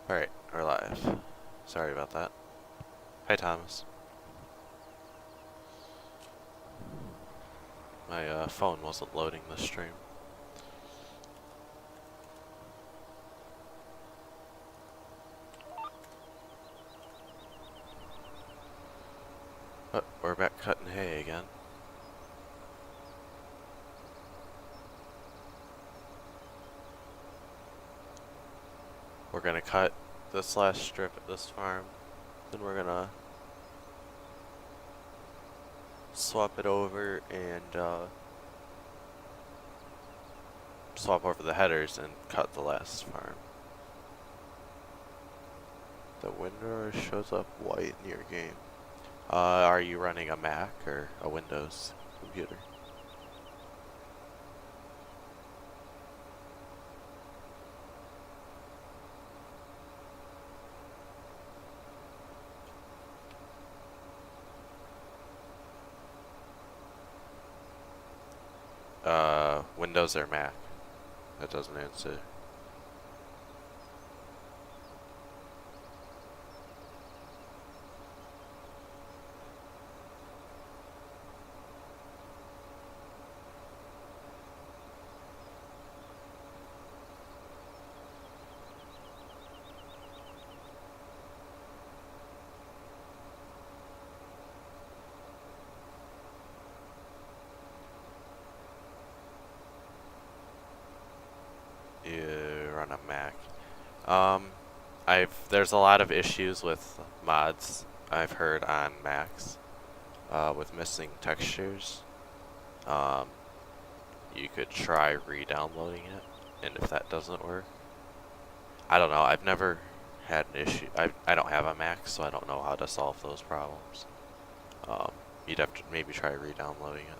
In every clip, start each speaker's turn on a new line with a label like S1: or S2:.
S1: Alright, we're live. Sorry about that. Hi, Thomas. My phone wasn't loading the stream. But we're back cutting hay again. We're gonna cut this last strip at this farm. Then we're gonna swap it over and swap over the headers and cut the last farm. The window shows up white in your game. Are you running a Mac or a Windows computer? Windows or Mac? That doesn't answer. You run a Mac. There's a lot of issues with mods I've heard on Macs, with missing textures. You could try re-downloading it, and if that doesn't work, I don't know. I've never had an issue. I don't have a Mac, so I don't know how to solve those problems. You'd have to maybe try re-downloading it.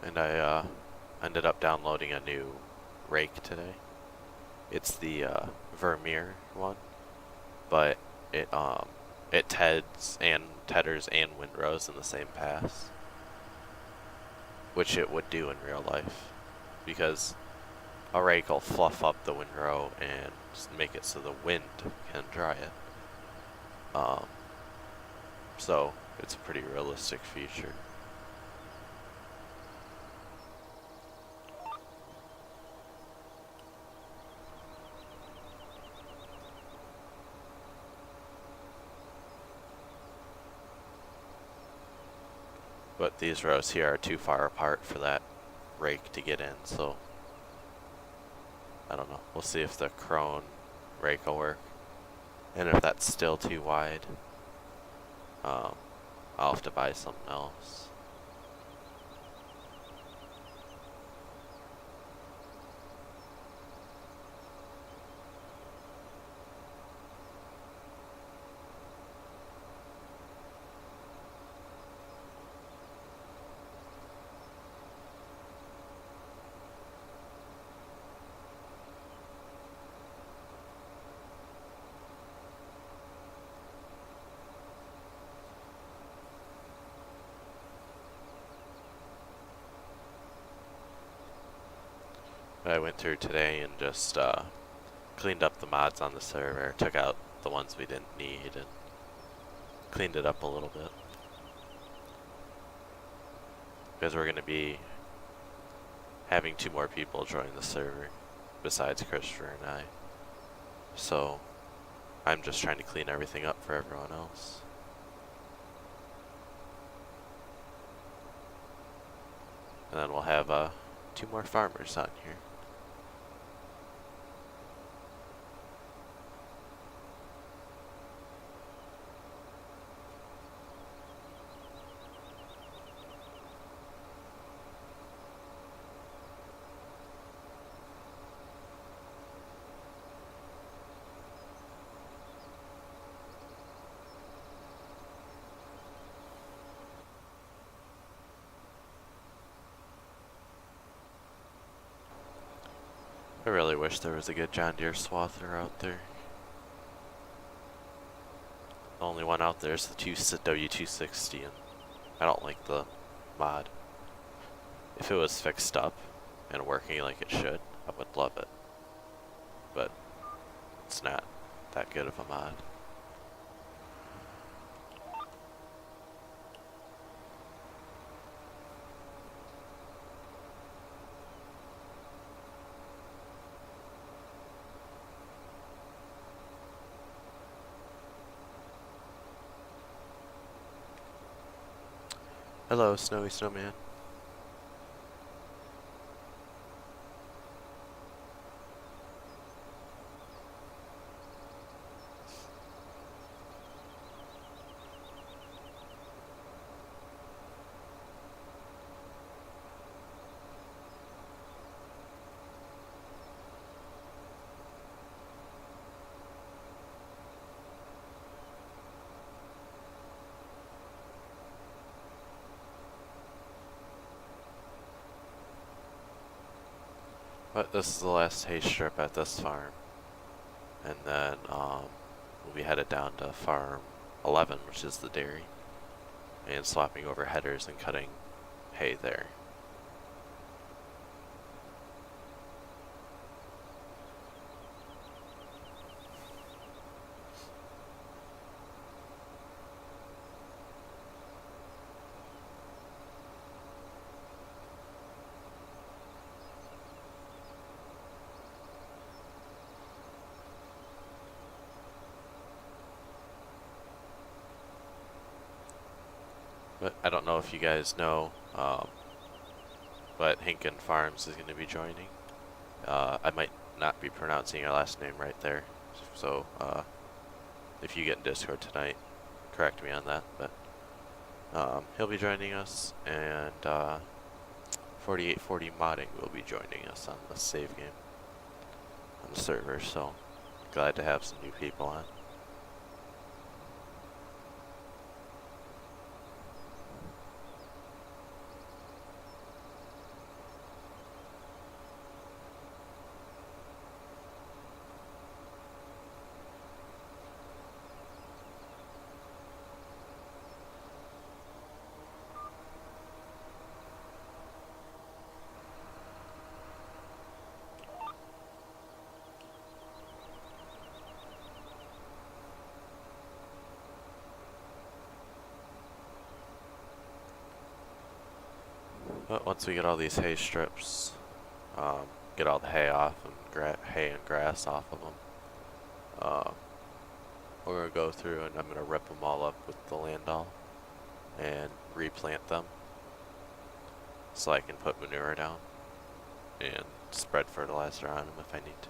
S1: And I ended up downloading a new rake today. It's the Vermeer one, but it tethers and windrows in the same pass, which it would do in real life, because a rake will fluff up the windrow and make it so the wind can dry it. So it's a pretty realistic feature. But these rows here are too far apart for that rake to get in, so I don't know. We'll see if the crone rake will work. And if that's still too wide, I'll have to buy something else. I went through today and just cleaned up the mods on the server, took out the ones we didn't need, and cleaned it up a little bit. Because we're going to be having 2 more people join the server, besides Christopher and I. So I'm just trying to clean everything up for everyone else. And then we'll have 2 more farmers on here. I really wish there was a good John Deere swather out there. The only one out there is the W260, and I don't like the mod. If it was fixed up and working like it should, I would love it. But it's not that good of a mod. Hello, Snowy Snowman. But this is the last hay strip at this farm. And then we'll be headed down to farm 11, which is the dairy, and swapping over headers and cutting hay there. But I don't know if you guys know, but Hinken Farms is going to be joining. I might not be pronouncing your last name right there, so if you get in Discord tonight, correct me on that. But he'll be joining us, and 4840 Modding will be joining us on the save game on the server. So glad to have some new people on. But once we get all these hay strips, get all the hay off and hay and grass off of them, we're going to go through and I'm going to rip them all up with the landau and replant them so I can put manure down and spread fertilizer on them if I need to.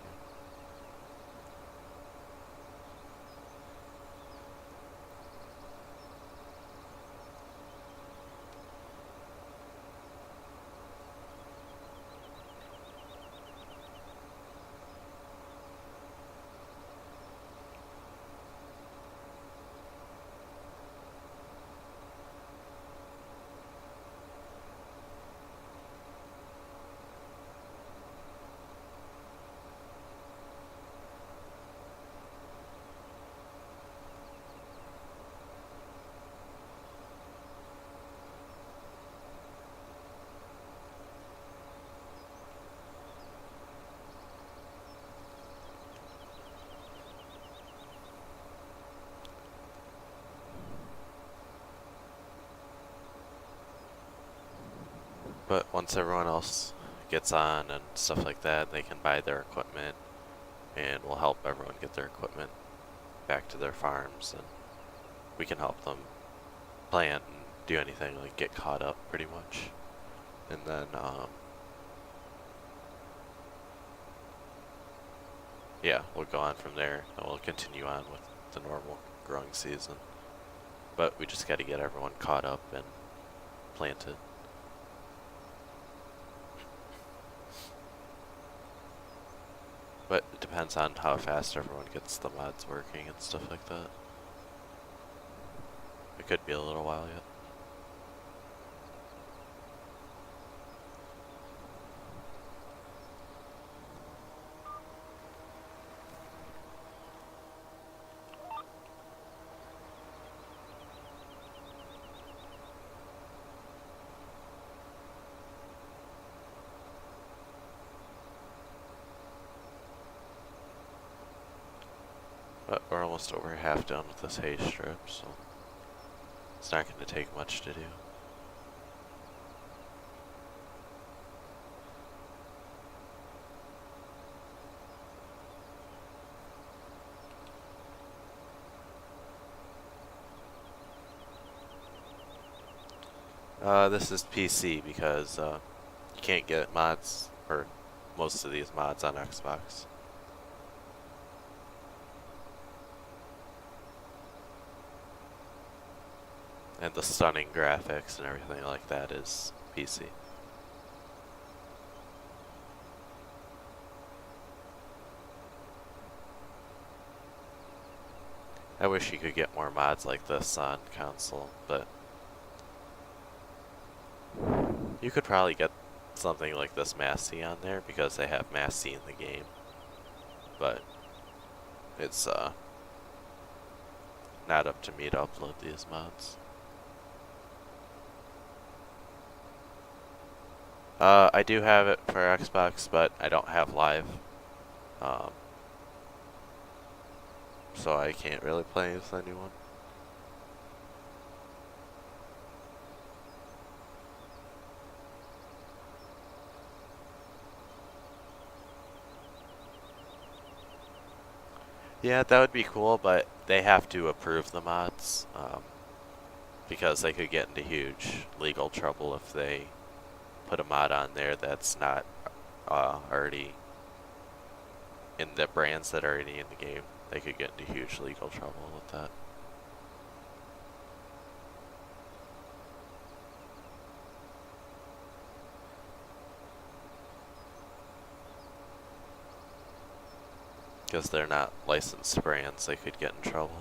S1: But once everyone else gets on and stuff like that, they can buy their equipment, and we'll help everyone get their equipment back to their farms, and we can help them plant and do anything, like get caught up pretty much. And then, yeah, we'll go on from there, and we'll continue on with the normal growing season. But we just got to get everyone caught up and planted. But it depends on how fast everyone gets the mods working and stuff like that. It could be a little while yet. almost over half done with this hay strip, so it's not going to take much to do. This is PC because you can't get mods, or most of these mods on Xbox. And the stunning graphics and everything like that is PC. I wish you could get more mods like this on console, but you could probably get something like this Massey on there because they have Massey in the game. But it's not up to me to upload these mods. I do have it for Xbox, but I don't have live. So I can't really play with anyone. Yeah, that would be cool, but they have to approve the mods, because they could get into huge legal trouble if they put a mod on there that's not already in the brands that are already in the game. They could get into huge legal trouble with that. Because they're not licensed brands, they could get in trouble.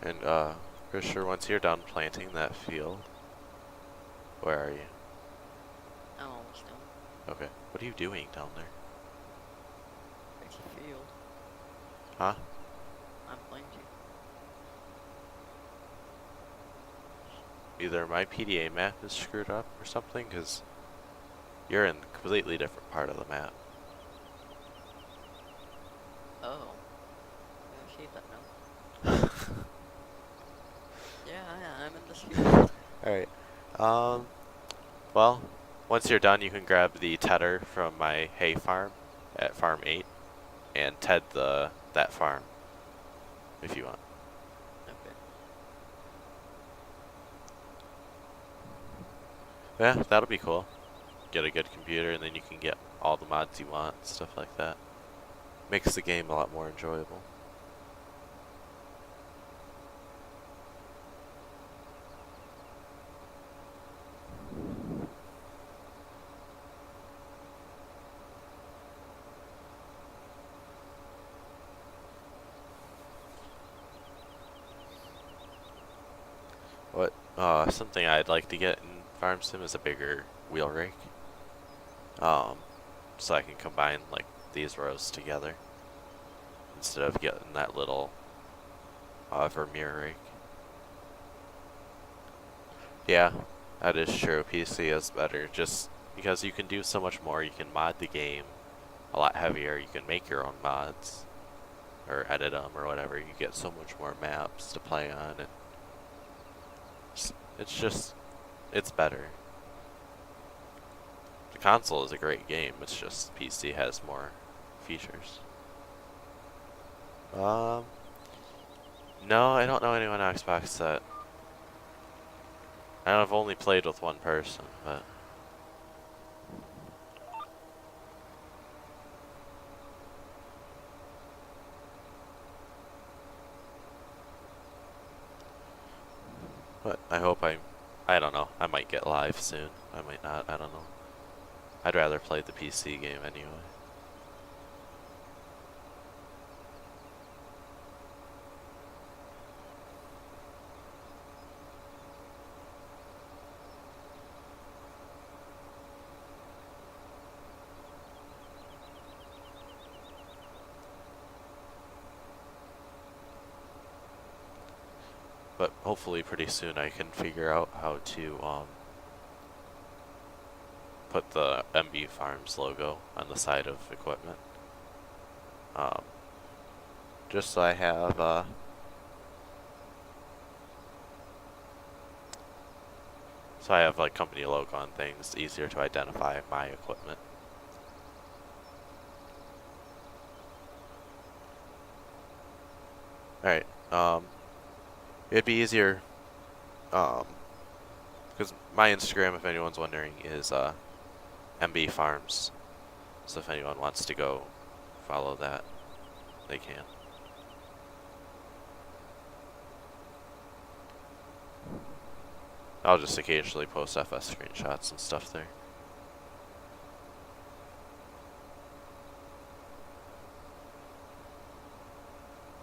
S1: And, Krisher, once you're done planting that field, where are you?
S2: I'm almost done.
S1: Okay. What are you doing down there?
S2: It's a field.
S1: Huh?
S2: I'm planting.
S1: Either my PDA map is screwed up or something, because you're in a completely different part of the map.
S2: Oh. I see that now. Yeah, I'm in this field.
S1: Alright. Well, once you're done, you can grab the tedder from my hay farm at Farm 8 and ted that farm if you want.
S2: Okay.
S1: Yeah, that'll be cool. Get a good computer and then you can get all the mods you want, stuff like that. Makes the game a lot more enjoyable. Something I'd like to get in Farm Sim is a bigger wheel rake. So I can combine like these rows together instead of getting that little Vermeer rake. Yeah, that is true. PC is better just because you can do so much more. You can mod the game a lot heavier. You can make your own mods or edit them or whatever. You get so much more maps to play on, and it's better. The console is a great game. It's just PC has more features. No, I don't know anyone on Xbox that. I've only played with one person, but. But I hope I don't know. I might get live soon. I might not. I don't know. I'd rather play the PC game anyway. But hopefully pretty soon I can figure out how to put the MB Farms logo on the side of equipment. Just so I have like company logo on things, easier to identify my equipment. Alright, it'd be easier, because my Instagram, if anyone's wondering, is MB Farms. So if anyone wants to go follow that, they can. I'll just occasionally post FS screenshots and stuff there.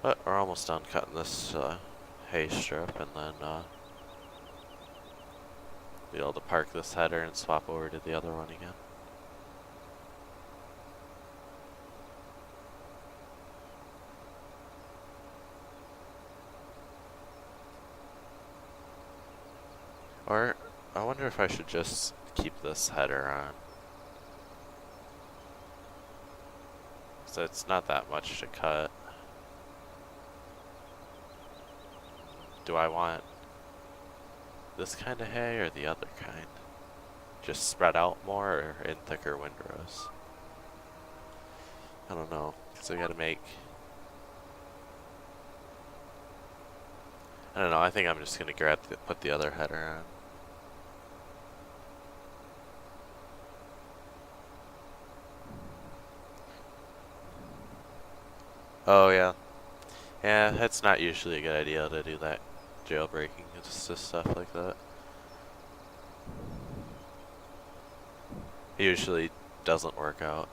S1: But we're almost done cutting this hay strip, and then be able to park this header and swap over to the other one again. Or, I wonder if I should just keep this header on. So it's not that much to cut. Do I want this kind of hay or the other kind? Just spread out more or in thicker windrows? I don't know. So we gotta make... I don't know, I think I'm just gonna put the other header on. Oh yeah. Yeah, it's not usually a good idea to do that jailbreaking. It's just stuff like that. It usually doesn't work out.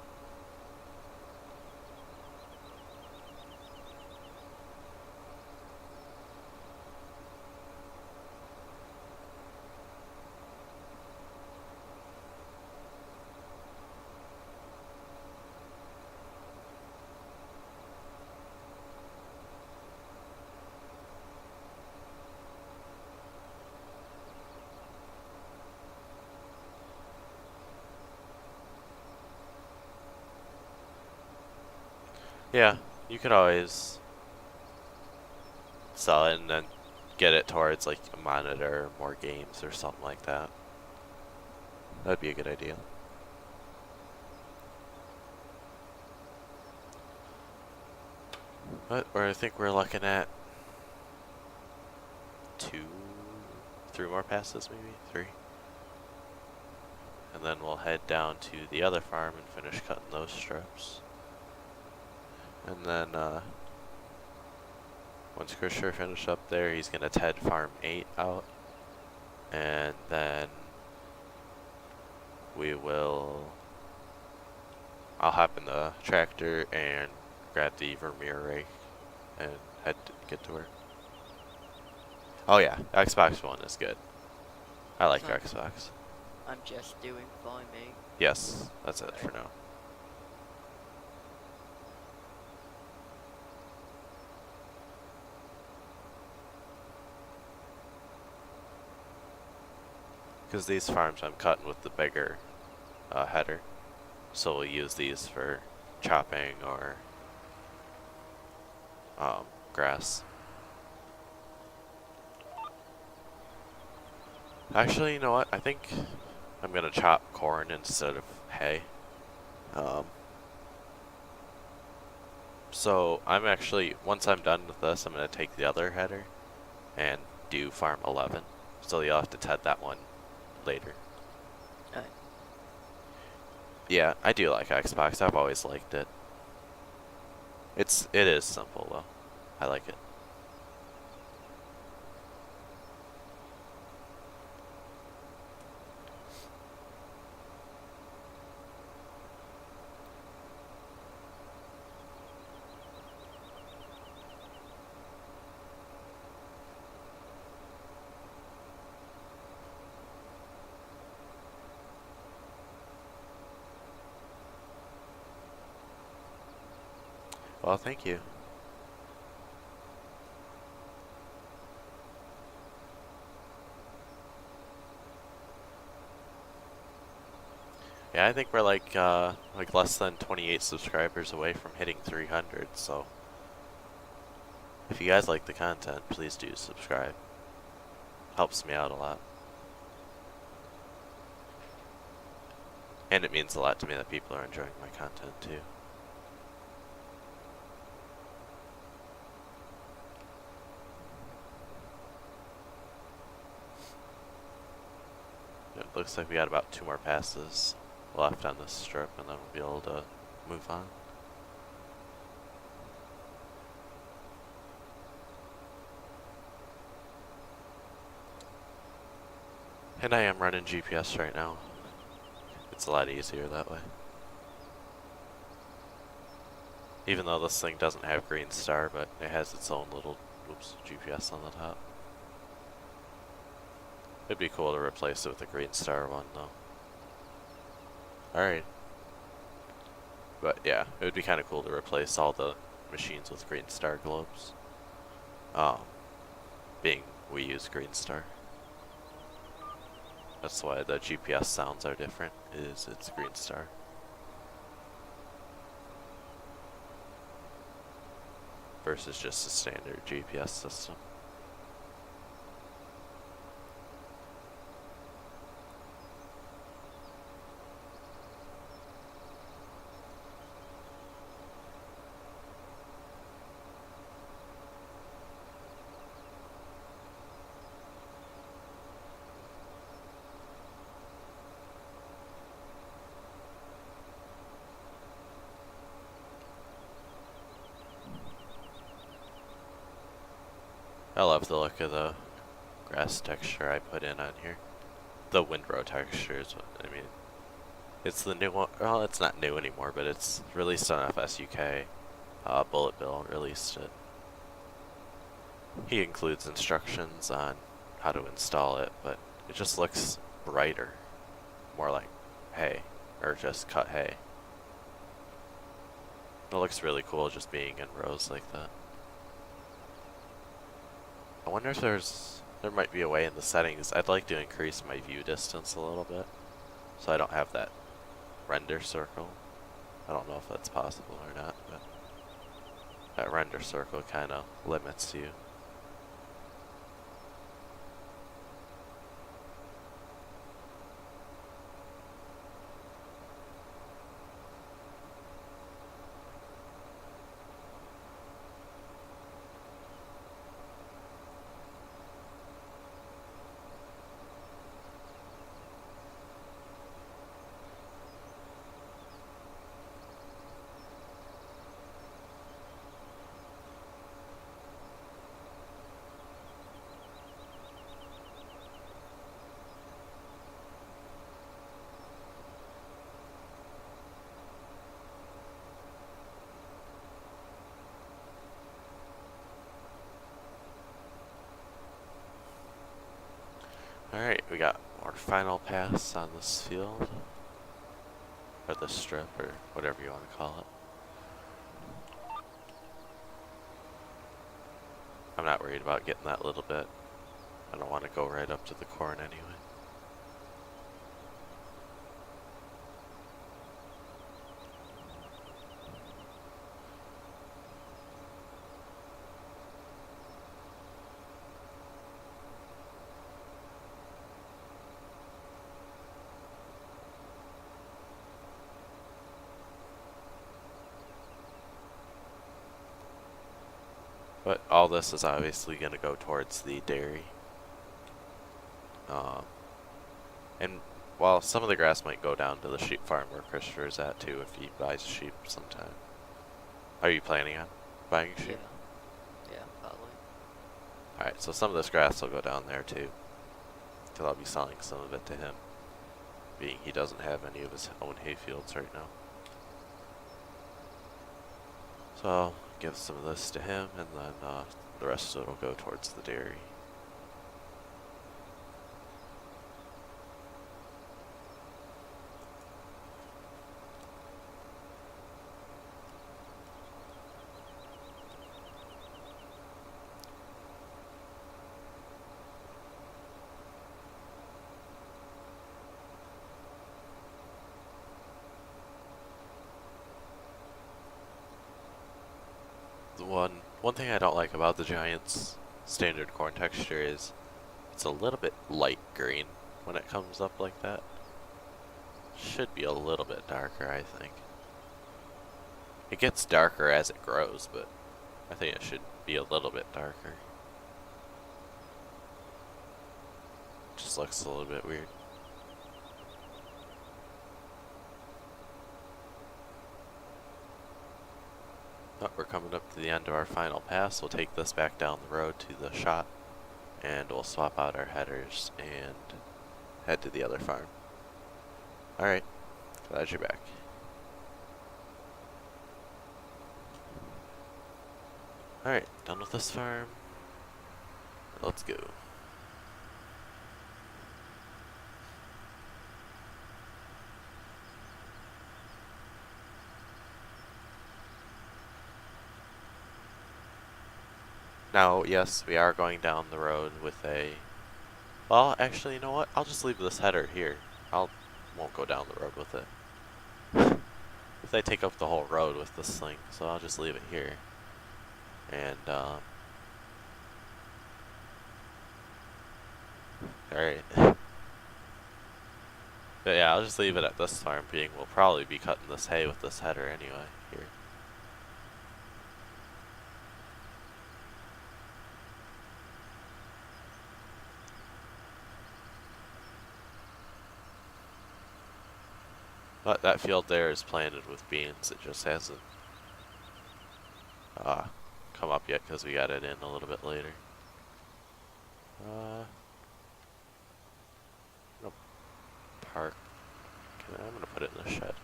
S1: Yeah, you could always sell it and then get it towards like a monitor or more games or something like that. That'd be a good idea. But I think we're looking at 3 more passes, maybe 3. And then we'll head down to the other farm and finish cutting those strips. And then once Krisher finished up there, he's gonna TED farm 8 out, and then I'll hop in the tractor and grab the Vermeer rake and get to work. Oh yeah, Xbox One is good. I like
S2: Huh.
S1: Xbox.
S2: I'm just doing fine, mate.
S1: Yes, that's it for now. Because these farms I'm cutting with the bigger header, so we'll use these for chopping or grass. Actually, you know what? I think I'm gonna chop corn instead of hay. So I'm actually, once I'm done with this, I'm gonna take the other header and do farm 11. So you'll have to TED that one later.
S2: Alright.
S1: Yeah, I do like Xbox. I've always liked it. It is simple though. I like it. Well, thank you. Yeah, I think we're like less than 28 subscribers away from hitting 300, so if you guys like the content, please do subscribe. Helps me out a lot. And it means a lot to me that people are enjoying my content too. It looks like we got about 2 more passes left on this strip, and then we'll be able to move on. And I am running GPS right now. It's a lot easier that way. Even though this thing doesn't have green star, but it has its own little, GPS on the top. It'd be cool to replace it with a green star one though. Alright. But yeah, it would be kind of cool to replace all the machines with green star globes. Being we use green star. That's why the GPS sounds are different, it's green star. Versus just a standard GPS system. I love the look of the grass texture I put in on here. The windrow texture is what I mean. It's the new one. Well, it's not new anymore, but it's released on FS UK. Bullet Bill released it. He includes instructions on how to install it, but it just looks brighter. More like hay, or just cut hay. It looks really cool just being in rows like that. I wonder if there might be a way in the settings. I'd like to increase my view distance a little bit, so I don't have that render circle. I don't know if that's possible or not, but that render circle kind of limits you. Alright, we got our final pass on this field. Or this strip, or whatever you want to call it. I'm not worried about getting that little bit. I don't want to go right up to the corn anyway. But all this is obviously going to go towards the dairy. And while some of the grass might go down to the sheep farm where Christopher is at too if he buys sheep sometime. Are you planning on buying sheep?
S2: Yeah, probably.
S1: Alright, so some of this grass will go down there too. Because I'll be selling some of it to him. Being he doesn't have any of his own hay fields right now. So I'll give some of this to him, and then the rest of it will go towards the dairy. One thing I don't like about the Giants standard corn texture is it's a little bit light green when it comes up like that. Should be a little bit darker, I think. It gets darker as it grows, but I think it should be a little bit darker. Just looks a little bit weird. Oh, we're coming up to the end of our final pass. We'll take this back down the road to the shop, and we'll swap out our headers and head to the other farm. Alright, glad you're back. Alright, done with this farm. Let's go. Now, yes, we are going down the road with a... Well, actually, you know what? I'll just leave this header here. Won't go down the road with it. If they take up the whole road with this thing, so I'll just leave it here. And, alright. But yeah, I'll just leave it at this farm, being we'll probably be cutting this hay with this header anyway, here. But that field there is planted with beans. It just hasn't come up yet because we got it in a little bit later. I'm gonna park. I'm gonna put it in the shed.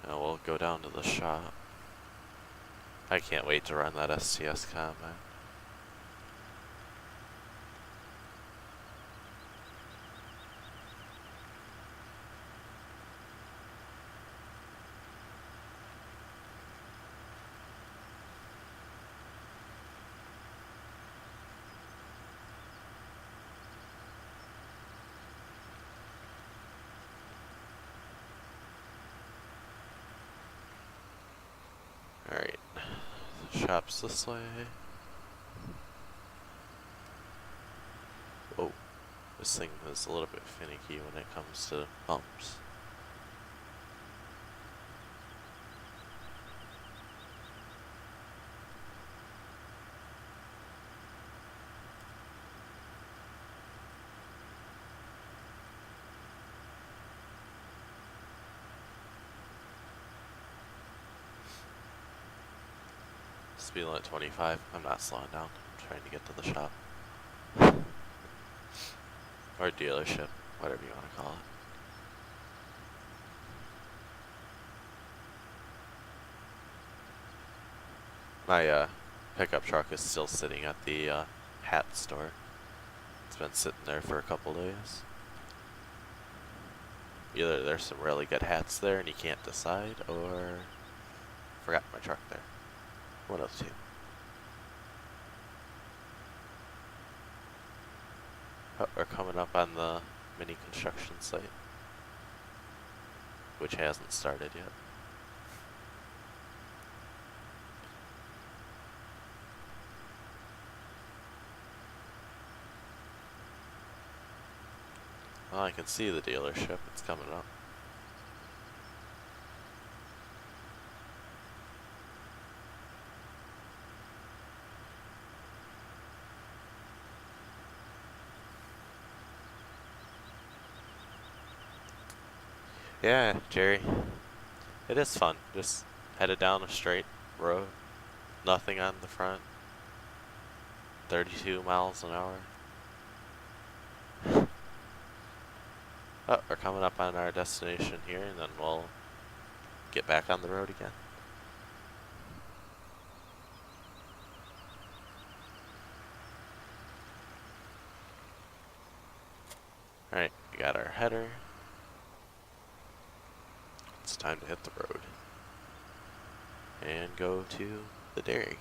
S1: Now we'll go down to the shop. I can't wait to run that STS combine. Alright, the shop's this way. Whoa, this thing is a little bit finicky when it comes to bumps. Speed limit 25. I'm not slowing down. I'm trying to get to the shop. Or dealership, whatever you want to call it. My pickup truck is still sitting at the hat store. It's been sitting there for a couple days. Either there's some really good hats there and you can't decide, or forgot my truck there. One of the two. Oh, we're coming up on the mini construction site, which hasn't started yet. Well, I can see the dealership. It's coming up. Yeah, Jerry. It is fun. Just headed down a straight road. Nothing on the front. 32 miles an hour. Oh, we're coming up on our destination here, and then we'll get back on the road again. Alright, we got our header. It's time to hit the road and go to the dairy.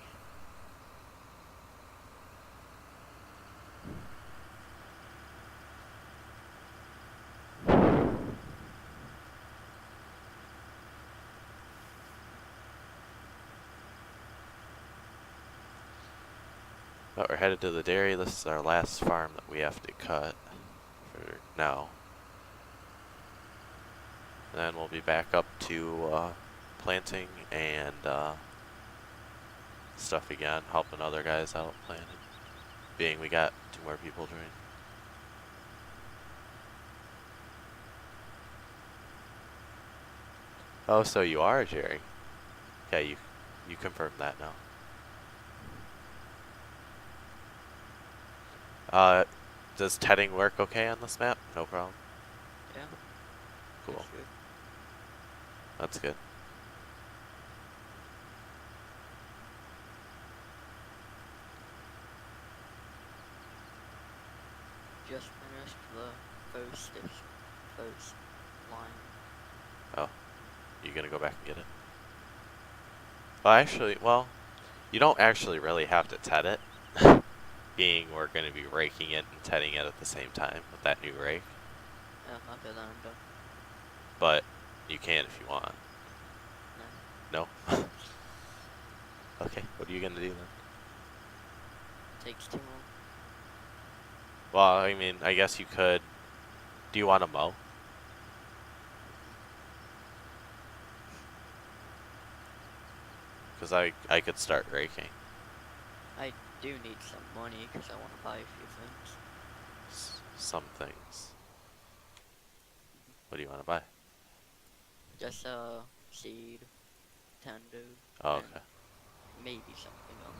S1: But we're headed to the dairy. This is our last farm that we have to cut for now. And then we'll be back up to planting and stuff again, helping other guys out planting. Being we got 2 more people joining. Oh, so you are Jerry. Yeah, you confirmed that now. Does tedding work okay on this map? No problem.
S2: Yeah.
S1: Cool.
S2: That's good.
S1: That's good.
S2: Just finished the first line.
S1: Oh, you gonna go back and get it? Well, actually, well, you don't actually really have to ted it. Being we're gonna be raking it and tedding it at the same time with that new rake.
S2: Yeah, after that I'm done.
S1: But you can if you want.
S2: No.
S1: No? Okay, what are you gonna do then?
S2: Takes too long.
S1: Well, I mean, I guess you could. Do you want to mow? Because I could start raking.
S2: I do need some money because I want to buy a few things.
S1: Some things. What do you want to buy?
S2: Just seed, tender,
S1: Oh,
S2: and
S1: okay.
S2: maybe something else.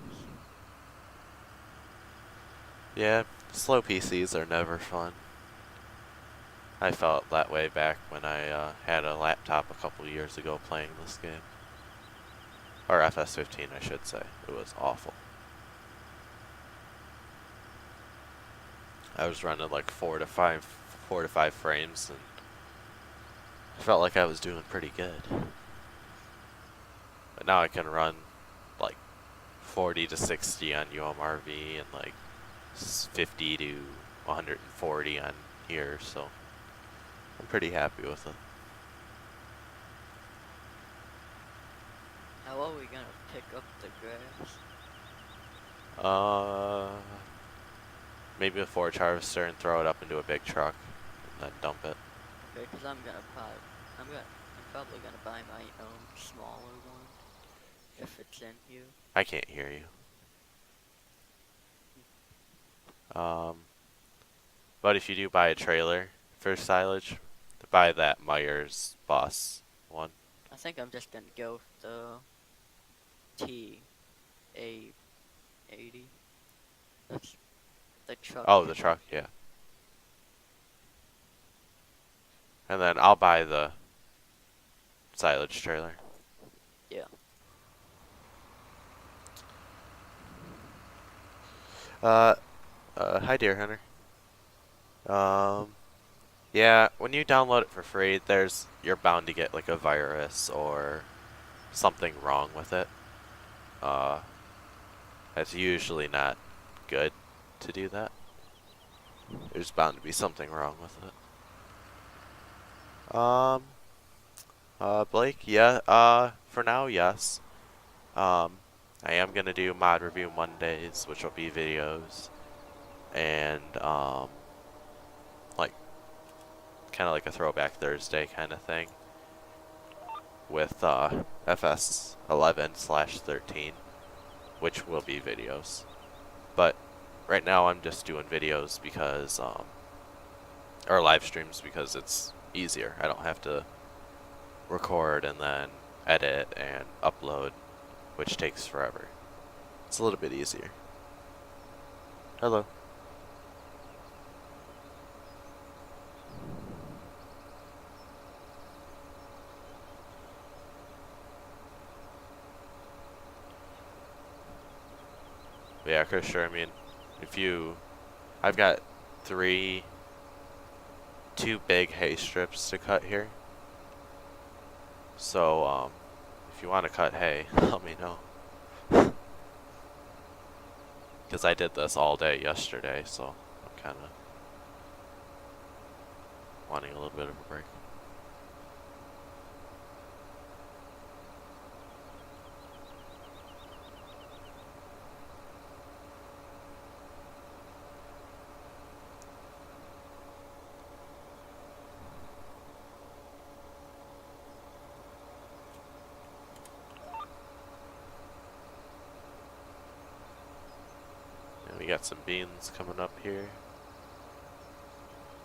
S1: Yeah, slow PCs are never fun. I felt that way back when I had a laptop a couple years ago playing this game. Or FS17, I should say. It was awful. I was running like 4 to 5 frames, and I felt like I was doing pretty good. But now I can run like 40 to 60 on UMRV and like 50 to 140 on here, so I'm pretty happy with it.
S2: How are we gonna pick up the grass?
S1: Maybe a forage harvester and throw it up into a big truck and then dump it.
S2: Okay, because I'm probably gonna buy my own smaller one if it's in here.
S1: I can't hear you. But if you do buy a trailer for silage, buy that Myers Boss one.
S2: I think I'm just gonna go with the TA80. That's the truck.
S1: Oh, the truck, yeah. And then I'll buy the silage trailer.
S2: Yeah.
S1: Hi Deer Hunter. Yeah, when you download it for free, you're bound to get like a virus or something wrong with it. That's usually not good to do that. There's bound to be something wrong with it. Blake, yeah, for now, yes. I am gonna do mod review Mondays, which will be videos, and, like, kind of like a throwback Thursday kind of thing, with, FS11/13, which will be videos. But right now I'm just doing videos because, or live streams because it's easier. I don't have to record and then edit and upload, which takes forever. It's a little bit easier. Hello. But yeah, Chris, sure, I mean, I've got 2 big hay strips to cut here. So, if you want to cut hay, let me know. Because I did this all day yesterday, so I'm kind of wanting a little bit of a break. got some beans coming up here.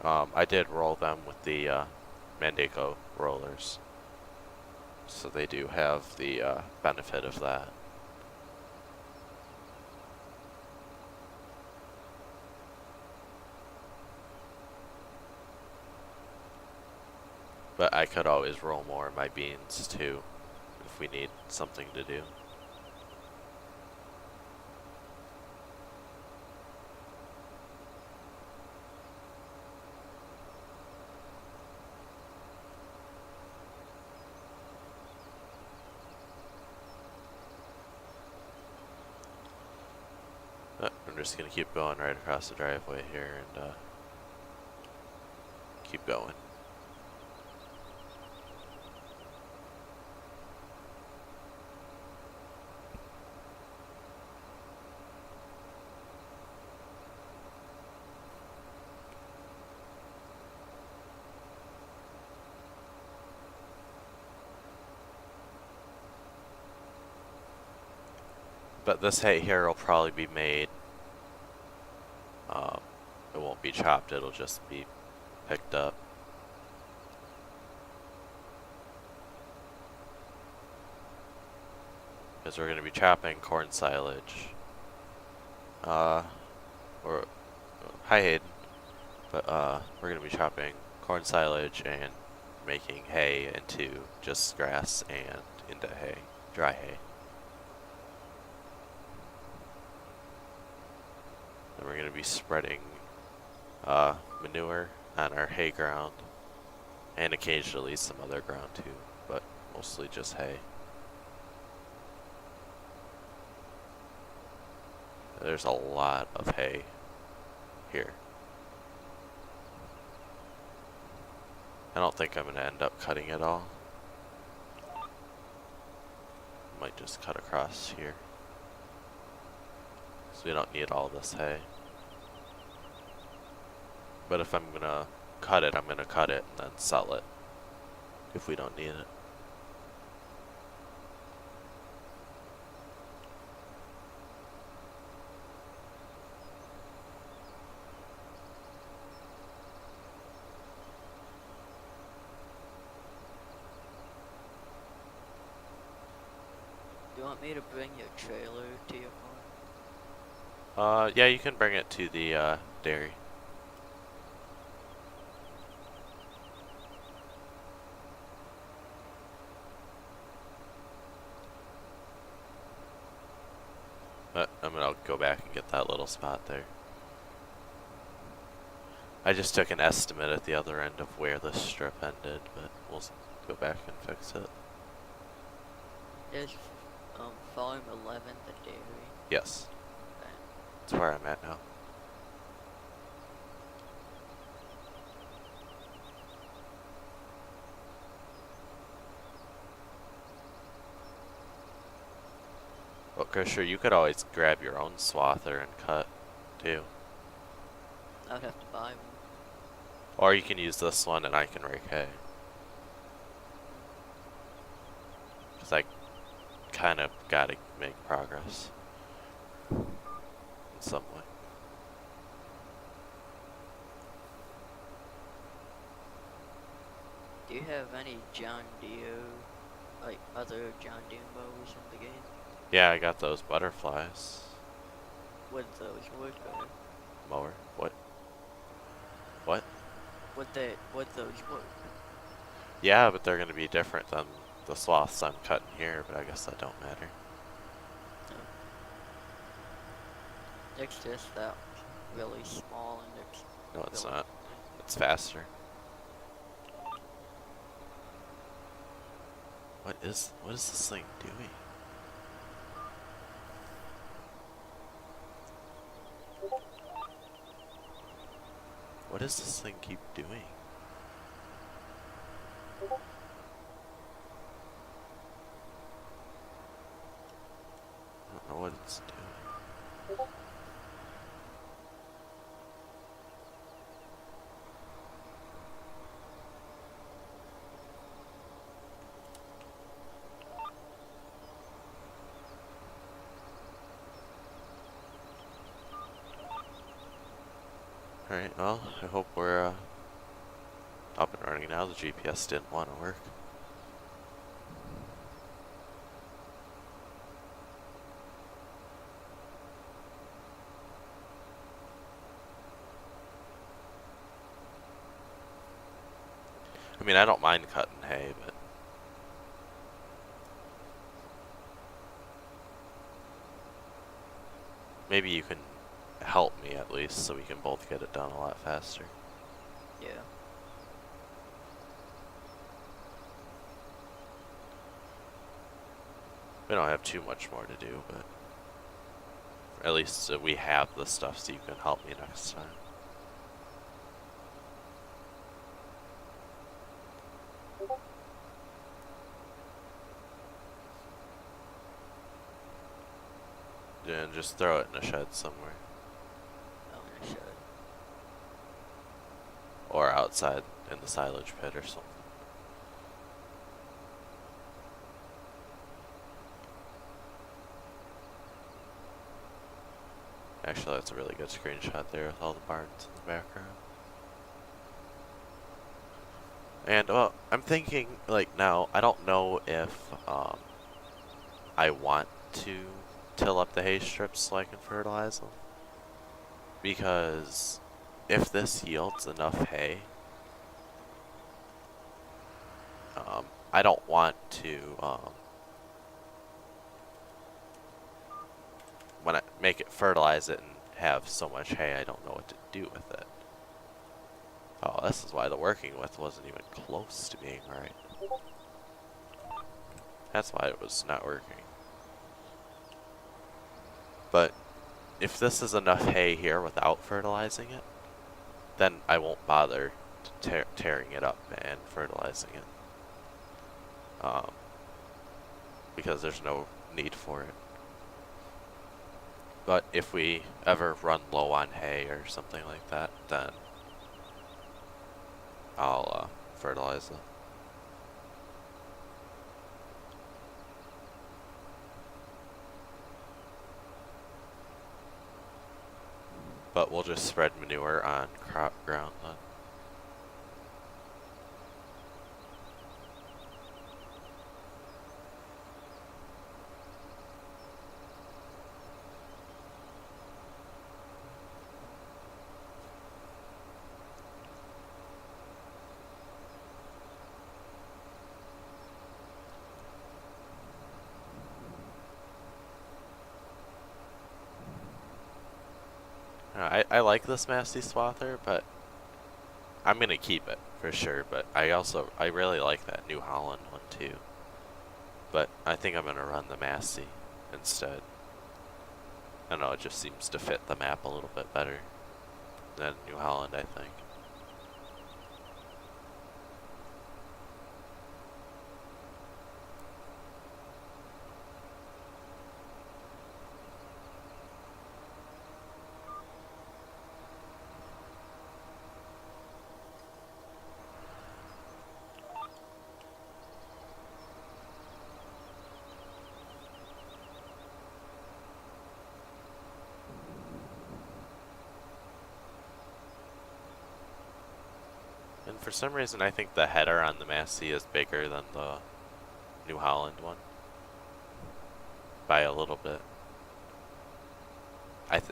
S1: I did roll them with the Mandako rollers, so they do have the benefit of that. But I could always roll more of my beans too, if we need something to do. I'm just gonna keep going right across the driveway here and keep going. But this hay here will probably be made. It won't be chopped, it'll just be picked up. Because we're going to be chopping corn silage. Hi Hayden. But we're going to be chopping corn silage and making hay into just grass and into hay, dry hay. And we're going to be spreading manure on our hay ground, and occasionally some other ground too, but mostly just hay. There's a lot of hay here. I don't think I'm going to end up cutting it all. Might just cut across here, so we don't need all this hay. But if I'm gonna cut it, I'm gonna cut it and then sell it if we don't need it.
S2: Do you want me to bring your trailer to your farm?
S1: Yeah, you can bring it to the dairy. But I'm gonna go back and get that little spot there. I just took an estimate at the other end of where the strip ended, but we'll go back and fix it.
S2: Is farm 11 the dairy?
S1: Yes.
S2: Okay.
S1: That's where I'm at now. Well, Krisher, you could always grab your own swather and cut, too.
S2: I would have to buy one.
S1: Or you can use this one and I can rake hay. Because I kind of gotta make progress. In some way.
S2: Do you have any John Deere, like other John Deere mowers in the game?
S1: Yeah, I got those butterflies.
S2: Would those work or
S1: Mower. What? What?
S2: would those work?
S1: Yeah, but they're gonna be different than the swaths I'm cutting here, but I guess that don't matter.
S2: No. It's just that really small and it's
S1: No, it's
S2: really
S1: not. It's faster. What is this thing doing? What does this thing keep doing? I don't know what it's doing. Alright, well, I hope we're up and running now. The GPS didn't want to work. I mean, I don't mind cutting hay, but maybe you can help me at least so we can both get it done a lot faster.
S2: Yeah.
S1: We don't have too much more to do, but at least we have the stuff so you can help me next time. And just throw it in a shed somewhere.
S2: Oh, in a shed.
S1: Or outside in the silage pit or something. Actually, that's a really good screenshot there with all the barns in the background. And, well, I'm thinking, like, now, I don't know if I want to till up the hay strips so I can fertilize them. Because if this yields enough hay, I don't want to, when I make it fertilize it and have so much hay, I don't know what to do with it. Oh, this is why the working with wasn't even close to being right. That's why it was not working. But if this is enough hay here without fertilizing it, then I won't bother tearing it up and fertilizing it. Because there's no need for it. But if we ever run low on hay or something like that, then I'll fertilize it. But we'll just spread manure on crop ground then. I like this Massey Swather, but I'm gonna keep it for sure. But I really like that New Holland one too. But I think I'm gonna run the Massey instead. I don't know, it just seems to fit the map a little bit better than New Holland, I think. And for some reason, I think the header on the Massey is bigger than the New Holland one. By a little bit.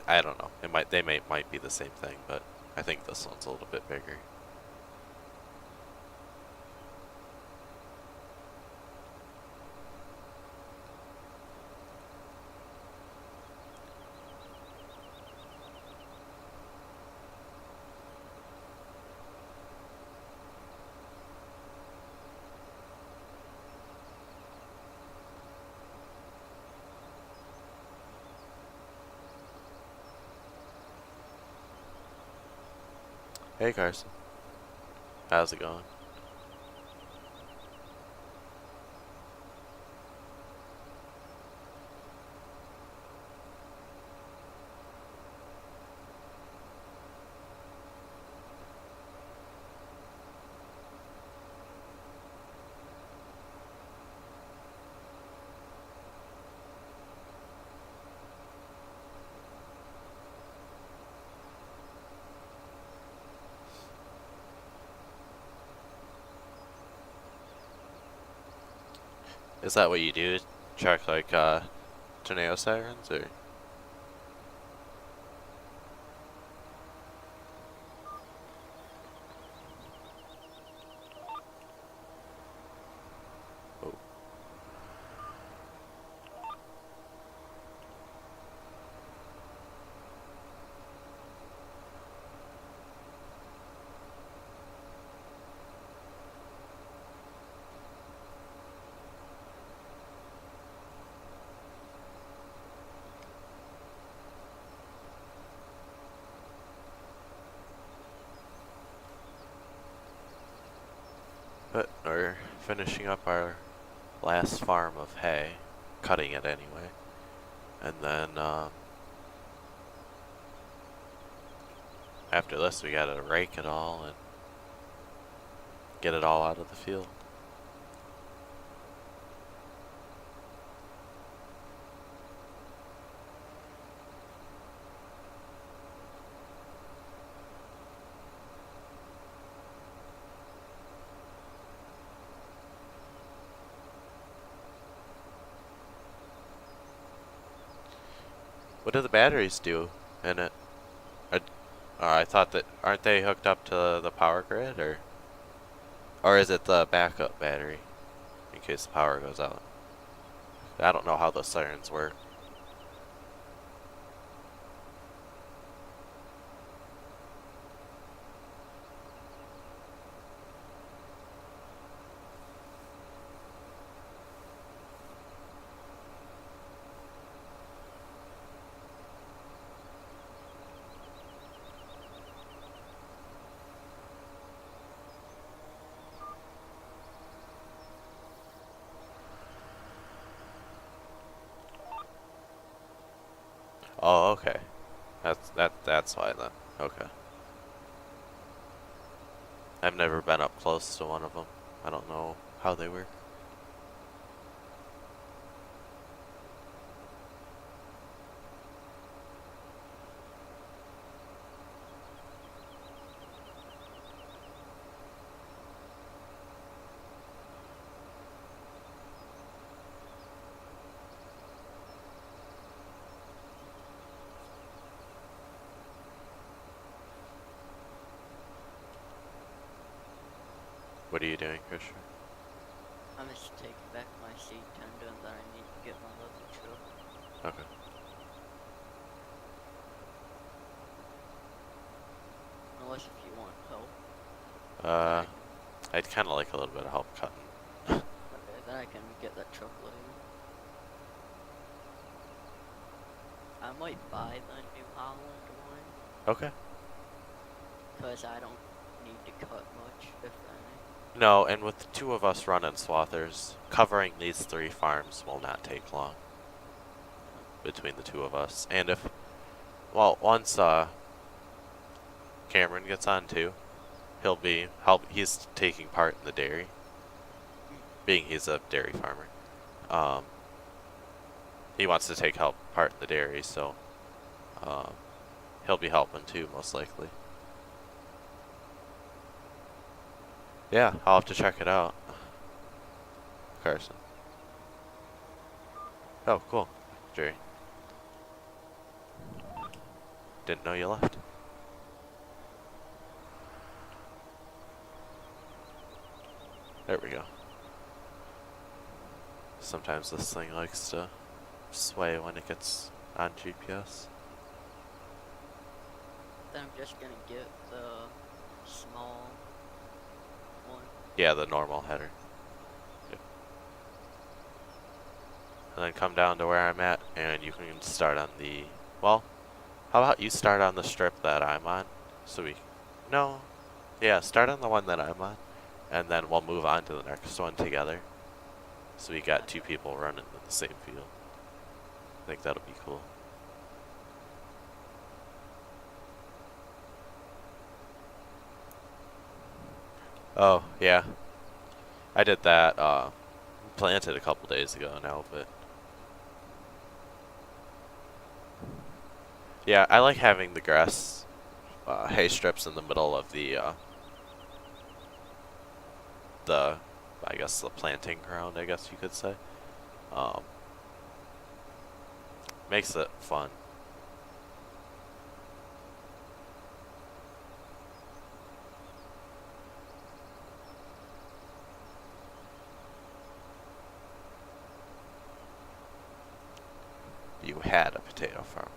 S1: I don't know. They might be the same thing, but I think this one's a little bit bigger. Hey Carson, how's it going? Is that what you do? Check like tornado sirens or? Oh. But we're finishing up our last farm of hay, cutting it anyway, and then after this we gotta rake it all and get it all out of the field. What do the batteries do in it? I thought that, aren't they hooked up to the power grid, or is it the backup battery in case the power goes out? I don't know how the sirens work. Oh, okay. That's why then. Okay. I've never been up close to one of them. I don't know how they work. What are you doing, Christian?
S2: I'm just taking back my seed tender and then I need to get my level truck.
S1: Okay.
S2: Unless if you want help.
S1: I'd kind of like a little bit of help cutting.
S2: Okay, then I can get that truck later. I might buy the New Holland one.
S1: Okay.
S2: Because I don't need to cut much, if any.
S1: No, and with the two of us running swathers, covering these 3 farms will not take long. Between the two of us. And if, well, once Cameron gets on too, he's taking part in the dairy. Being he's a dairy farmer. He wants to take part in the dairy, so he'll be helping too, most likely. Yeah, I'll have to check it out. Carson. Oh, cool. Jerry. Didn't know you left. There we go. Sometimes this thing likes to sway when it gets on GPS.
S2: Then I'm just gonna get the small one.
S1: Yeah, the normal header. Yep. And then come down to where I'm at, and you can start on the, well, how about you start on the strip that I'm on? So yeah, start on the one that I'm on, and then we'll move on to the next one together. So we got 2 people running in the same field. I think that'll be cool. Oh, yeah. I did that, planted a couple days ago now, but yeah, I like having the grass, hay strips in the middle of the I guess the planting ground, I guess you could say. Um, makes it fun. You had a potato farm.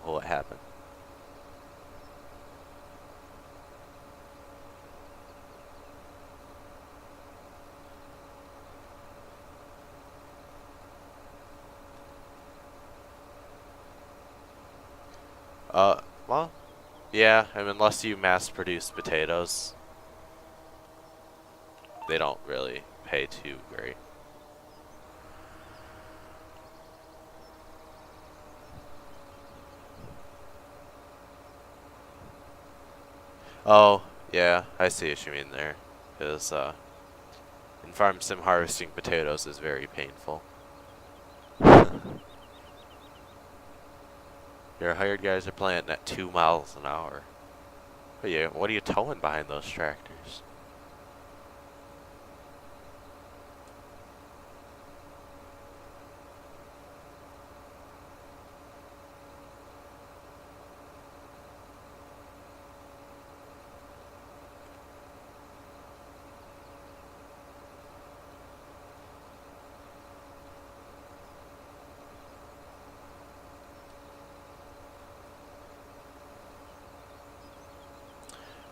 S1: Well, what happened? Well, yeah, I mean, unless you mass produce potatoes, they don't really pay too great. Oh, yeah, I see what you mean there. Because, in farm sim, harvesting potatoes is very painful. Your hired guys are planting at 2 miles an hour. But yeah, what are you towing behind those tractors?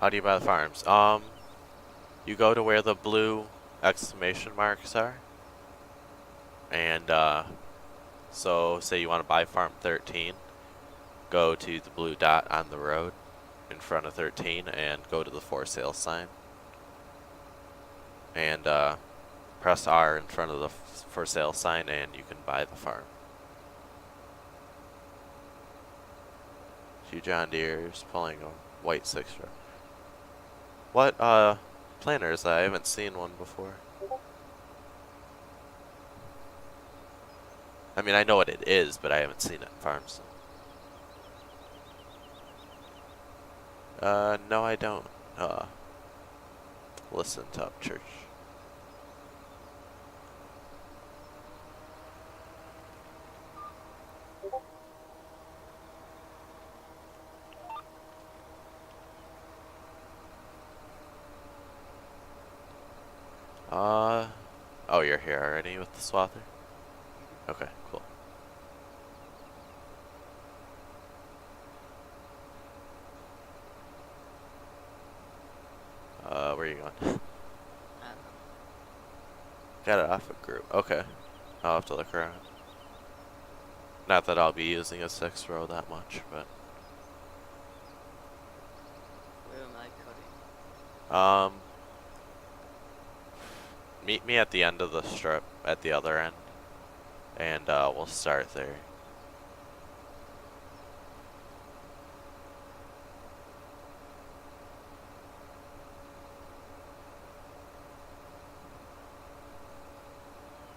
S1: How do you buy the farms? You go to where the blue exclamation marks are. And, so say you want to buy farm 13. Go to the blue dot on the road in front of 13 and go to the for sale sign. And, press R in front of the for sale sign and you can buy the farm. Two John Deere's pulling a white 6-row. What, planter is that? I haven't seen one before. I mean, I know what it is, but I haven't seen it in farms. No, I don't. Listen to Up Church. Oh, you're here already with the swather? Okay, cool. Where are you going?
S2: I don't know.
S1: Got it off a group. Okay. I'll have to look around. Not that I'll be using a 6-row that much, but...
S2: Where am I cutting?
S1: Meet me at the end of the strip, at the other end. And, we'll start there.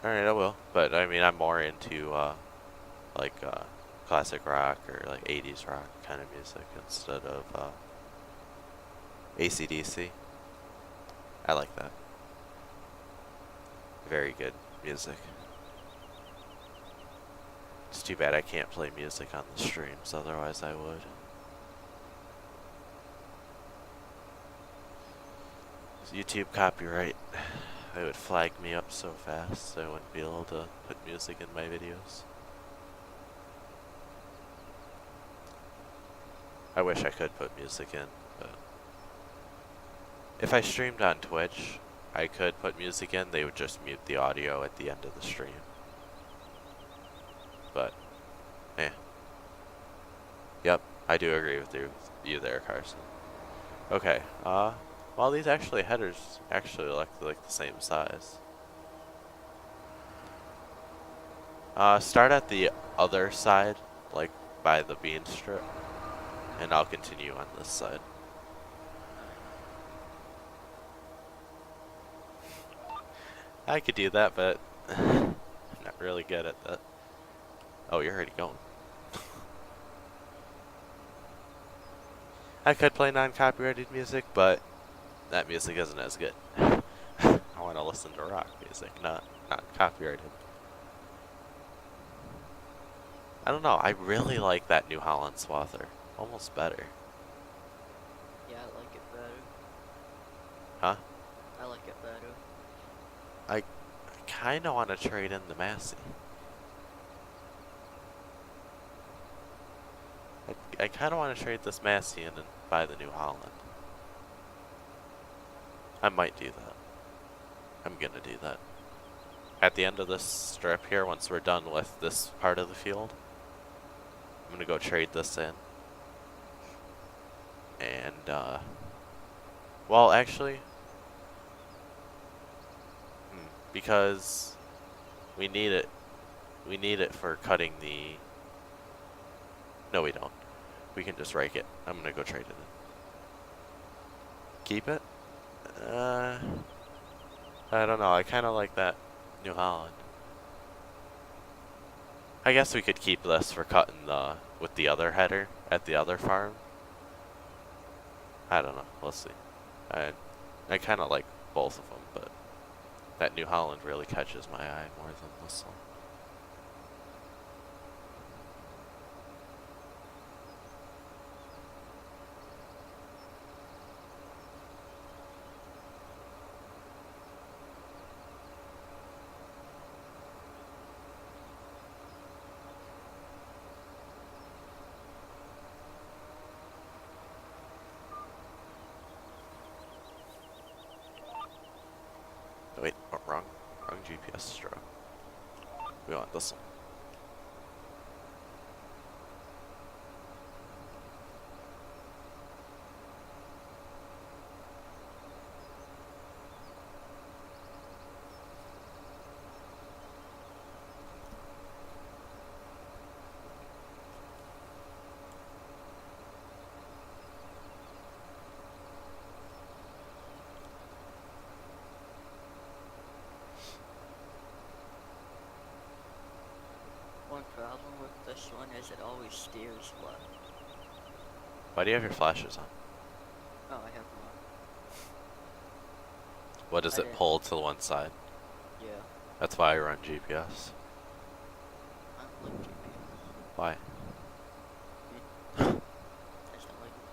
S1: Alright, I will. But, I mean, I'm more into, like, classic rock or, like, 80s rock kind of music instead of, AC/DC. I like that. Very good music. It's too bad I can't play music on the streams, otherwise I would. YouTube copyright. They would flag me up so fast I wouldn't be able to put music in my videos. I wish I could put music in, but if I streamed on Twitch, I could put music in, they would just mute the audio at the end of the stream. But, Yep, I do agree with you there, Carson. Okay, well, these headers actually look like the same size. Start at the other side, like by the bean strip, and I'll continue on this side. I could do that, but I'm not really good at that. Oh, you're already going. I could play non-copyrighted music, but that music isn't as good. I want to listen to rock music, not copyrighted. I don't know. I really like that New Holland swather. Almost better.
S2: Yeah, I like it better.
S1: Huh?
S2: I like it better.
S1: I kind of want to trade in the Massey. I kind of want to trade this Massey in and buy the New Holland. I might do that. I'm gonna do that. At the end of this strip here, once we're done with this part of the field, I'm gonna go trade this in. And, well, actually, because we need it. We need it for cutting the... No, we don't. We can just rake it. I'm gonna go trade it in. Keep it? I don't know. I kind of like that New Holland. I guess we could keep this for cutting with the other header at the other farm. I don't know. We'll see. I kind of like both of them, but that New Holland really catches my eye more than this one. Wait, oh, wrong GPS stroke. We want this one.
S2: One problem with this one is it always steers left.
S1: Why do you have your flashes on?
S2: Oh, I have one.
S1: What does
S2: I
S1: it
S2: didn't.
S1: pull to the one side?
S2: Yeah.
S1: That's why I run GPS.
S2: I don't like GPS.
S1: Why?
S2: I just don't like it.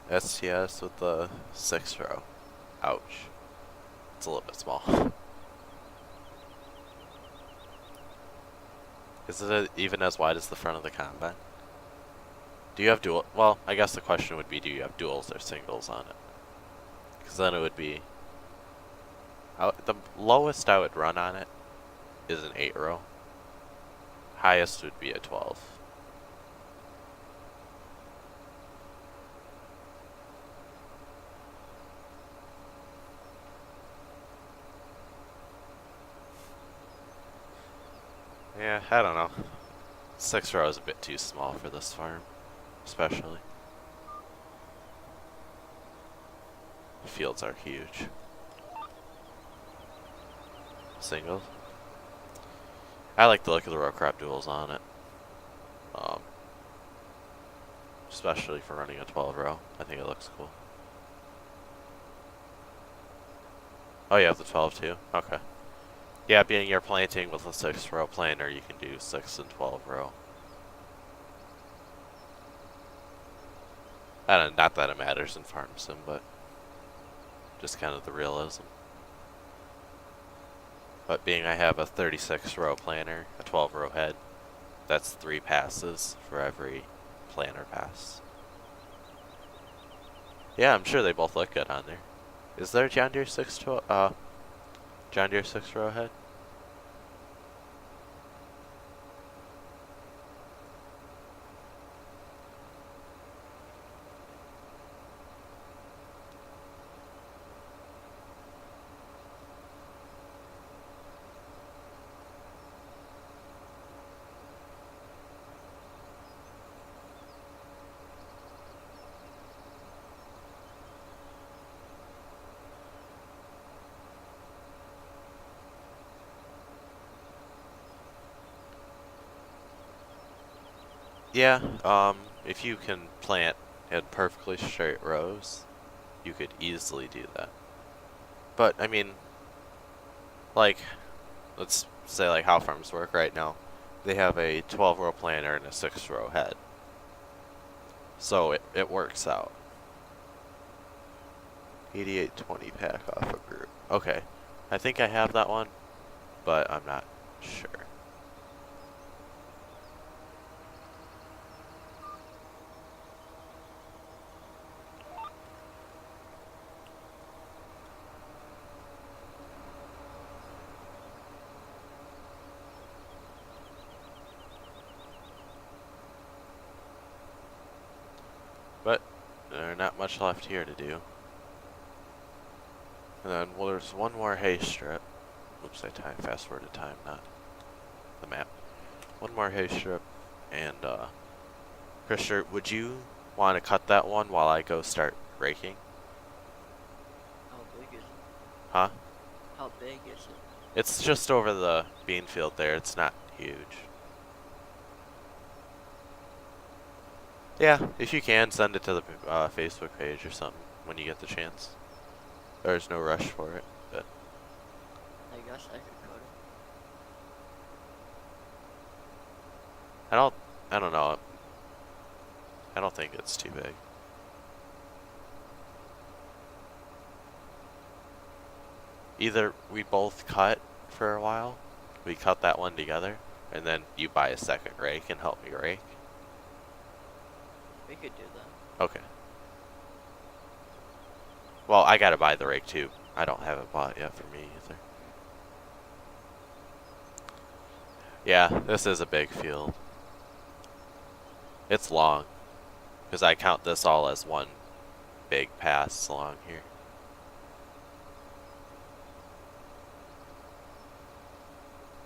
S1: STS with the 6 row. Ouch. It's a little bit small. Is it even as wide as the front of the combine? Do you have dual? Well, I guess the question would be, do you have duals or singles on it? Because then it would be... the lowest I would run on it is an 8 row. Highest would be a 12. Yeah, I don't know. 6 row is a bit too small for this farm, especially. The fields are huge. Singles. I like the look of the row crop duals on it. Especially for running a 12 row. I think it looks cool. Oh, you have the 12 too? Okay. Yeah, being you're planting with a 6 row planter, you can do 6 and 12 row. I don't, not that it matters in farm sim, but just kind of the realism. But being I have a 36 row planter, a 12 row head, that's 3 passes for every planter pass. Yeah, I'm sure they both look good on there. Is there a John Deere 6 row head? Yeah, if you can plant in perfectly straight rows, you could easily do that. But, I mean, like, let's say like how farms work right now. They have a 12-row planter and a 6-row head. So it works out. 8820 pack off a group. Okay. I think I have that one, but I'm not sure. But there's not much left here to do. And then, well, there's one more hay strip. Oops, I fast forwarded time, not the map. One more hay strip, and Christian, would you want to cut that one while I go start raking?
S2: How big is it?
S1: Huh?
S2: How big is it?
S1: It's just over the bean field there. It's not huge. Yeah, if you can, send it to the Facebook page or something when you get the chance. There's no rush for it, but
S2: I guess I could cut it.
S1: I don't know. I don't think it's too big. Either we both cut for a while, we cut that one together, and then you buy a second rake and help me rake.
S2: We could do that.
S1: Okay. Well, I gotta buy the rake too. I don't have it bought yet for me either. Yeah, this is a big field. It's long, because I count this all as one big pass along here.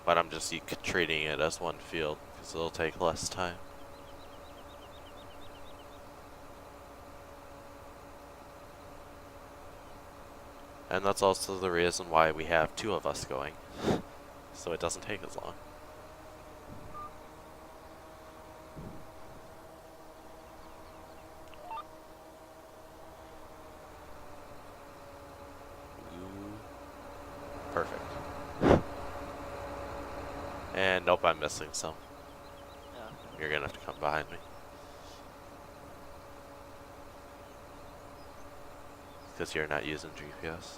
S1: But I'm just treating it as one field, because it'll take less time. And that's also the reason why we have 2 of us going, so it doesn't take as long. Perfect. And nope, I'm missing some.
S2: Yeah.
S1: You're gonna have to come behind me. Because you're not using GPS.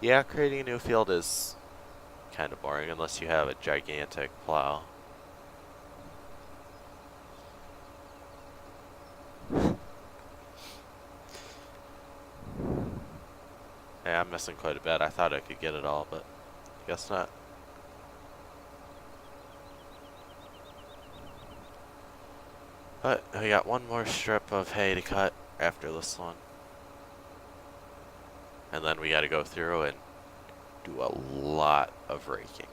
S1: Yeah, creating a new field is kind of boring unless you have a gigantic plow. Yeah, I'm missing quite a bit. I thought I could get it all, but guess not. But we got one more strip of hay to cut after this one. And then we gotta go through and do a lot of raking.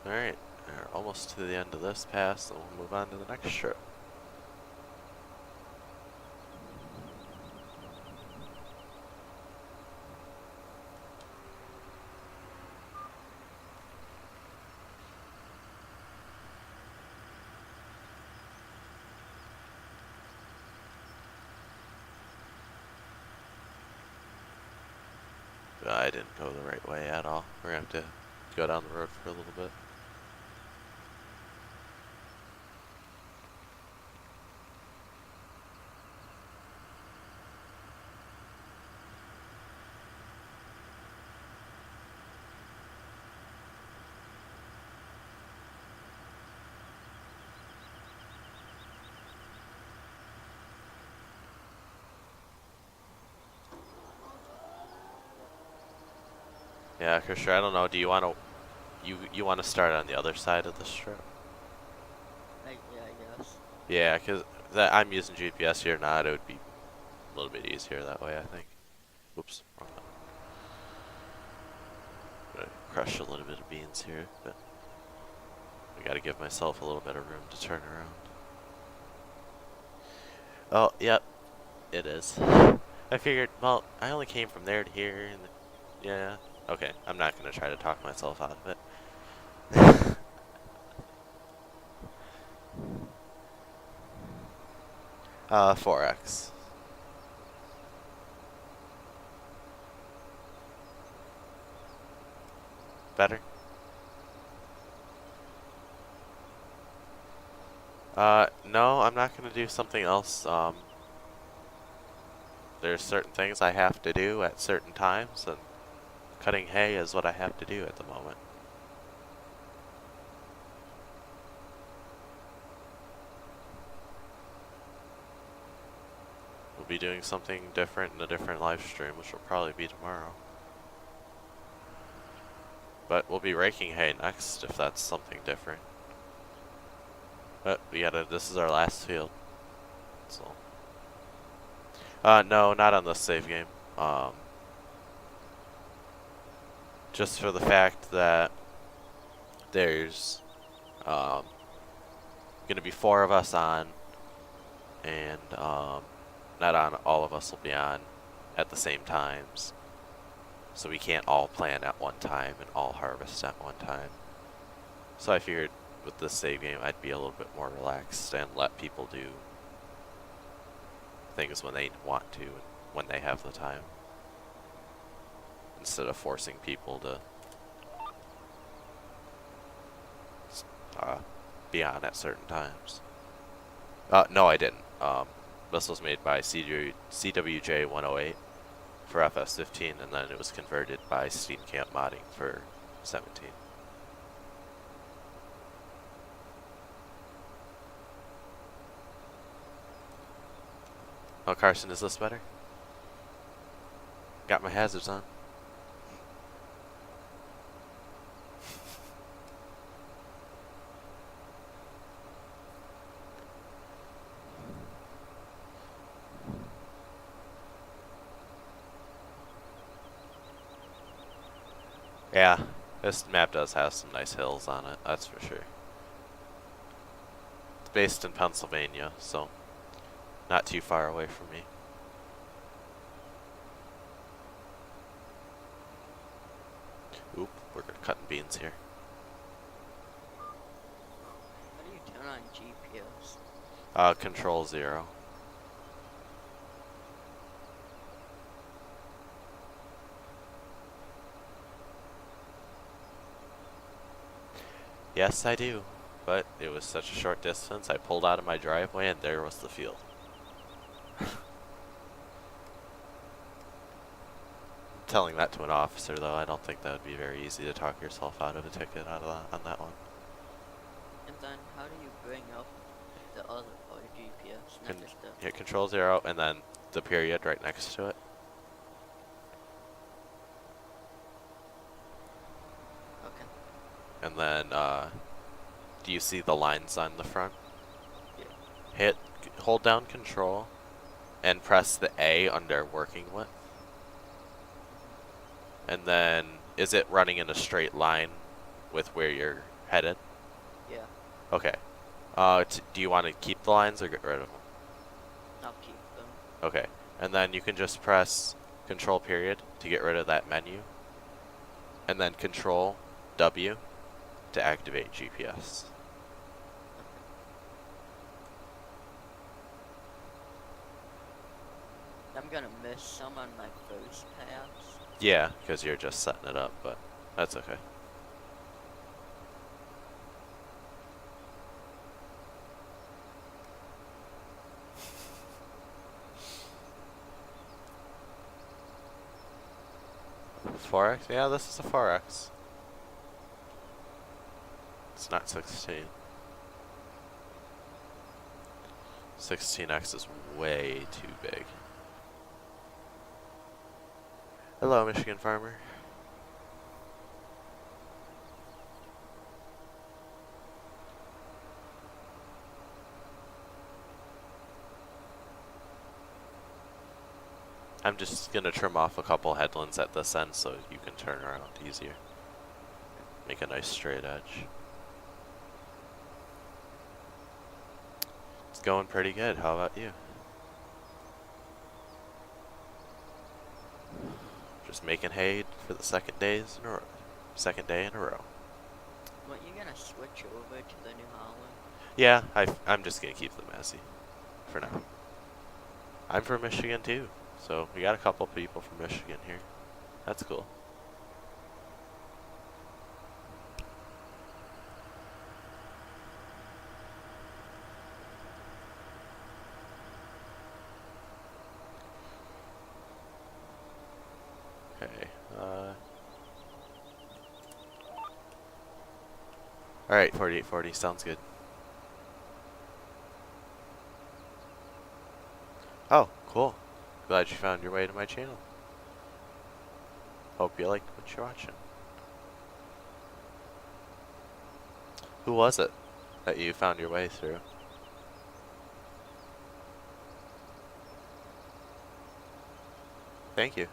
S1: Alright, we're almost to the end of this pass, and we'll move on to the next strip. I didn't go the right way at all. We're gonna have to go down the road for a little bit. Yeah, for sure. I don't know. Do you want to? You want to start on the other side of the strip?
S2: Yeah, I guess.
S1: Yeah, because I'm using GPS here now. It would be a little bit easier that way, I think. Oops, wrong one. Gonna crush a little bit of beans here, but I gotta give myself a little bit of room to turn around. Oh, yep, it is. I figured, well, I only came from there to here, and yeah. Okay, I'm not gonna try to talk myself out of it. 4x. Better? No, I'm not gonna do something else. There's certain things I have to do at certain times, and cutting hay is what I have to do at the moment. We'll be doing something different in a different live stream, which will probably be tomorrow. But we'll be raking hay next, if that's something different. But this is our last field. So. No, not on this save game. Just for the fact that there's, gonna be 4 of us on, and, not on, all of us will be on at the same times. So we can't all plan at one time and all harvest at one time. So I figured with this save game I'd be a little bit more relaxed and let people do things when they want to and when they have the time, instead of forcing people to be on at certain times. No, I didn't. This was made by CWJ 108 for FS17, and then it was converted by Steam Camp Modding for 17. Oh, Carson, is this better? Got my hazards on. Yeah, this map does have some nice hills on it, that's for sure. It's based in Pennsylvania, so not too far away from me. Oop, we're cutting beans here.
S2: How do you turn on GPS?
S1: Control 0. Yes, I do. But it was such a short distance, I pulled out of my driveway and there was the field. Telling that to an officer, though, I don't think that would be very easy to talk yourself out of a ticket on that one.
S2: And then how do you bring up the other part of GPS? Not just the...
S1: Hit Control 0 and then the period right next to it.
S2: Okay.
S1: And then, do you see the lines on the front?
S2: Yeah.
S1: Hold down Control and press the A under working with. And then, is it running in a straight line with where you're headed?
S2: Yeah.
S1: Okay. Do you want to keep the lines or get rid of them?
S2: I'll keep them.
S1: Okay. And then you can just press Control period to get rid of that menu. And then Control W to activate GPS.
S2: I'm gonna miss some on my first pass.
S1: Yeah, because you're just setting it up, but that's okay. $4X? Yeah, this is a 4X. It's not 16. 16X is way too big. Hello, Michigan farmer. I'm just gonna trim off a couple headlands at this end so you can turn around easier. Make a nice straight edge. It's going pretty good. How about you? Just making hay for the second day in a row.
S2: What, you gonna switch over to the New Holland?
S1: Yeah, I'm just gonna keep the Massey for now. I'm from Michigan too, so we got a couple people from Michigan here. That's cool. Okay. All right, 4840 sounds good. Oh, cool. Glad you found your way to my channel. Hope you like what you're watching. Who was it that you found your way through? Thank you.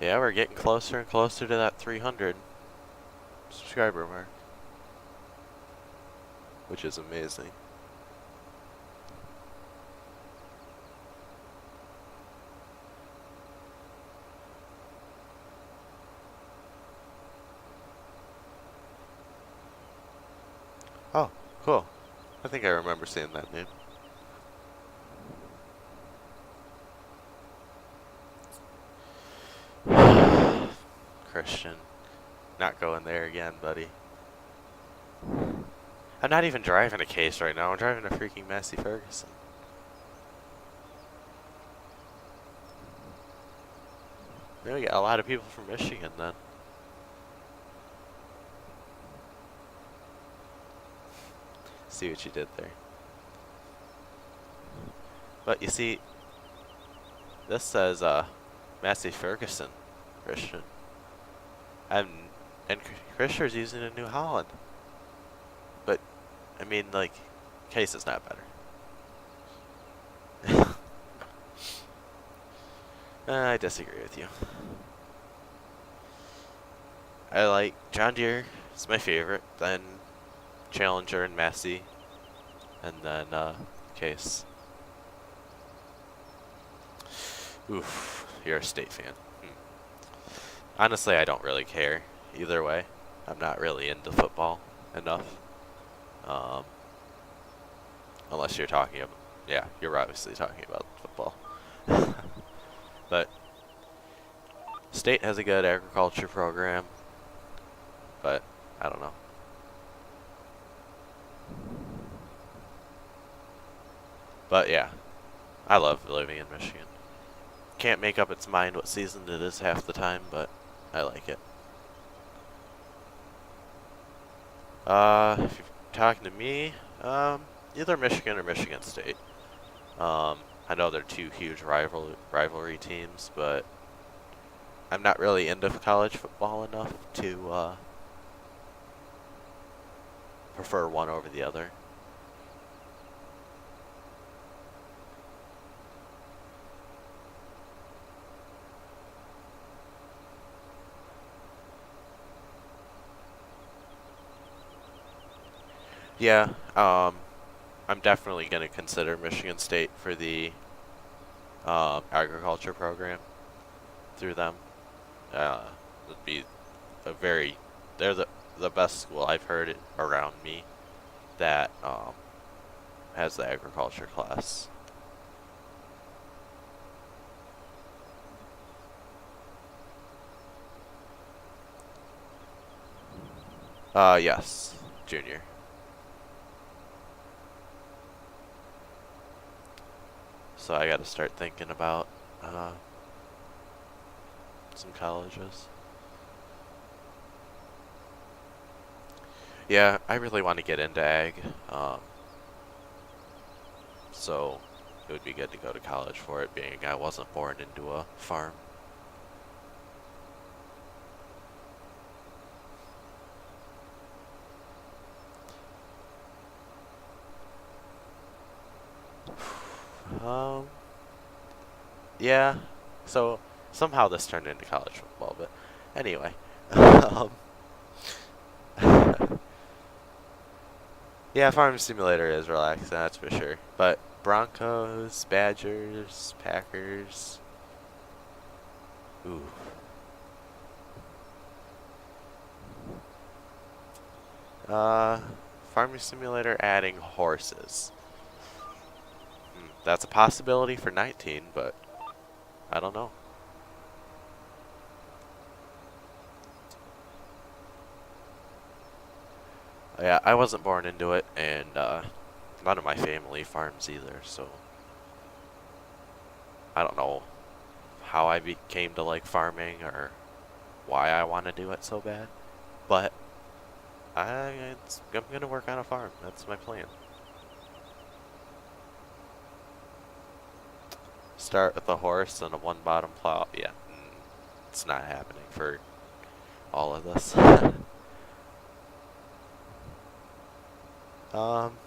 S1: Yeah, we're getting closer and closer to that 300 subscriber mark, which is amazing. Oh, cool. I think I remember seeing that name. Christian. Not going there again, buddy. I'm not even driving a case right now. I'm driving a freaking Massey Ferguson. Yeah, we got a lot of people from Michigan then. See what you did there. But you see, this says Massey Ferguson, Christian. And Christian's using a New Holland. But, I mean, like, case is not better. I disagree with you. I like John Deere. It's my favorite. Then Challenger and Massey. And then Case. Oof, you're a State fan. Honestly, I don't really care either way. I'm not really into football enough. Unless you're talking about, yeah, you're obviously talking about football. But State has a good agriculture program, but I don't know. But yeah, I love living in Michigan. Can't make up its mind what season it is half the time, but I like it. If you're talking to me, either Michigan or Michigan State. I know they're two huge rivalry teams, but I'm not really into college football enough to prefer one over the other. Yeah, I'm definitely going to consider Michigan State for the agriculture program through them. It'd be they're the best school I've heard around me that has the agriculture class. Yes, junior. So I gotta start thinking about some colleges. Yeah, I really want to get into ag. So it would be good to go to college for it, being I wasn't born into a farm. Um, yeah. So somehow this turned into college football, but anyway. um, yeah, Farm Simulator is relaxing, that's for sure. But Broncos, Badgers, Packers. Ooh. Uh, Farming Simulator adding horses. That's a possibility for 19, but I don't know. Yeah, I wasn't born into it, and none of my family farms either, so I don't know how I came to like farming or why I want to do it so bad. But I'm gonna work on a farm. That's my plan. Start with a horse and a one bottom plow. Yeah, it's not happening for all of this. um,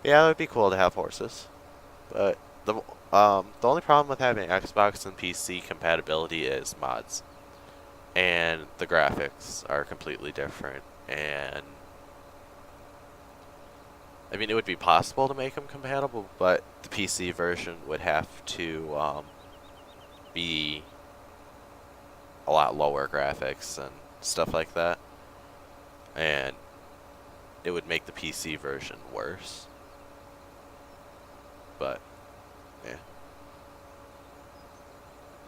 S1: yeah, it would be cool to have horses, but the only problem with having Xbox and PC compatibility is mods, and the graphics are completely different. And I mean, it would be possible to make them compatible, but the PC version would have to be a lot lower graphics and stuff like that, and it would make the PC version worse. But yeah,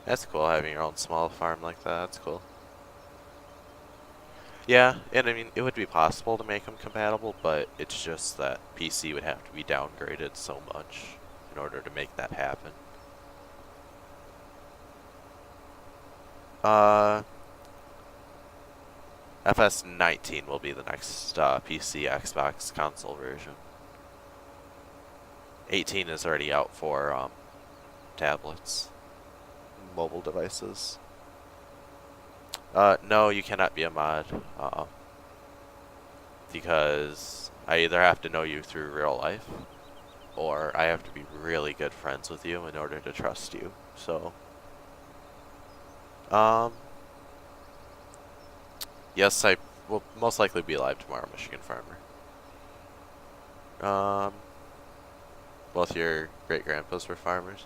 S1: that's cool having your own small farm like that. That's cool. Yeah, and I mean, it would be possible to make them compatible, but it's just that PC would have to be downgraded so much in order to make that happen. Uh, FS17 will be the next PC Xbox console version. 18 is already out for tablets, mobile devices. No, you cannot be a mod, because I either have to know you through real life, or I have to be really good friends with you in order to trust you. So, um, yes, I will most likely be live tomorrow, Michigan Farmer. Both your great grandpas were farmers.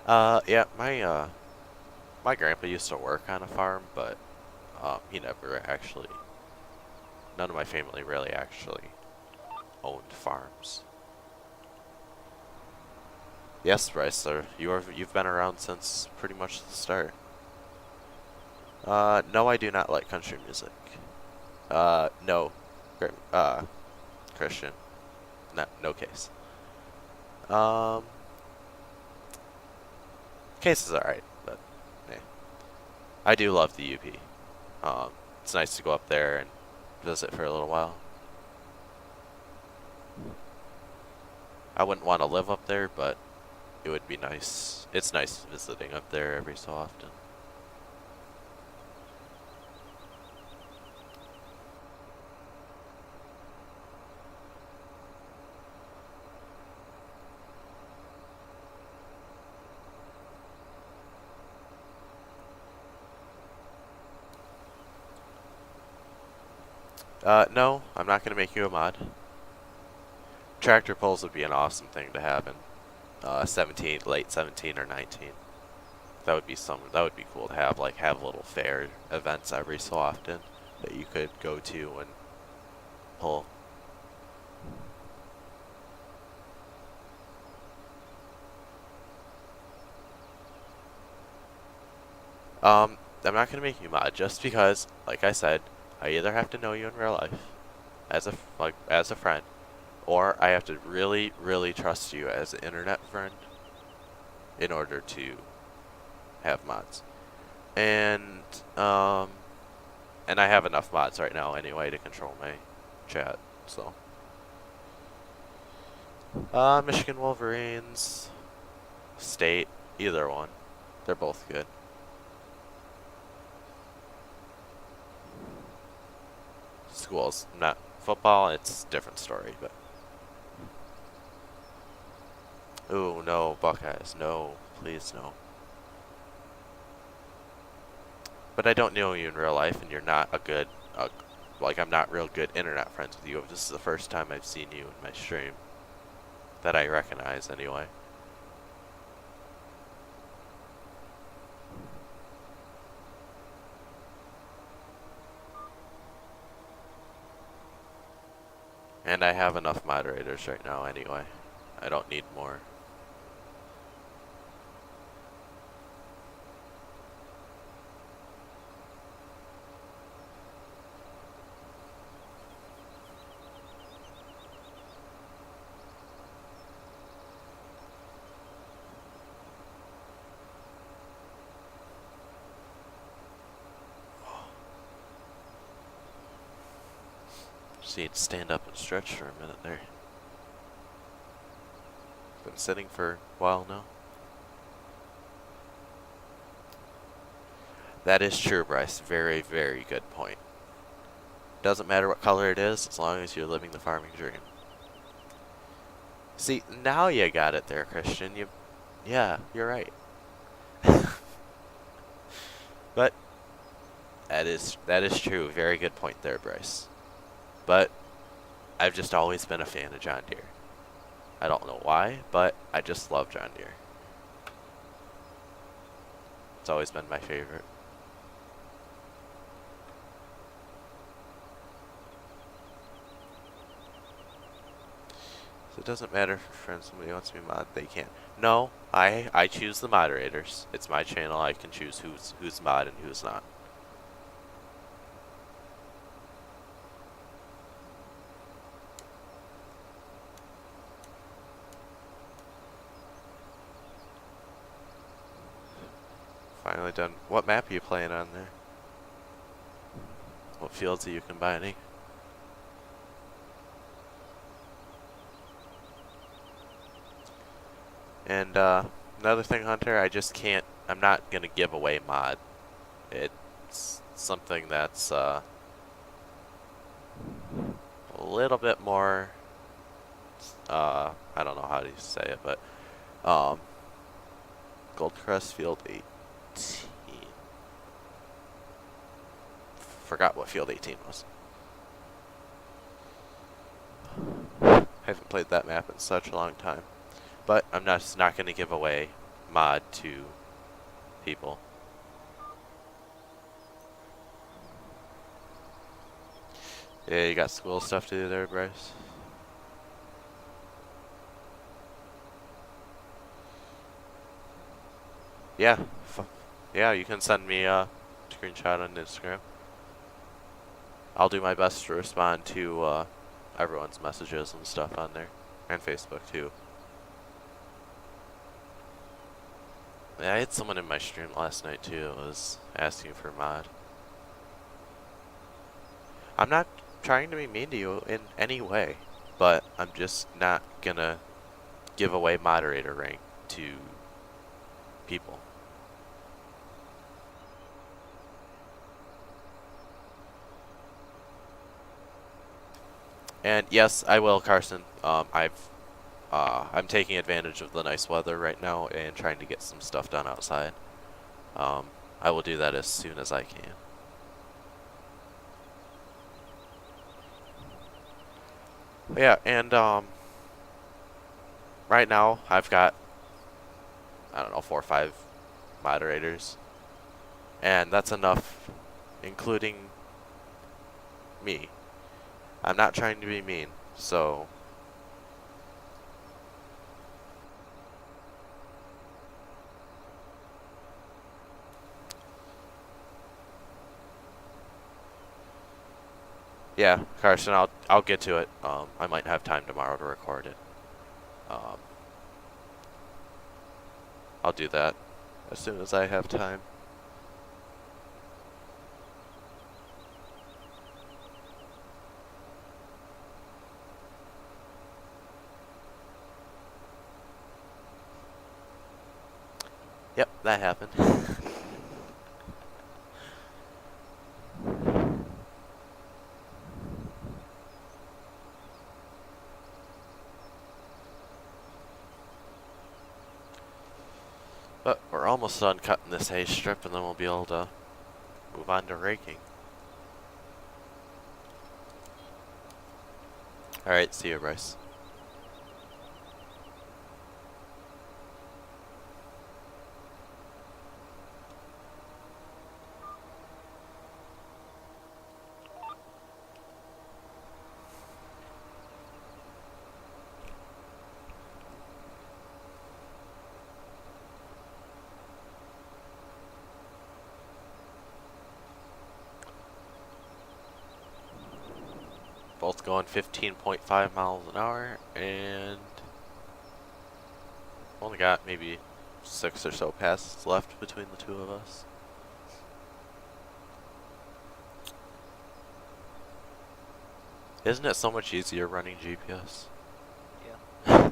S1: Yeah, my grandpa used to work on a farm, but he never actually. None of my family really actually owned farms. Yes, Bryce, you've been around since pretty much the start. No, I do not like country music. No, Christian, no case. Um, Case is alright, but yeah. I do love the UP. It's nice to go up there and visit for a little while. I wouldn't want to live up there, but it would be nice. It's nice visiting up there every so often. No, I'm not going to make you a mod. Tractor pulls would be an awesome thing to have in 17, late 17 or 19. That would be that would be cool to have little fair events every so often that you could go to and pull. I'm not gonna make you mod just because, like I said, I either have to know you in real life as a friend, or I have to really, really trust you as an internet friend in order to have mods. And and I have enough mods right now anyway to control my chat. So, Michigan Wolverines, State, either one, they're both good. Schools, not football. It's a different story, but Ooh, no, Buckeyes. No, please no. But I don't know you in real life, and you're not a good, like, I'm not real good internet friends with you. This is the first time I've seen you in my stream that I recognize, anyway. And I have enough moderators right now, anyway. I don't need more. Just need to stand up and stretch for a minute there. Been sitting for a while now. That is true, Bryce. Very, very good point. Doesn't matter what color it is, as long as you're living the farming dream. See, now you got it there, Christian. Yeah, you're right. But that is true. Very good point there, Bryce. But I've just always been a fan of John Deere. I don't know why, but I just love John Deere. It's always been my favorite. So it doesn't matter if a friend, somebody wants to be mod, they can't. No, I choose the moderators. It's my channel. I can choose who's mod and who's not. Finally done. What map are you playing on there? What fields are you combining? And another thing, Hunter, I just can't. I'm not gonna give away mod. It's something that's a little bit more. I don't know how to say it, but Goldcrest Field 18. Forgot what Field 18 was. I haven't played that map in such a long time. But I'm just not going to give away mod to people. Yeah, you got school stuff to do there, Bryce? Yeah. Yeah, you can send me a screenshot on Instagram. I'll do my best to respond to everyone's messages and stuff on there. And Facebook, too. Yeah, I had someone in my stream last night, too, that was asking for mod. I'm not trying to be mean to you in any way, but I'm just not gonna give away moderator rank to people. And yes, I will, Carson. I'm taking advantage of the nice weather right now and trying to get some stuff done outside. I will do that as soon as I can. Yeah, and right now I've got, I don't know, 4 or 5 moderators, and that's enough, including me. I'm not trying to be mean, so yeah, Carson, I'll get to it. I might have time tomorrow to record it. I'll do that as soon as I have time. Yep, that happened. we're almost done cutting this hay strip, and then we'll be able to move on to raking. Alright, see you, Bryce. Both going 15.5 miles an hour, and only got maybe 6 or so passes left between the two of us. Isn't it so much easier running GPS?
S2: Yeah.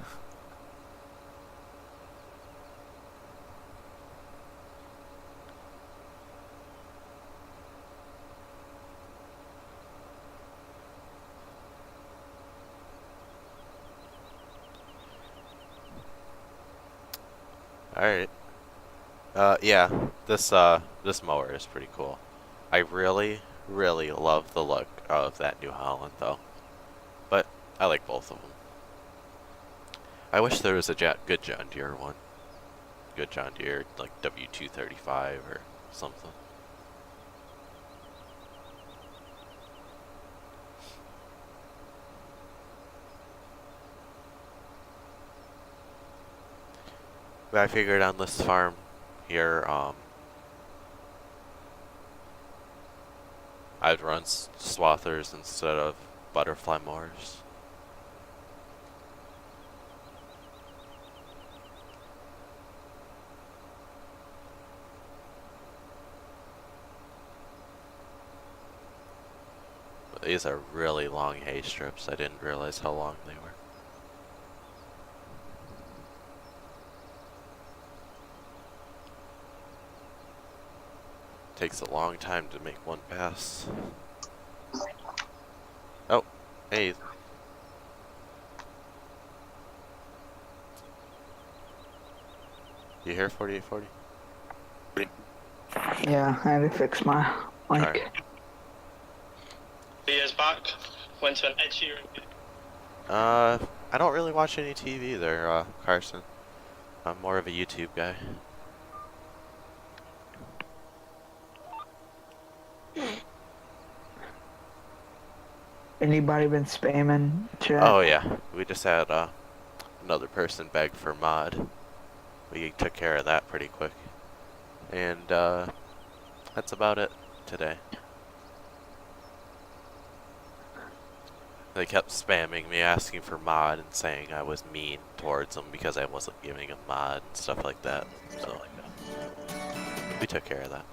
S1: Alright. Yeah, this mower is pretty cool. I really, really love the look of that New Holland, though. But I like both of them. I wish there was a good John Deere one. Good John Deere, like W235 or something. But I figured on this farm here, I'd run swathers instead of butterfly mowers. But these are really long hay strips. I didn't realize how long they were. Takes a long time to make one pass. Oh, hey. You here, 4840?
S3: Yeah, I had to fix my mic.
S1: Alright.
S4: Years back, went to an Ed Sheeran.
S1: I don't really watch any TV there, Carson. I'm more of a YouTube guy.
S3: Anybody been spamming chat?
S1: Oh yeah, we just had another person beg for mod. We took care of that pretty quick. And that's about it today. They kept spamming me, asking for mod and saying I was mean towards them because I wasn't giving them mod and stuff like that. So we took care of that.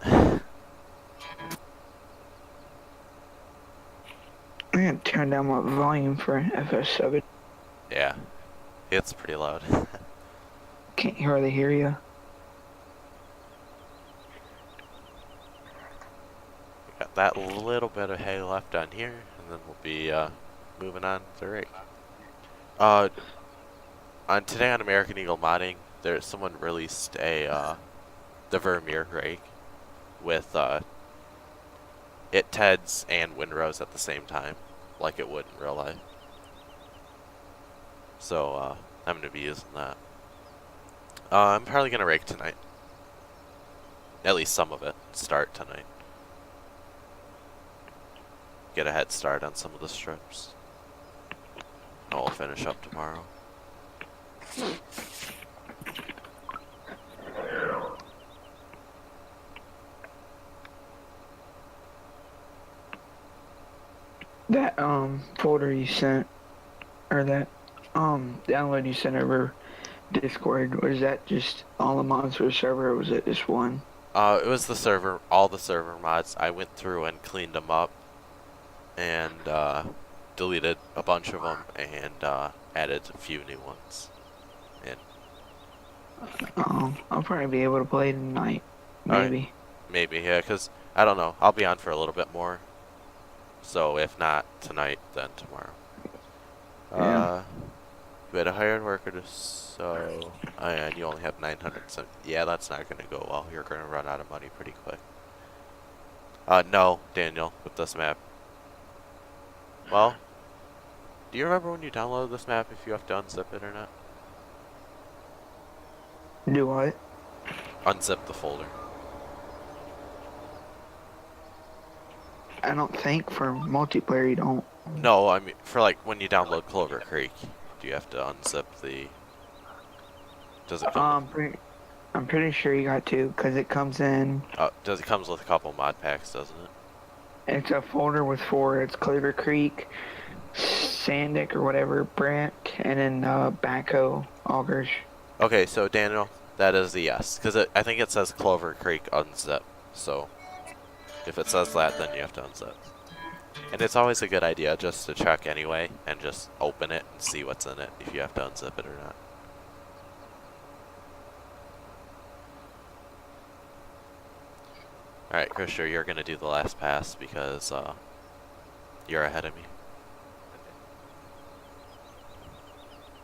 S3: I had to turn down my volume for FS17.
S1: Yeah, it's pretty loud.
S3: Can't hardly hear you.
S1: Got that little bit of hay left on here, and then we'll be moving on to rake. On today on American Eagle Modding, someone released a the Vermeer rake with it TEDs and windrows at the same time, like it would in real life. So I'm gonna be using that. I'm probably gonna rake tonight. At least some of it. Start tonight. Get a head start on some of the strips. And we'll finish up tomorrow.
S3: That folder you sent, or that download you sent over Discord, was that just all the mods for the server, or was it just one?
S1: It was the server, all the server mods. I went through and cleaned them up and deleted a bunch of them and added a few new ones. And
S3: I'll probably be able to play tonight, maybe.
S1: Alright. Maybe, yeah, because I don't know. I'll be on for a little bit more. So if not tonight, then tomorrow.
S3: Yeah.
S1: You had a hired worker to sew. Oh, yeah, and you only have 900. So yeah, that's not gonna go well. You're gonna run out of money pretty quick. No, Daniel, with this map. Well, do you remember when you downloaded this map if you have to unzip it or not?
S3: Do what?
S1: Unzip the folder.
S3: I don't think for multiplayer you don't.
S1: No, I mean for like when you download Clover Creek, do you have to unzip the? Does it come?
S3: I'm pretty sure you got to, because it comes in.
S1: Does it comes with a couple mod packs, doesn't it?
S3: It's a folder with 4. It's Clover Creek, Sandic or whatever, Branch, and then backhoe, augers.
S1: Okay, so Daniel, that is the yes, because I think it says Clover Creek unzip. So if it says that, then you have to unzip. And it's always a good idea just to check anyway, and just open it and see what's in it if you have to unzip it or not. Alright, Christian, you're gonna do the last pass because you're ahead of me.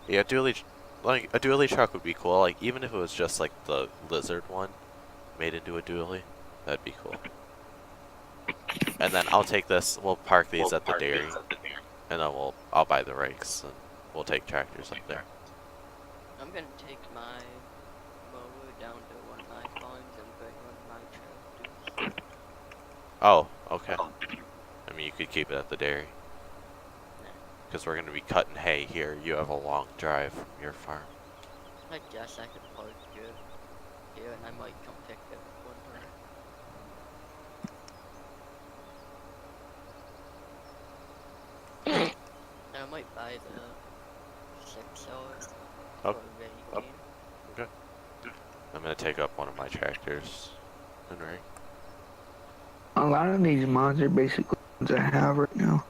S1: Yeah, a dually truck would be cool. Like even if it was just like the lizard one made into a dually, that'd be cool. And then I'll take this. We'll park these at the dairy, and then I'll buy the rakes and we'll take tractors up there.
S2: I'm gonna take my mower down to one of my farms and bring one of my tractors.
S1: Oh, okay. I mean, you could keep it at the dairy. Because we're going to be cutting hay here. You have a long drive from your farm.
S2: I guess I could park it here and I might come pick it up one time. And I might buy the 6 hours
S1: Oh.
S2: for Raking.
S1: Okay. I'm going to take up one of my tractors and rake.
S3: A lot of these mods are basically ones I have right now.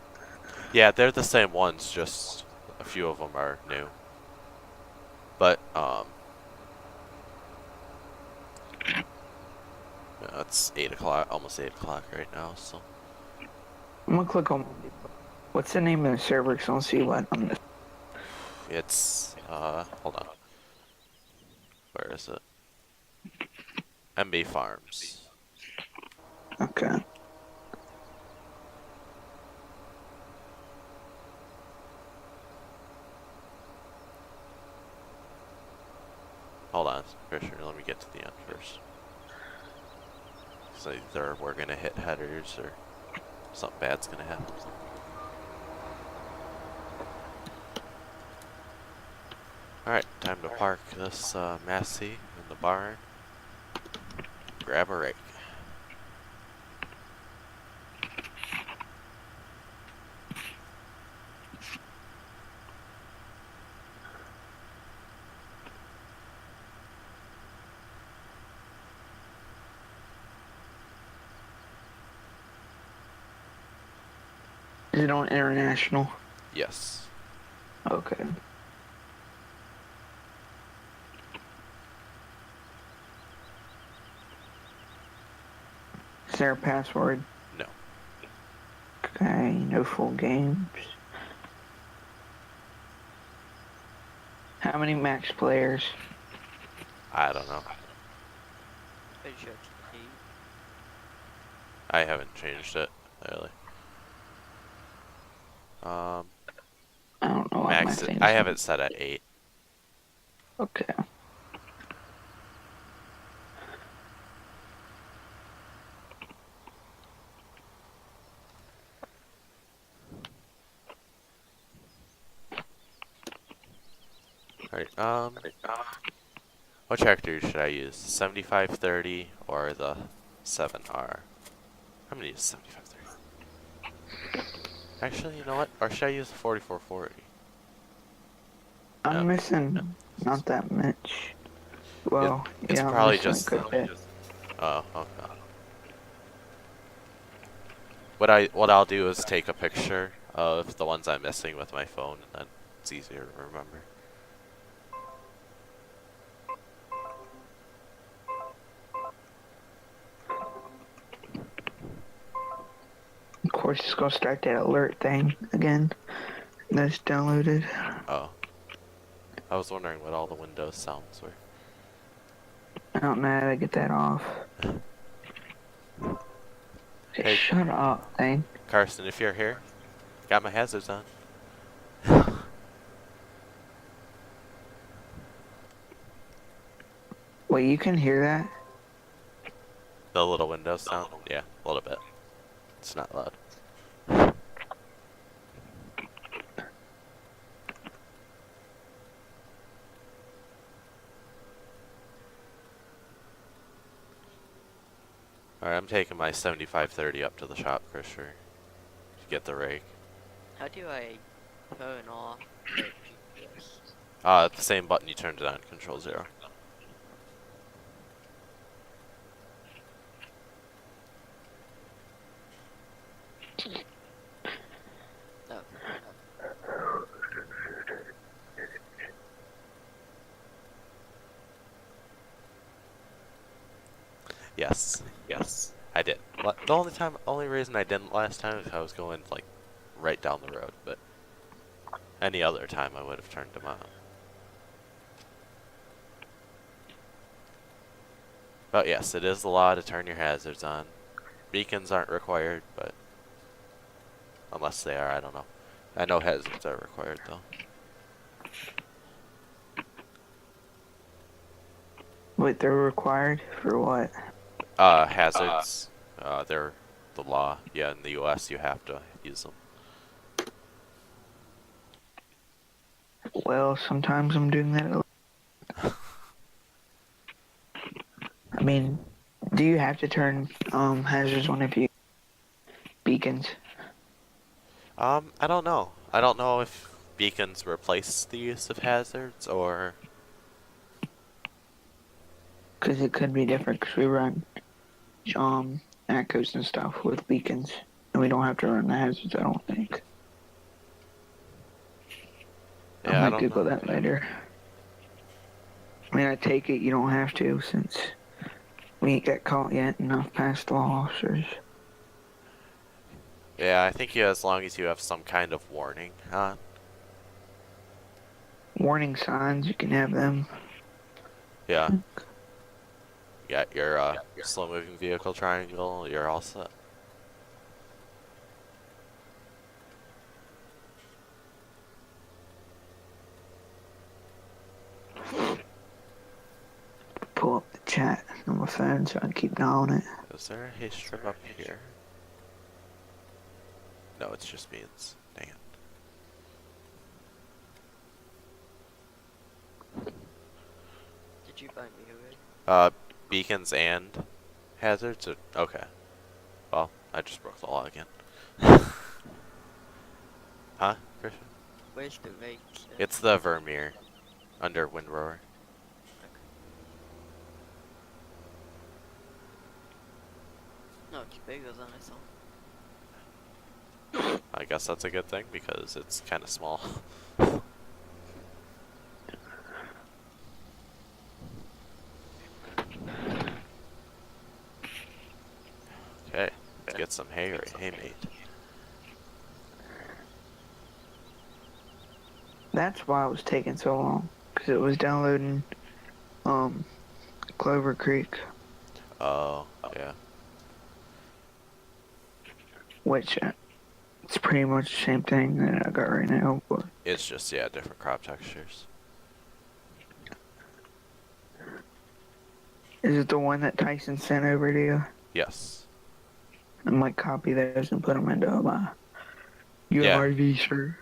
S1: Yeah, they're the same ones, just a few of them are new. But, yeah, it's 8 o'clock, almost 8 o'clock right now, so.
S3: I'm gonna click on. What's the name of the server? Cause I don't see what on this.
S1: It's, hold on. Where is it? MB Farms.
S3: Okay.
S1: Hold on, Christian, let me get to the end first. So either we're gonna hit headers or something bad's gonna happen. Alright, time to park this Massey in the barn. Grab a rake.
S3: Is it on international?
S1: Yes.
S3: Okay. Is there a password?
S1: No.
S3: Okay, no full games. How many max players?
S1: I don't know.
S2: Pretty sure it's 8.
S1: I haven't changed it, really.
S3: I don't know what my
S1: Max,
S3: thing
S1: I
S3: is.
S1: have it set at 8.
S3: Okay.
S1: Alright, what tractor should I use? 7530 or the 7R? I'm gonna use 7530. Actually, you know what? Or should I use the 4440?
S3: I'm
S1: No.
S3: missing not that much. Well,
S1: It's
S3: yeah, I'm
S1: probably
S3: missing a
S1: just
S3: good bit.
S1: Oh, okay. What I'll do is take a picture of the ones I'm missing with my phone, and then it's easier to remember.
S3: Of course, it's gonna start that alert thing again. That's downloaded.
S1: Oh. I was wondering what all the Windows sounds were.
S3: I don't know how to get that off.
S1: Hey.
S3: Shut up, thing.
S1: Carson, if you're here, got my hazards on.
S3: Wait, you can hear that?
S1: The little Windows sound? Yeah, a little bit. It's not loud. Alright, I'm taking my 7530 up to the shop, Christopher, to get the rake.
S2: How do I turn off the GPS?
S1: The same button you turned it on, Control 0.
S2: No.
S1: Yes. Yes. I did. The only reason I didn't last time is I was going, like, right down the road, but any other time I would have turned them on. But yes, it is the law to turn your hazards on. Beacons aren't required, but unless they are, I don't know. I know hazards are required, though.
S3: Wait, they're required for what?
S1: Hazards. They're the law. Yeah, in the US you have to use them.
S3: Well, sometimes I'm doing that. I mean, do you have to turn hazards on if you beacons?
S1: I don't know. I don't know if beacons replace the use of hazards or...
S3: Because it could be different, because we run echoes and stuff with beacons, and we don't have to run the hazards, I don't think.
S1: Yeah,
S3: I
S1: I
S3: might
S1: don't
S3: Google
S1: know.
S3: that later. I mean, I take it you don't have to, since we ain't got caught yet, enough past law officers.
S1: Yeah, I think as long as you have some kind of warning on.
S3: Warning signs, you can have them.
S1: Yeah. You got your slow-moving vehicle triangle, you're all set.
S3: Pull up the chat on my phone so I can keep an eye on it.
S1: Is there a hay strip up here? No, it's just beans. Dang it.
S2: Did you buy me a rig?
S1: Beacons and hazards? Okay. Well, I just broke the law again. Huh, Christian?
S2: Where's the rig?
S1: It's the Vermeer under Windrower.
S2: No, it's bigger than I thought.
S1: I guess that's a good thing because it's kind of small. Okay, let's get some hay made.
S3: That's why it was taking so long, because it was downloading Clover Creek,
S1: Oh, yeah.
S3: which it's pretty much the same thing that I got right now, but
S1: It's just, yeah, different crop textures.
S3: is it the one that Tyson sent over to you?
S1: Yes.
S3: I might copy those and put them into my
S1: Yeah.
S3: URV shirt.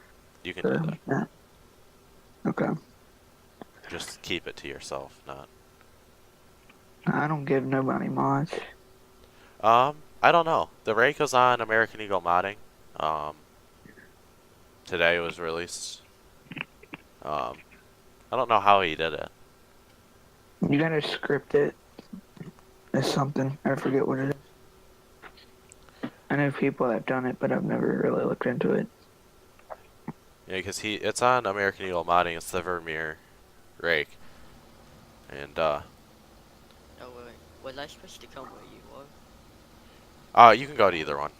S1: You can do that.
S3: Yeah. Okay.
S1: Just keep it to yourself, not...
S3: I don't give nobody mods.
S1: I don't know. The rake was on American Eagle modding. Today it was released. I don't know how he did it.
S3: You gotta script it as something. I forget what it is. I know people that have done it, but I've never really looked into it.
S1: Yeah, because it's on American Eagle modding. It's the Vermeer rake. And,
S2: Oh, wait. Was I supposed to come where you were?
S1: you can go to either one.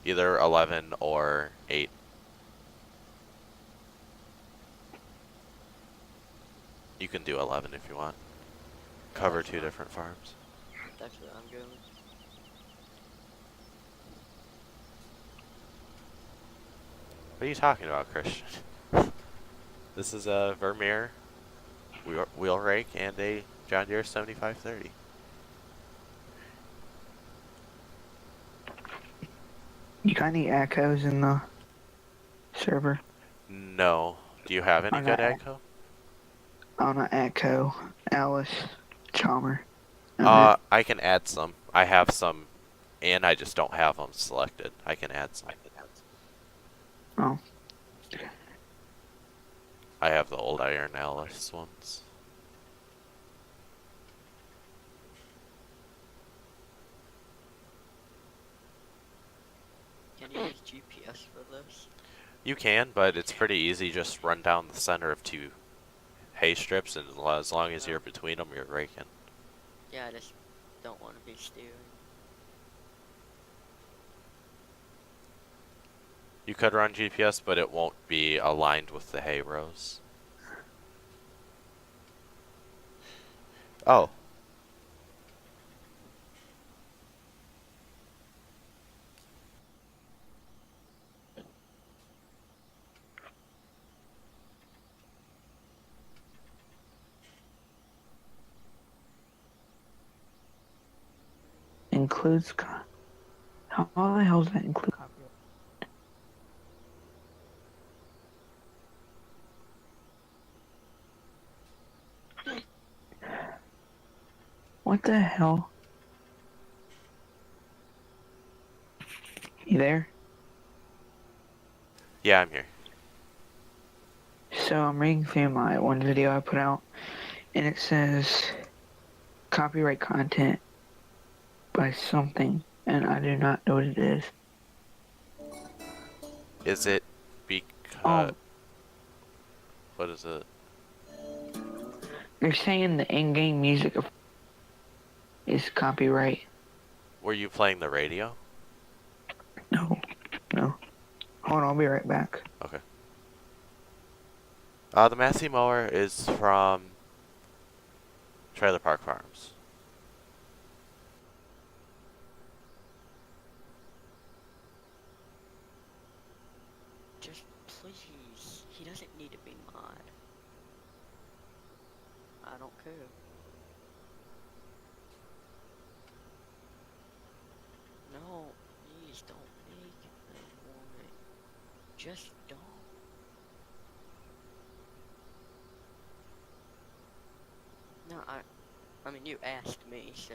S1: Either 11 or 8. You can do 11 if you want. Cover
S2: That's
S1: two
S2: fine.
S1: different farms.
S2: That's what I'm doing.
S1: What are you talking about, Christian? This is a Vermeer wheel rake and a John Deere 7530.
S3: You got any echoes in the server?
S1: No. Do you have any
S3: I
S1: good
S3: got
S1: echo?
S3: on an echo, Alice, Chalmer. I meant,
S1: I can add some. I have some, and I just don't have them selected. I can add some.
S3: oh,
S1: I have the old Iron Alice ones.
S2: Can you use GPS for this?
S1: You can, but it's pretty easy. Just run down the center of two hay strips, and as long as you're between them, you're raking.
S2: Yeah, I just don't want to be steering.
S1: You could run GPS, but it won't be aligned with the hay rows. Oh.
S3: includes. How the hell does that include copyright? What the hell? You there?
S1: Yeah, I'm here.
S3: So I'm reading through my one video I put out, and it says copyright content by something, and I do not know what it is.
S1: Is it because...
S3: Oh,
S1: What is it?
S3: they're saying the in-game music is copyright.
S1: Were you playing the radio?
S3: No. Hold on, I'll be right back.
S1: Okay. The Massey mower is from Trailer Park Farms.
S2: Just please. He doesn't need to be mod. I don't care. No, please don't make him want it. Just don't. No, I mean, you asked me, so.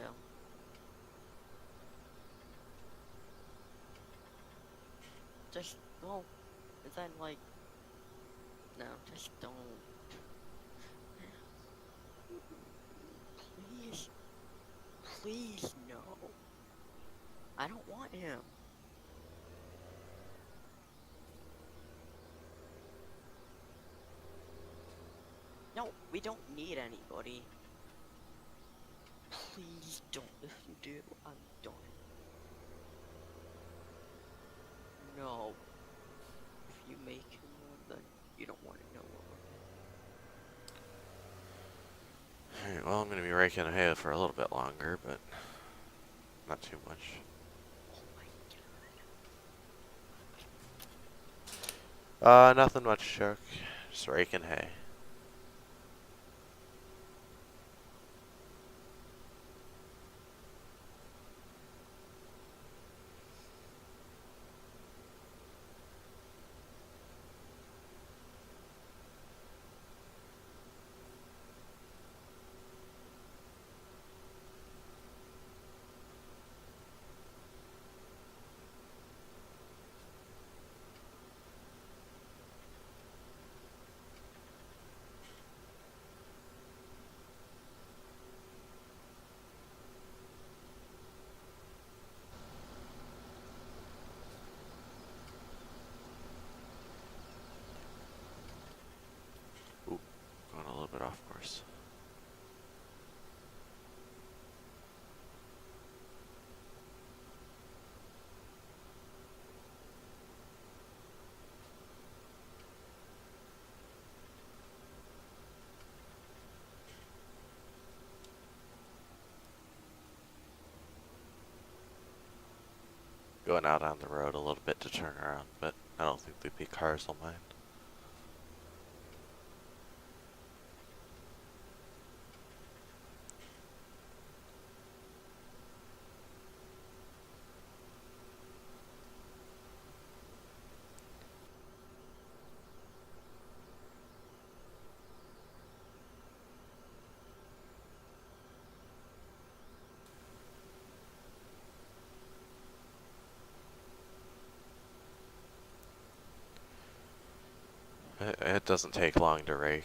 S2: Just, well, is that like, no, just don't. Please, please, no. I don't want him. No, we don't need anybody. Please don't. If you do, I'm done. No. If you make him one, then you don't want to know what.
S1: Alright, well, I'm going to be raking hay for a little bit longer, but not too much.
S2: Oh my god.
S1: Nothing much, Chuck. Just raking hay. Ooh, going a little bit off course. going out on the road a little bit to turn around, but I don't think the cars will mind. It doesn't take long to rake.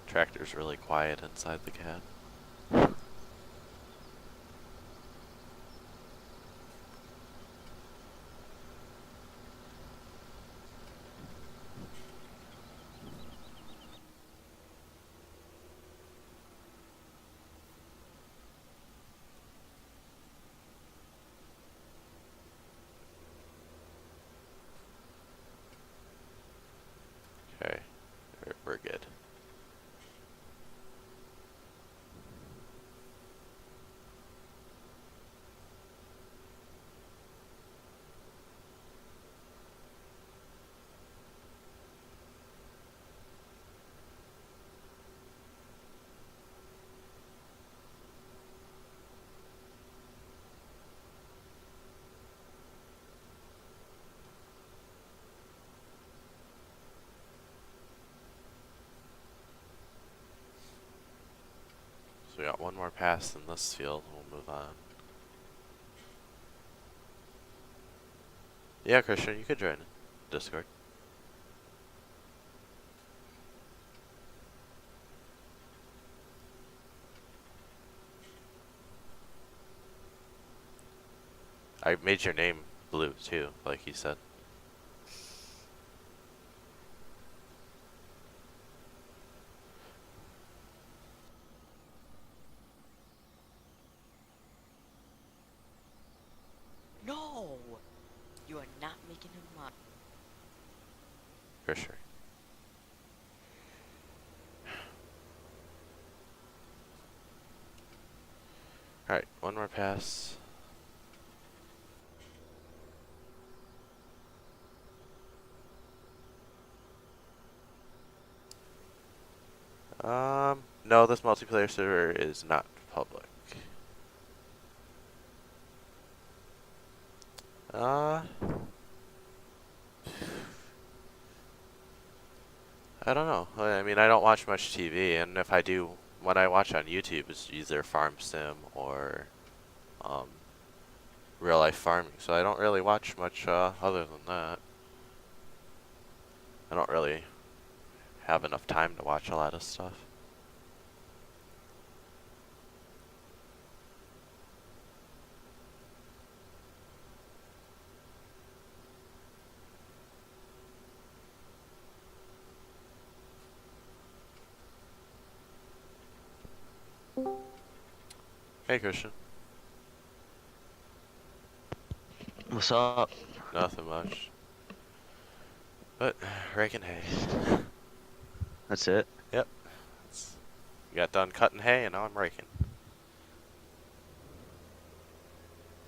S1: Tractor's really quiet inside the cab. Okay, we're good. So we got one more pass in this field, we'll move on. Yeah, Christian, you could join Discord. I made your name blue too, like he said.
S2: No! You are not making him mine.
S1: For sure. Alright, one more pass. No, this multiplayer server is not public. I don't know. I mean, I don't watch much TV, and if I do, what I watch on YouTube is either farm sim or real life farming. So I don't really watch much other than that. I don't really have enough time to watch a lot of stuff. Hey Christian.
S5: What's up?
S1: Nothing much. But raking hay.
S5: That's it?
S1: Yep. Got done cutting hay and now I'm raking.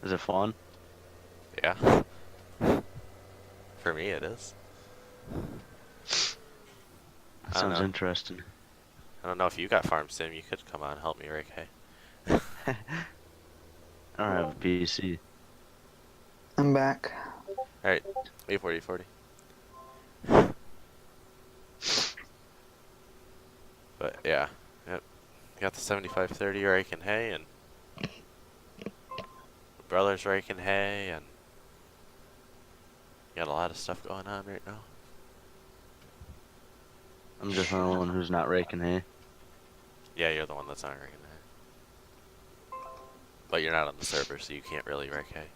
S5: Is it fun?
S1: Yeah. For me it is.
S5: That
S1: I don't
S5: sounds
S1: know.
S5: interesting.
S1: I don't know if you got farm sim, you could come on and help me rake hay.
S5: I don't have a PC.
S3: I'm back.
S1: Alright, 840. But yeah, yep. Got the 7530 raking hay and brother's raking hay and got a lot of stuff going on right now.
S5: I'm just the one who's not raking hay.
S1: Yeah, you're the one that's not raking hay. But you're not on the server, so you can't really rake hay.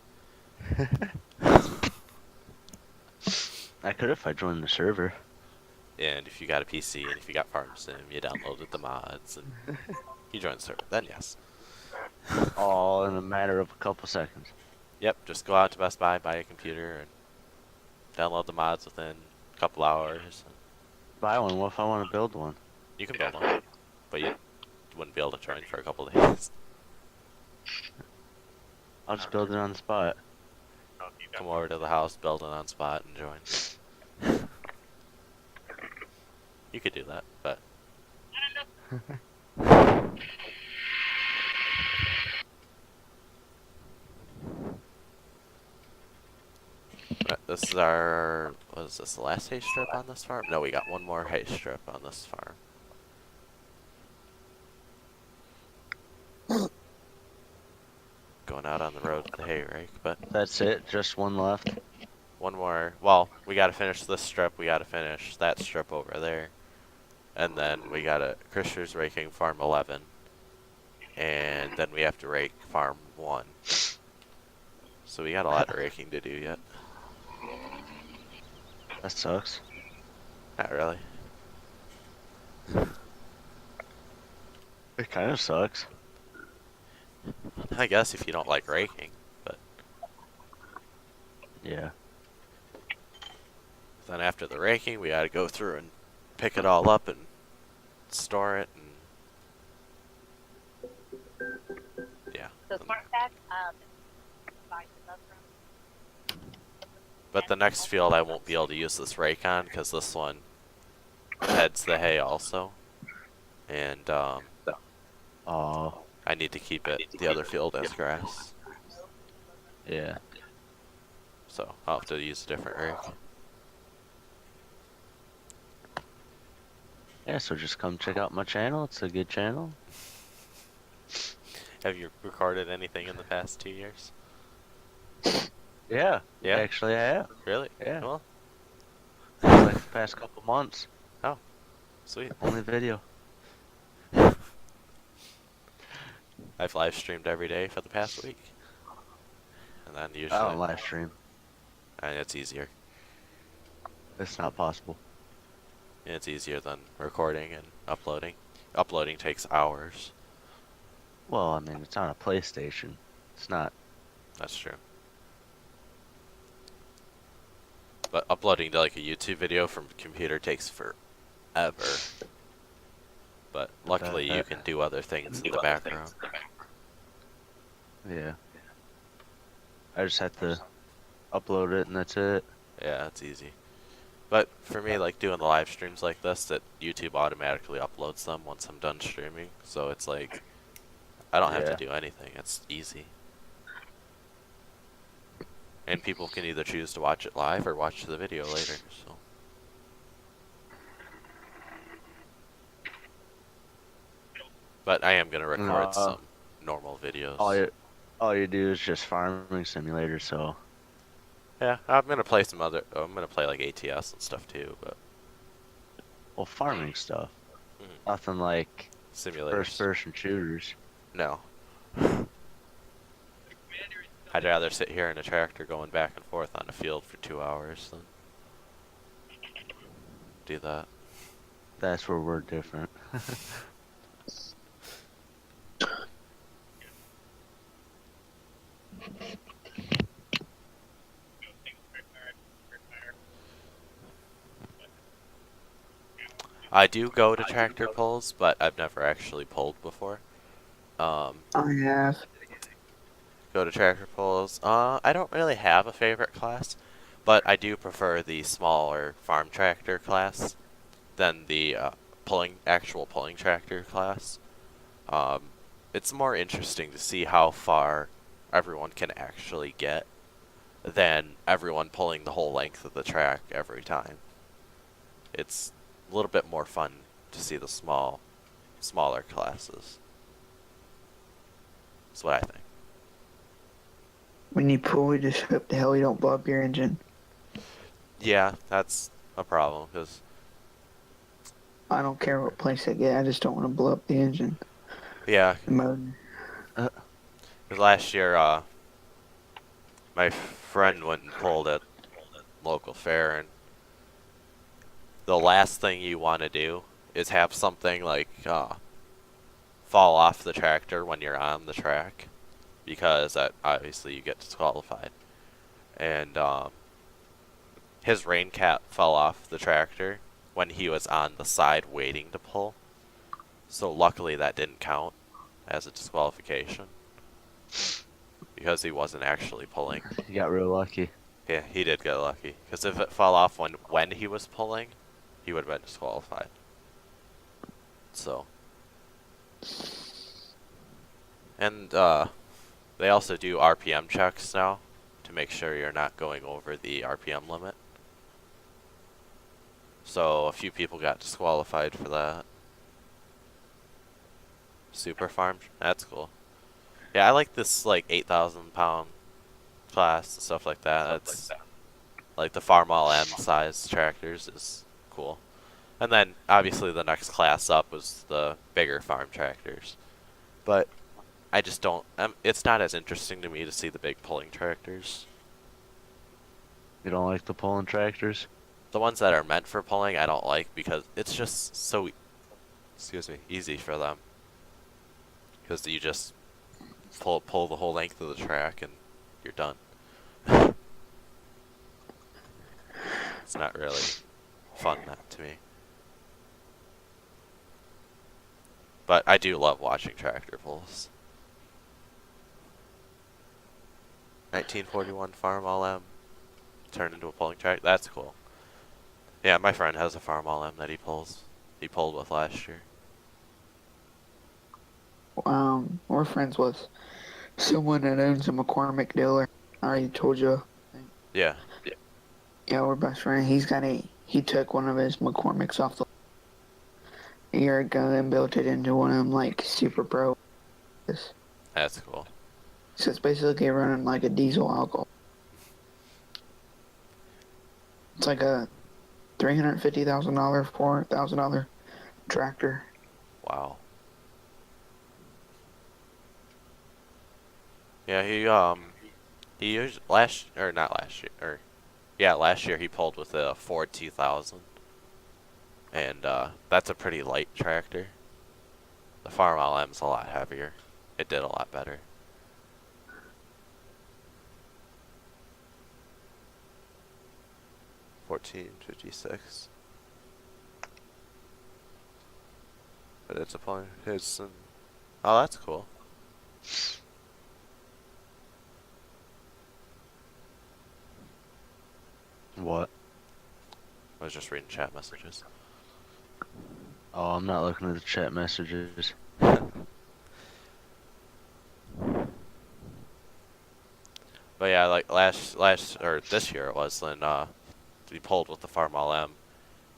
S5: I could if I joined the server.
S1: And if you got a PC and if you got Farm Sim, you downloaded the mods and you joined the server, then yes.
S5: All in a matter of a couple seconds.
S1: Yep, just go out to Best Buy, buy a computer, and download the mods within a couple hours.
S5: Buy one. What if I want to build one?
S1: You can build one, but you wouldn't be able to join for a couple days.
S5: I'll just build it on the spot.
S1: Come over to the house, build it on spot, and join. You could do that, but this is our, what is this, the last hay strip on this farm? No, we got one more hay strip on this farm. Going out on the road with the hay rake, but
S5: That's it. Just one left.
S1: one more. Well, we gotta finish this strip, we gotta finish that strip over there. And then we gotta, Christier's raking farm 11. And then we have to rake farm 1. So we got a lot of raking to do yet.
S5: That sucks.
S1: Not really.
S5: It kind of sucks.
S1: I guess if you don't like raking, but
S5: Yeah.
S1: then after the raking, we gotta go through and pick it all up and store it, and yeah.
S6: So smart tag, buy stuff from.
S1: But the next field I won't be able to use this rake on because this one heads the hay also, and
S5: Oh.
S1: I need to keep it the other field as grass,
S5: Yeah.
S1: so I'll have to use a different rake.
S5: Yeah. So just come check out my channel. It's a good channel.
S1: Have you recorded anything in the past 2 years?
S5: Yeah.
S1: Yeah?
S5: Actually, I have.
S1: Really?
S5: Yeah.
S1: Well,
S5: Like the past couple months.
S1: sweet.
S5: Only video.
S1: I've live streamed every day for the past week, and then usually,
S5: I don't live stream.
S1: and it's easier.
S5: It's not possible.
S1: It's easier than recording and uploading. Uploading takes hours.
S5: Well, I mean, it's on a PlayStation. It's not.
S1: That's true. But uploading to like a YouTube video from a computer takes forever. But luckily you can do other things in the background.
S5: Yeah. I just have to upload it and that's it.
S1: Yeah, it's easy. But for me, like doing the live streams like this, that YouTube automatically uploads them once I'm done streaming. So it's like, I don't have
S5: Yeah.
S1: to do anything. It's easy. And people can either choose to watch it live or watch the video later, so. But I am gonna record some normal videos.
S5: All you do is just farming simulator, so
S1: Yeah, I'm gonna play some other. I'm gonna play like ATS and stuff too, but
S5: well, farming stuff.
S1: Mhm.
S5: Nothing like
S1: simulators.
S5: first-person shooters.
S1: No. I'd rather sit here in a tractor going back and forth on a field for 2 hours than do that.
S5: That's where we're different.
S1: I do go to tractor pulls, but I've never actually pulled before.
S3: I have.
S1: Go to tractor pulls. I don't really have a favorite class, but I do prefer the smaller farm tractor class than the actual pulling tractor class. It's more interesting to see how far everyone can actually get than everyone pulling the whole length of the track every time. It's a little bit more fun to see the smaller classes. That's what I think.
S3: When you pull, you just hope the hell you don't blow up your engine.
S1: Yeah, that's a problem, because
S3: I don't care what place I get, I just don't want to blow up the engine.
S1: yeah,
S3: The motor.
S1: 'cause last year, my friend went and pulled at local fair, and the last thing you want to do is have something like fall off the tractor when you're on the track, because that obviously you get disqualified. And his rain cap fell off the tractor when he was on the side waiting to pull. So luckily that didn't count as a disqualification because he wasn't actually pulling.
S5: You got real lucky.
S1: Yeah, he did get lucky. Because if it fell off when he was pulling, he would have been disqualified. So. And they also do RPM checks now to make sure you're not going over the RPM limit. So a few people got disqualified for that. Super farm, that's cool. Yeah, I like this like 8,000 pound class and stuff like that. That's like the Farm All M size tractors is cool. And then obviously the next class up was the bigger farm tractors. But I just don't, it's not as interesting to me to see the big pulling tractors.
S5: You don't like the pulling tractors?
S1: The ones that are meant for pulling I don't like because it's just so, easy for them. Because you just pull the whole length of the track and you're done. It's not really fun that to me. But I do love watching tractor pulls. 1941 Farm All M turned into a pulling track. That's cool. Yeah, my friend has a Farm All M that he pulls. He pulled with last year.
S3: We're friends with someone that owns a McCormick dealer. I already told you.
S1: Yeah.
S3: Yeah, we're best friends. He took one of his McCormicks off the a year ago and built it into one of them like super pro.
S1: That's cool.
S3: So it's basically running like a diesel alcohol. It's like a $350,000, $400,000 tractor.
S1: Wow. Yeah, he used last year he pulled with a Ford 2000. And that's a pretty light tractor. The Farm LM's a lot heavier. It did a lot better. $14.56. But it's upon his. Oh, that's cool.
S5: What?
S1: I was just reading chat messages.
S5: Oh, I'm not looking at the chat messages.
S1: But yeah, like last or this year it was when we pulled with the Farm LM.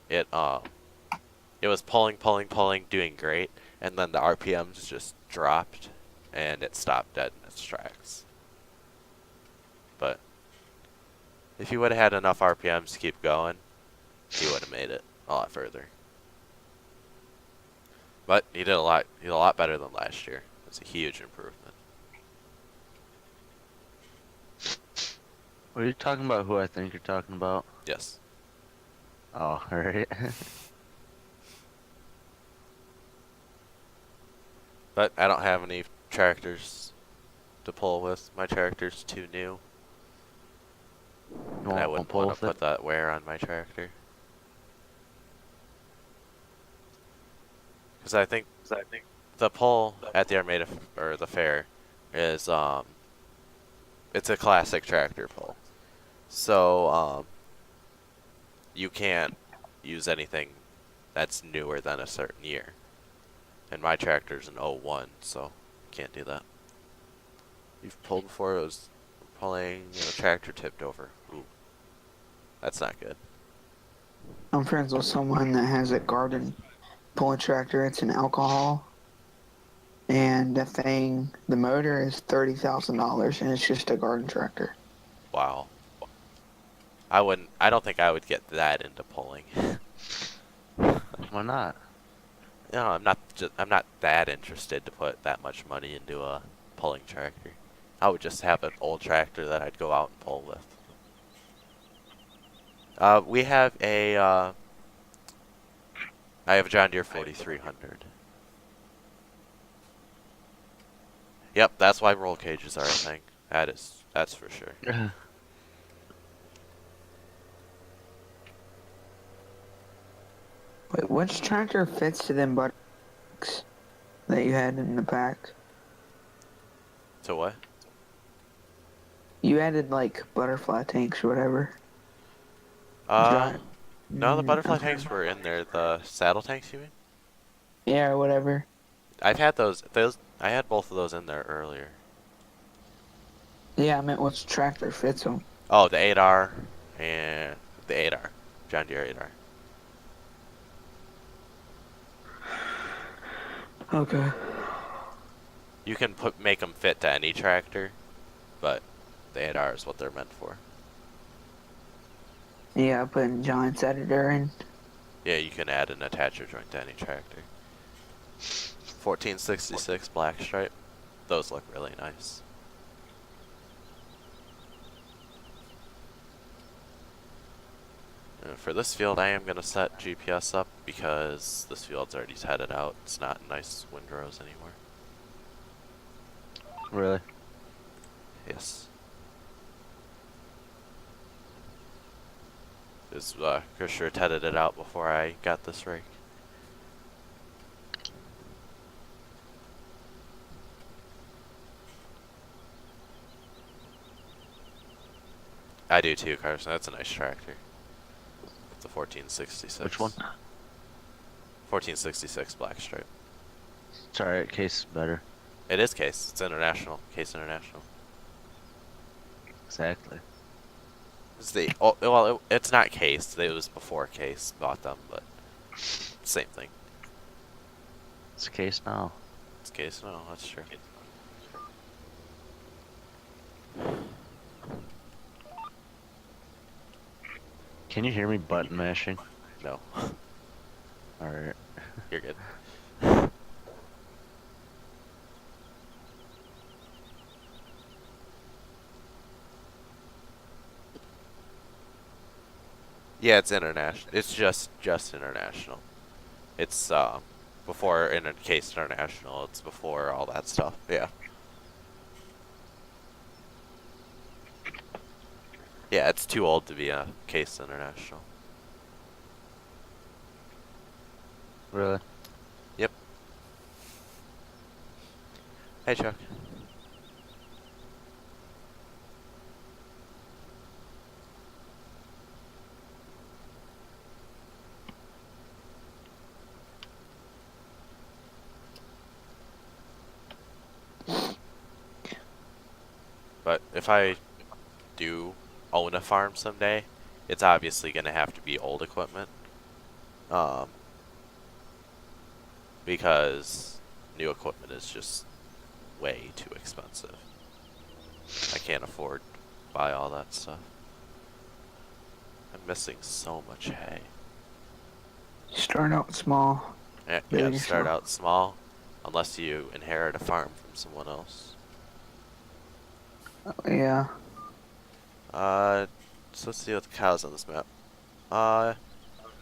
S1: It was pulling, doing great, and then the RPMs just dropped, and it stopped dead in its tracks. But if he would have had enough RPMs to keep going, he would have made it a lot further. But he did a lot better than last year. It's a huge improvement.
S5: Are you talking about who I think you're talking about?
S1: Yes.
S5: Oh, alright.
S1: But I don't have any tractors to pull with. My tractor's too new.
S5: You
S1: And I
S5: won't
S1: wouldn't
S5: pull
S1: want
S5: with
S1: to
S5: it?
S1: put that wear on my tractor. Because I think the pull at the Armada or the fair is it's a classic tractor pull. So you can't use anything that's newer than a certain year. And my tractor's an '01, so can't do that. You've pulled before, it was pulling, tractor tipped over. Ooh. That's not good.
S3: I'm friends with someone that has a garden pulling tractor. It's an alcohol. And the motor is $30,000 and it's just a garden tractor.
S1: Wow. I don't think I would get that into pulling.
S5: Why not?
S1: No, I'm not that interested to put that much money into a pulling tractor. I would just have an old tractor that I'd go out and pull with. We have a I have a John Deere 4300. Yep, that's why roll cages are a thing. That's for sure.
S3: Wait, which tractor fits to them buttocks that you had in the pack?
S1: To what?
S3: You added like butterfly tanks or whatever.
S1: No, the butterfly
S3: Okay.
S1: tanks were in there. The saddle tanks, you mean?
S3: Yeah, or whatever.
S1: I've had those. I had both of those in there earlier.
S3: Yeah, I meant which tractor fits them.
S1: Oh, the 8R and the 8R, John Deere 8R.
S3: Okay.
S1: You can make them fit to any tractor, but the 8R is what they're meant for.
S3: Yeah, putting Giant's editor in.
S1: Yeah, you can add an attacher joint to any tractor. 1466 black stripe. Those look really nice. For this field, I am going to set GPS up because this field's already headed out. It's not nice windrows anymore.
S5: Really?
S1: Yes. Because Krisher headed it out before I got this rake. I do too, Carson. That's a nice tractor. The 1466.
S5: Which one?
S1: 1466 black stripe.
S5: It's alright, case is better.
S1: It is Case. It's international. Case International.
S5: Exactly.
S1: It's well, it's not Case. It was before Case bought them, but same thing.
S5: It's a case now.
S1: It's Case. No, that's true.
S5: Can you hear me button mashing?
S1: No,
S5: Alright.
S1: you're good. Yeah, it's international. It's just international. It's before in a Case International. It's before all that stuff. Yeah. Yeah, it's too old to be a Case International.
S5: Really?
S1: Yep. Hey, Chuck. But if I do own a farm someday, it's obviously going to have to be old equipment. Because new equipment is just way too expensive. I can't afford to buy all that stuff. I'm missing so much hay.
S3: Start out small.
S1: Yeah, you
S3: Build
S1: gotta start
S3: yourself.
S1: out small, unless you inherit a farm from someone else.
S3: Yeah.
S1: So let's see what the cows on this map.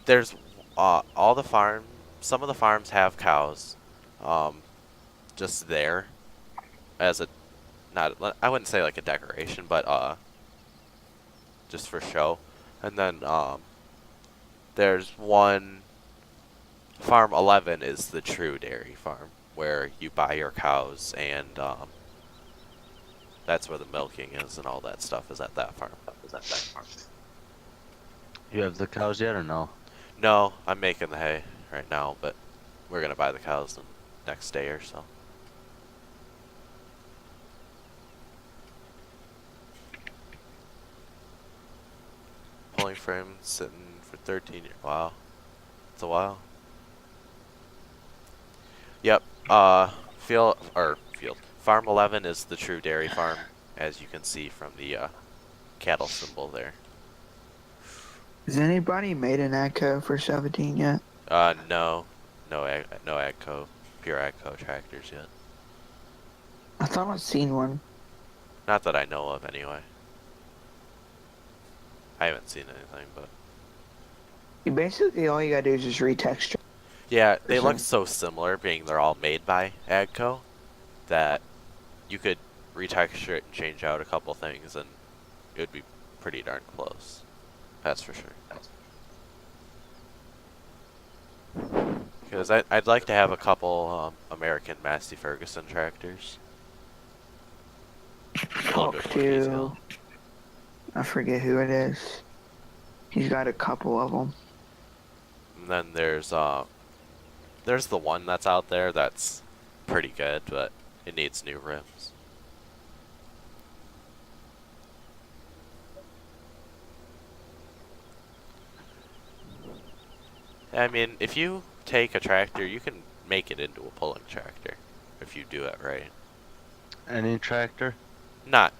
S1: There's all the farm. Some of the farms have cows, just there, as a I wouldn't say like a decoration, but just for show. And then there's one. Farm 11 is the true dairy farm, where you buy your cows and that's where the milking is and all that stuff is at that farm.
S5: You have the cows yet or no?
S1: No, I'm making the hay right now, but we're gonna buy the cows the next day or so. Pulling frame sitting for 13 years. Wow, it's a while. Yep. Field. Farm 11 is the true dairy farm, as you can see from the cattle symbol there.
S3: Has anybody made an AGCO for 17 yet?
S1: No AGCO, pure AGCO tractors yet.
S3: I thought I'd seen one.
S1: Not that I know of, anyway. I haven't seen anything, but
S3: Basically, all you gotta do is just retexture.
S1: Yeah, they look
S3: some-
S1: so similar, being they're all made by Agco, that you could retexture it and change out a couple things, and it would be pretty darn close. That's for sure. Because I'd like to have a couple American Massey Ferguson tractors. A little
S3: Talk
S1: bit more detail.
S3: to, I forget who it is. He's got a couple of them.
S1: And then there's the one that's out there that's pretty good, but it needs new rims. I mean, if you take a tractor, you can make it into a pulling tractor if you do it right.
S5: Any tractor?
S1: Not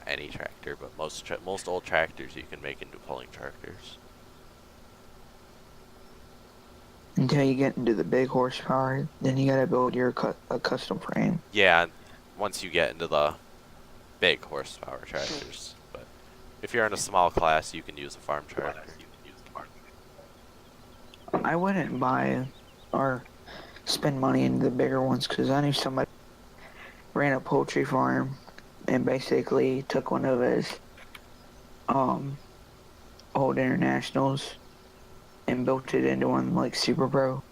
S1: any tractor, but most old tractors you can make into pulling tractors.
S3: Until you get into the big horsepower, then you gotta build your a custom frame.
S1: Yeah, once you get into the big horsepower tractors. But if you're in a small class, you can use a farm tractor.
S3: I wouldn't buy or spend money into the bigger ones because I knew somebody ran a poultry farm and basically took one of his old internationals and built it into one like Super Pro.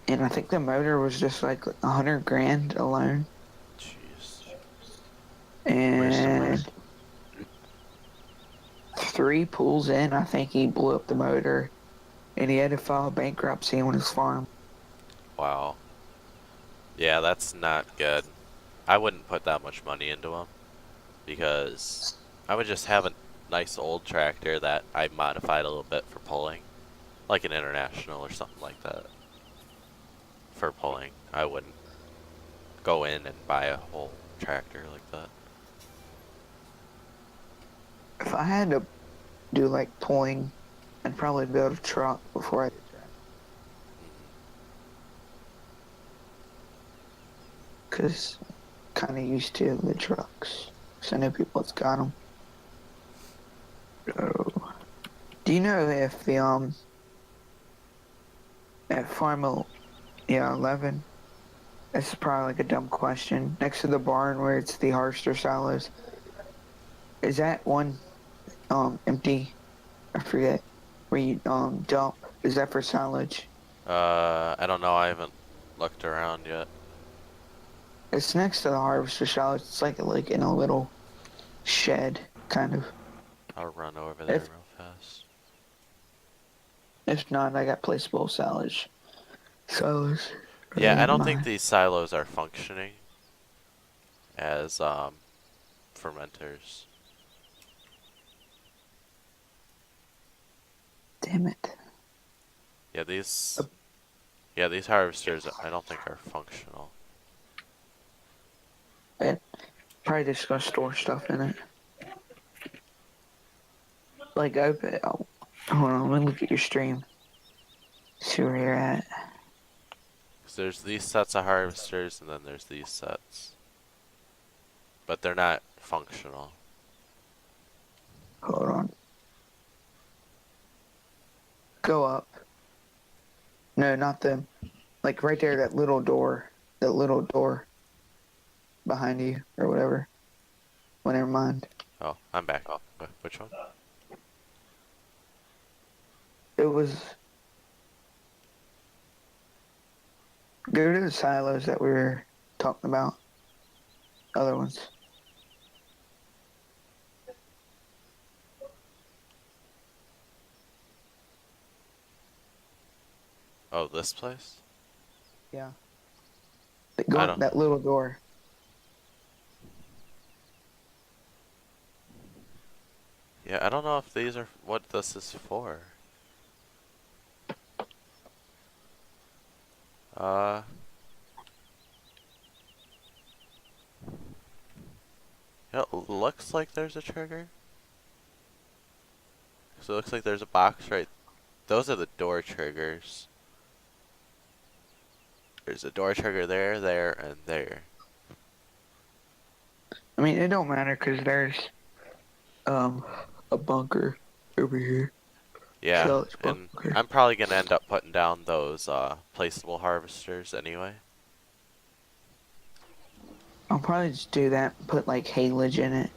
S3: And I think the motor was just like 100 grand alone.
S1: Jeez.
S3: And 3 pulls in, I think he blew up the motor and he had to file bankruptcy on his farm.
S1: Wow. Yeah, that's not good. I wouldn't put that much money into them because I would just have a nice old tractor that I modified a little bit for pulling, like an International or something like that. For pulling, I wouldn't go in and buy a whole tractor like that.
S3: If I had to do like pulling, I'd probably build a truck before I did that. Because kind of used to the trucks. So I know people that's got them. So, do you know if the at Farm 11, this is probably like a dumb question. Next to the barn where it's the harvester silos, is that one empty? I forget. Where you dump? Is that for silage?
S1: I don't know. I haven't looked around yet.
S3: It's next to the harvester silage. It's like in a little shed, kind of.
S1: I'll run over there
S3: If-
S1: real fast.
S3: If not, I got placeable silage. Silos.
S1: Yeah, I don't
S3: Mine.
S1: think these silos are functioning as fermenters.
S3: Damn it.
S1: Yeah, these harvesters I don't think are functional.
S3: Probably just gonna store stuff in it. Like open. Oh, hold on, let me look at your stream. See where you're at.
S1: 'Cause there's these sets of harvesters and then there's these sets. But they're not functional.
S3: Hold on. Go up. No, not them. Like right there, that little door. That little door. Behind you, or whatever. Well, never mind.
S1: Oh, I'm back. Which one?
S3: It was. Go to the silos that we were talking about. Other ones.
S1: Oh, this place?
S3: Yeah.
S1: I don't-
S3: That little door.
S1: Yeah, I don't know if these are what this is for. It looks like there's a trigger. So it looks like there's a box right. Those are the door triggers. There's a door trigger there, there, and there.
S3: I mean, it don't matter because there's a bunker over here.
S1: Yeah,
S3: Silage
S1: and
S3: bunker.
S1: I'm probably gonna end up putting down those placeable harvesters anyway.
S3: I'll probably just do that, put like haylage in it,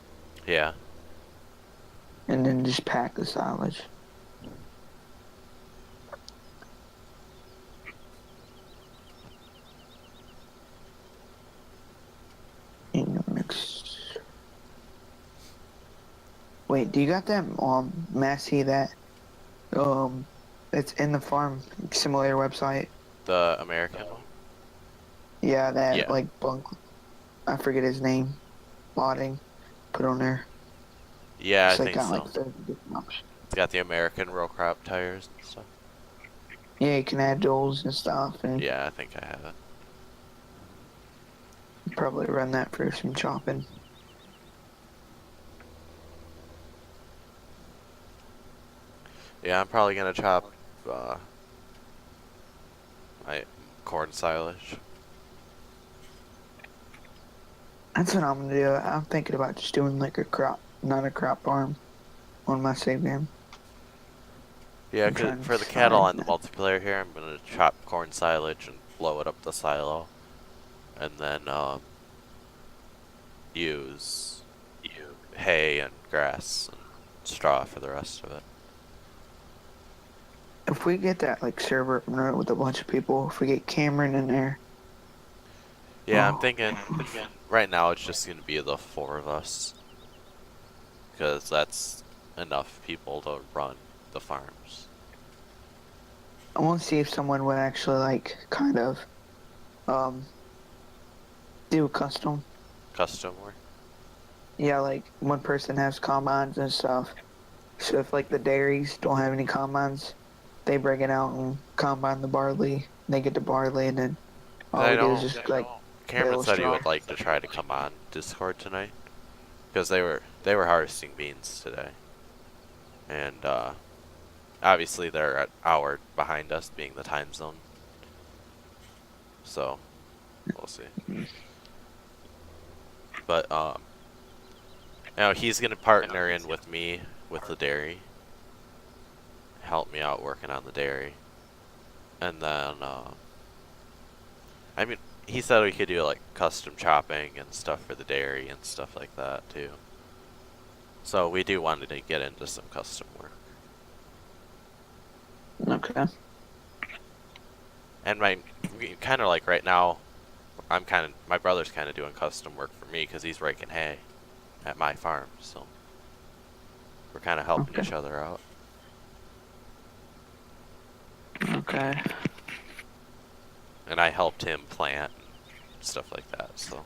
S1: Yeah.
S3: and then just pack the silage. In the mix. Wait, do you got that Massey that it's in the farm simulator website?
S1: The American one?
S3: Yeah, that
S1: Yeah.
S3: like bunk. I forget his name. Modding. Put on there.
S1: Yeah, I
S3: It's like
S1: think
S3: got
S1: so.
S3: like 30 different options.
S1: It's got the American row crop tires and stuff.
S3: Yeah, you can add duals and stuff, and
S1: Yeah, I think I have it.
S3: probably run that for some chopping.
S1: Yeah, I'm probably gonna chop my corn silage.
S3: That's what I'm gonna do. I'm thinking about just doing like a crop, not a crop farm, on my save game.
S1: Yeah,
S3: I'm
S1: 'cause
S3: trying to
S1: for the cattle
S3: decide
S1: on the multiplayer here, I'm gonna chop corn silage and blow it up the silo, and then use hay and grass and straw for the rest of it.
S3: If we get that like server with a bunch of people, if we get Cameron in there,
S1: Yeah, I'm
S3: oh,
S1: thinking right now it's just gonna be the 4 of us, because that's enough people to run the farms.
S3: I want to see if someone would actually like kind of um do a custom.
S1: Custom work.
S3: Yeah, like one person has combines and stuff. So if like the dairies don't have any combines, they bring it out and combine the barley. They get the barley, and then all
S1: I
S3: we do is
S1: know
S3: just like
S1: Cameron
S3: bale
S1: said he
S3: straw.
S1: would like to try to come on Discord tonight, because they were harvesting beans today, and obviously they're an hour behind us, being the time zone. So we'll see. But now he's gonna partner in with me with the dairy, help me out working on the dairy, and then I mean, he said we could do like custom chopping and stuff for the dairy and stuff like that too. So we do want to get into some custom work.
S3: Okay.
S1: And my kind of like right now, my brother's kind of doing custom work for me because he's raking hay at my farm. So we're kind of helping
S3: Okay.
S1: each other out.
S3: Okay.
S1: And I helped him plant and stuff like that. So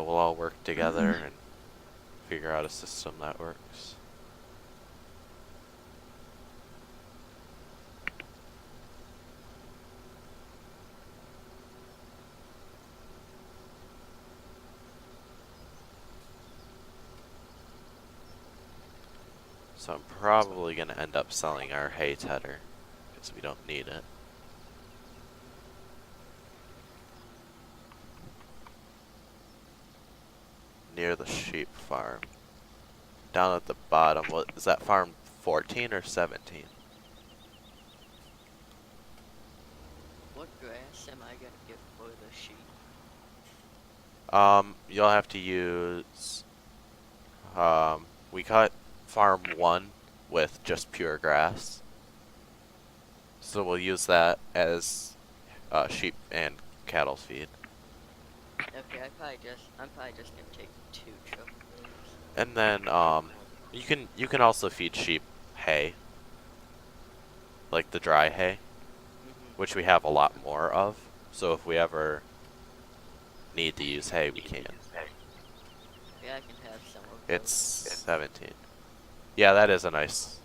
S1: we'll all work together and figure out a system that works. So I'm probably going to end up selling our hay tedder because we don't need it. Near the sheep farm. Down at the bottom, what is that farm 14 or 17?
S2: What grass am I gonna get for the sheep?
S1: You'll have to use we cut farm 1 with just pure grass. So we'll use that as sheep and cattle feed.
S2: Okay, I'm probably just gonna take 2 truckloads.
S1: And then you can also feed sheep hay. Like the dry hay, which we have a lot more of. So if we ever need to use hay, we can.
S2: Yeah, I can have some of those.
S1: It's 17. Yeah, that is a nice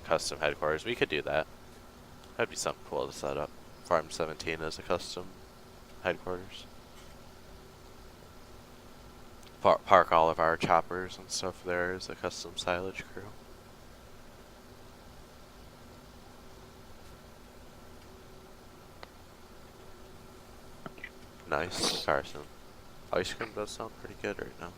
S1: custom headquarters. We could do that. That'd be something cool to set up. Farm 17 as a custom headquarters. Park all of our choppers and stuff there as a custom silage crew. Nice, Carson. Ice cream does sound pretty good right now.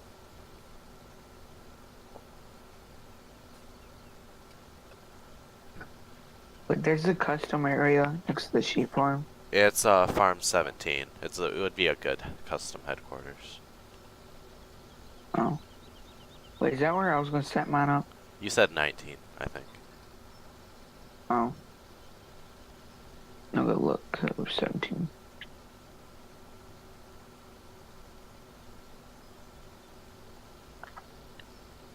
S3: But there's a custom area next to the sheep farm.
S1: It's Farm 17. It would be a good custom headquarters.
S3: Oh. Wait, is that where I was gonna set mine up?
S1: You said 19, I think.
S3: Oh. No, go look. Code 17.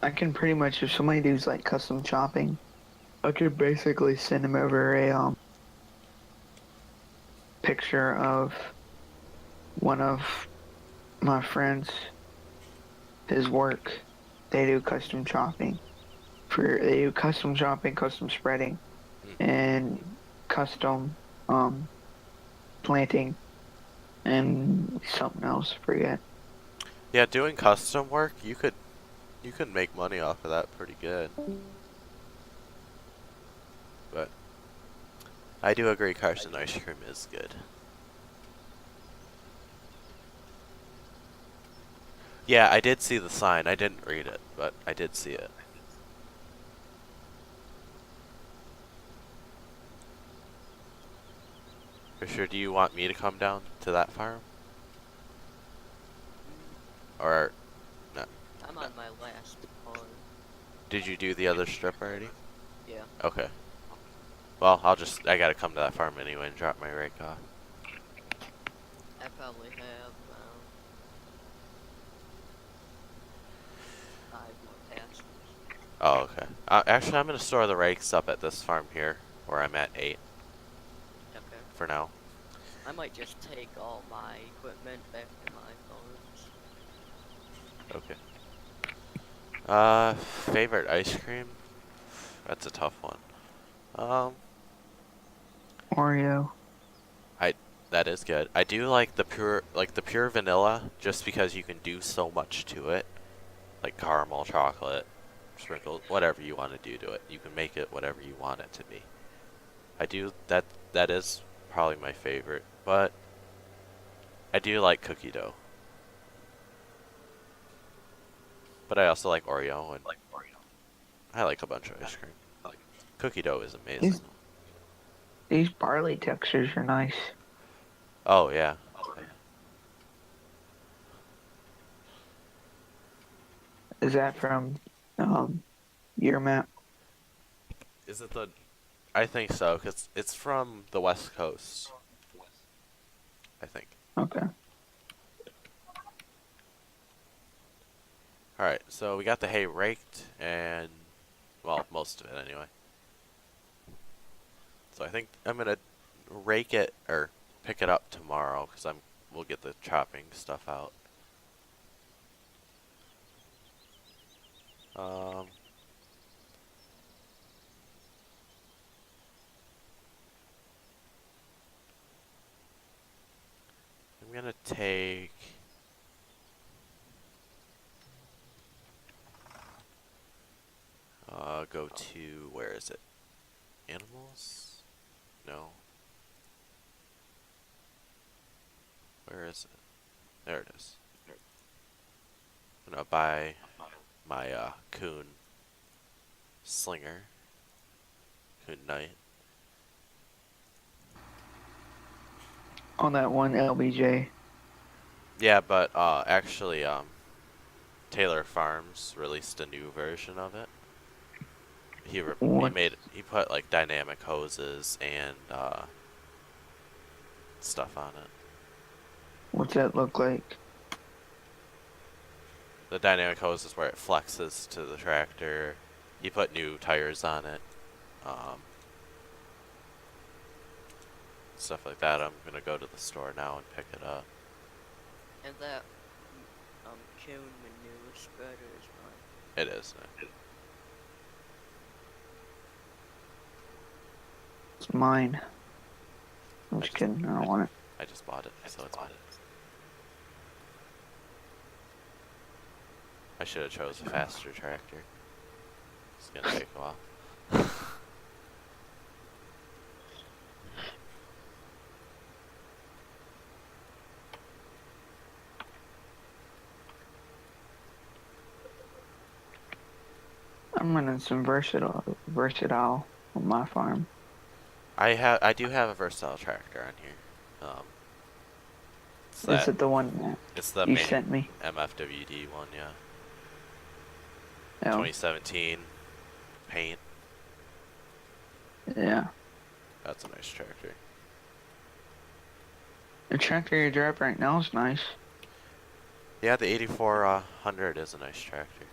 S3: I can pretty much, if somebody does like custom chopping, I could basically send them over a picture of one of my friends, his work. They do custom chopping. They do custom chopping, custom spreading, and custom planting, and something else. Forget.
S1: Yeah, doing custom work, you could make money off of that pretty good. But I do agree Carson ice cream is good. Yeah, I did see the sign. I didn't read it, but I did see it. For sure, do you want me to come down to that farm? Or no?
S2: I'm on my last farm.
S1: Did you do the other strip already?
S2: Yeah.
S1: Okay. Well, I gotta come to that farm anyway and drop my rake off.
S2: I probably have 5 more tasks.
S1: Oh, okay. Actually, I'm gonna store the rakes up at this farm here, where I'm at 8
S2: Okay.
S1: for now.
S2: I might just take all my equipment back to my farms.
S1: Okay. Favorite ice cream? That's a tough one.
S3: Oreo.
S1: That is good. I do like the pure vanilla, just because you can do so much to it, like caramel, chocolate, sprinkles, whatever you want to do to it. You can make it whatever you want it to be. I do that. That is probably my favorite, but I do like cookie dough. But I also like Oreo, and I like a bunch of ice cream. Cookie dough is amazing.
S3: These barley textures are nice.
S1: Oh yeah.
S3: Is that from your map?
S1: Is it the? I think so, cause it's from the West Coast. I think.
S3: Okay.
S1: All right, so we got the hay raked, and well, most of it anyway. So I think I'm gonna rake it or pick it up tomorrow, cause we'll get the chopping stuff out. I'm gonna take. Go to, where is it? Animals? No. Where is it? There it is. I'm gonna buy my coon slinger. Coon knight.
S3: On that one LBJ.
S1: Yeah, but actually, Taylor Farms released a new version of it. He put like dynamic hoses and stuff on it.
S3: What's that look like?
S1: The dynamic hose is where it flexes to the tractor. He put new tires on it. Stuff like that. I'm gonna go to the store now and pick it up.
S2: And that coon manure spreader is mine.
S1: It is.
S3: It's mine. I'm just kidding. I don't want it.
S1: I just bought it, so it's mine. I should have chose a faster tractor. It's gonna take a while.
S3: I'm running some versatile on my farm.
S1: I do have a versatile tractor on here. It's
S3: Is
S1: that
S3: it the one that
S1: it's the
S3: you
S1: main
S3: sent me?
S1: MFWD one, yeah.
S3: Oh,
S1: 2017 paint.
S3: yeah.
S1: That's a nice tractor.
S3: The tractor you drive right now is nice.
S1: Yeah, the 8400 is a nice tractor.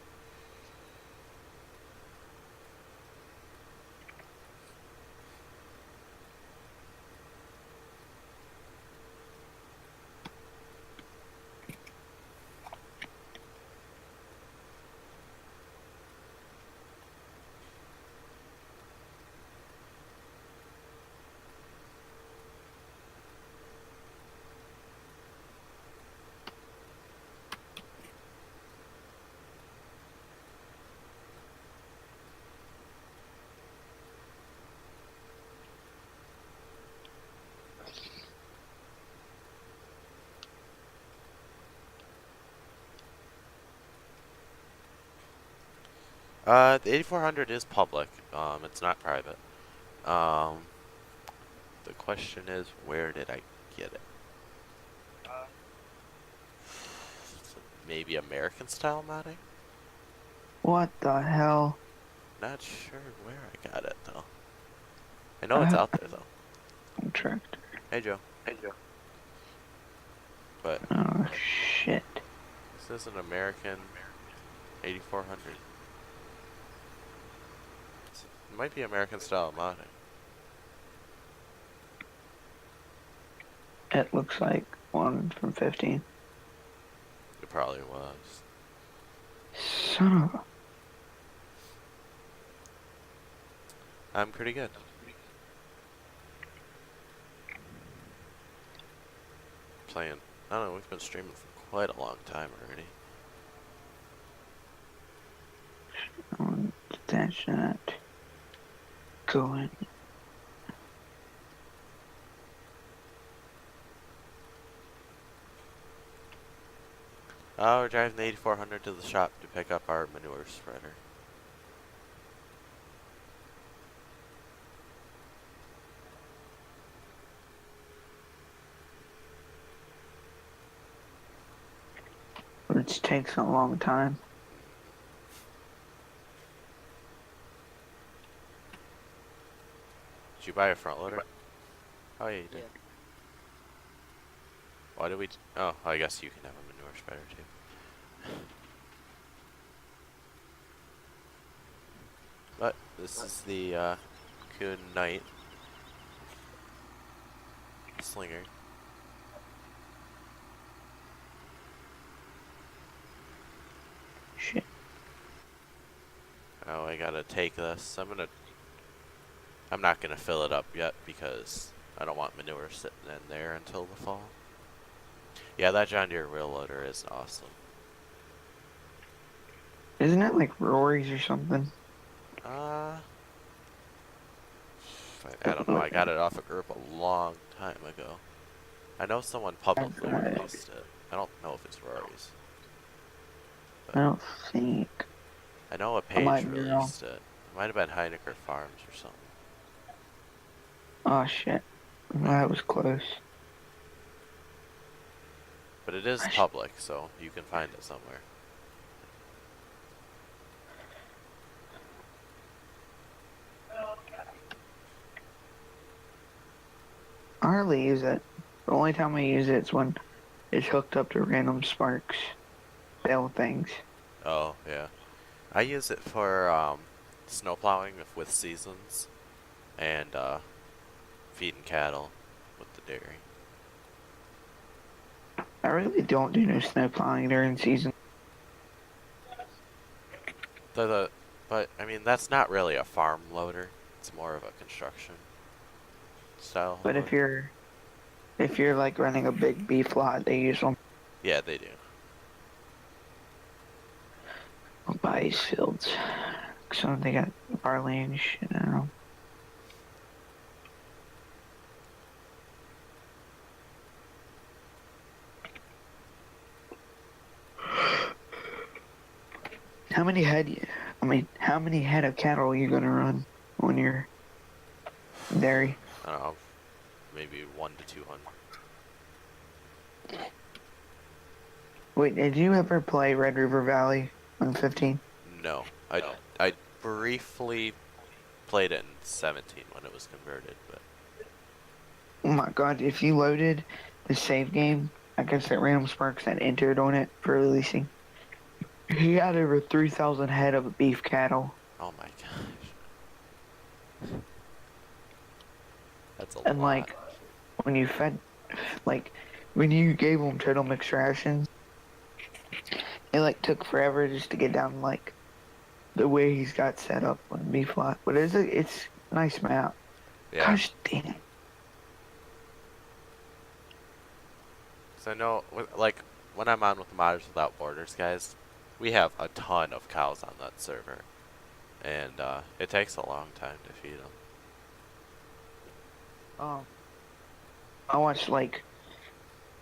S1: The 8400 is public. It's not private. The question is, where did I get it? Maybe American style modding?
S3: What the hell?
S1: Not sure where I got it though. I know it's out there though.
S3: Tractor.
S1: Hey Joe.
S5: Hey, Joe.
S1: But
S3: Oh shit.
S1: this is an American 8400. It might be American style modding.
S3: It looks like one from 15.
S1: It probably was.
S3: Son of a...
S1: I'm pretty good. Playing. I don't know, we've been streaming for quite a long time already.
S3: I want to detach that. Go in.
S1: We're driving the 8400 to the shop to pick up our manure spreader.
S3: Which takes a long time.
S1: Did you buy a front loader? Oh yeah, you did.
S2: Yeah.
S1: Why did we? Oh, I guess you can have a manure spreader too. But this is the Good Night Slinger.
S3: Shit.
S1: Oh, I gotta take this. I'm not gonna fill it up yet because I don't want manure sitting in there until the fall. Yeah, that John Deere wheel loader is awesome.
S3: Isn't it like Rory's or something?
S1: I don't know. I got it off a group a long time ago. I know someone publicly released it. I don't know if it's Rory's.
S3: I don't think.
S1: I know a
S3: I
S1: page
S3: might be wrong.
S1: released it. It might have been Heinecker Farms or something.
S3: Oh shit. That was close.
S1: But it is public, so you can find it somewhere.
S3: I hardly use it. The only time I use it is when it's hooked up to random sparks. Bale things.
S1: Oh, yeah. I use it for snow plowing with seasons and feeding cattle with the dairy.
S3: I really don't do no snow plowing during season.
S1: But I mean, that's not really a farm loader. It's more of a construction style.
S3: But
S1: loader.
S3: if you're like running a big beef lot, they use them
S1: Yeah, they do.
S3: on ice fields. So they got barley and shit. I don't know. How many head I mean, how many head of cattle are you gonna run on your dairy?
S1: I don't know, maybe 1 to 200.
S3: Wait, did you ever play Red River Valley on 15?
S1: No, I briefly played it in 17 when it was converted, but
S3: Oh my god, if you loaded the save game, I guess that Random Sparks had entered on it for releasing. He had over 3,000 head of beef cattle.
S1: oh my gosh, that's a
S3: And
S1: lot.
S3: like, when you fed, like, when you gave him total mixed rations, it like took forever just to get down like the way he's got set up on beef lot. But it's a nice map.
S1: Yeah,
S3: Gosh dang it.
S1: because I know, like, when I'm on with Modders Without Borders, guys, we have a ton of cows on that server, and it takes a long time to feed them.
S3: I watched like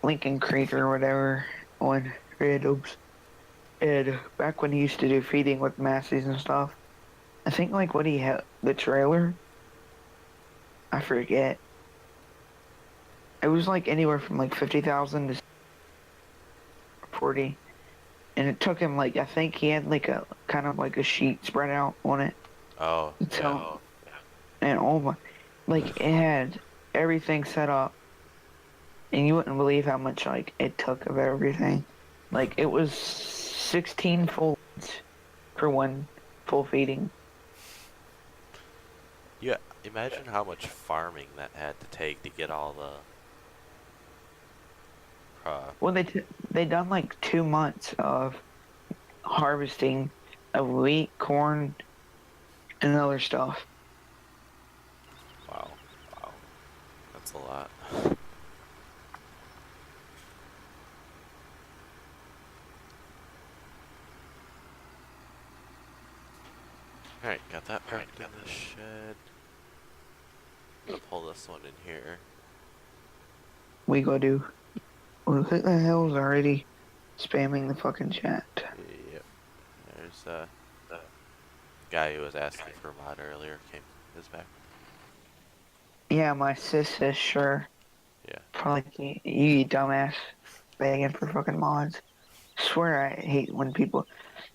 S3: Lincoln Creek or whatever on Red Oaks. And back when he used to do feeding with Massey's and stuff, I think like what he had, the trailer, I forget. It was like anywhere from like 50,000 to 40. And it took him like, I think he had like a kind of like a sheet spread out on it.
S1: Oh, yeah.
S3: So, and oh my, like it had everything set up. And you wouldn't believe how much like it took of everything. Like it was 16 full for one full feeding.
S1: Yeah, imagine how much farming that had to take to get all the
S3: Well, they done like 2 months of harvesting of wheat, corn, and other stuff.
S1: wow, that's a lot. Alright, got that parked in the shed. I'm gonna pull this one in here.
S3: We go do. Well, who the hell's already spamming the fucking chat?
S1: Yep. There's the guy who was asking for a mod earlier is back.
S3: Yeah, my sis says sure.
S1: Yeah.
S3: Probably you dumbass begging for fucking mods. Swear I hate when people.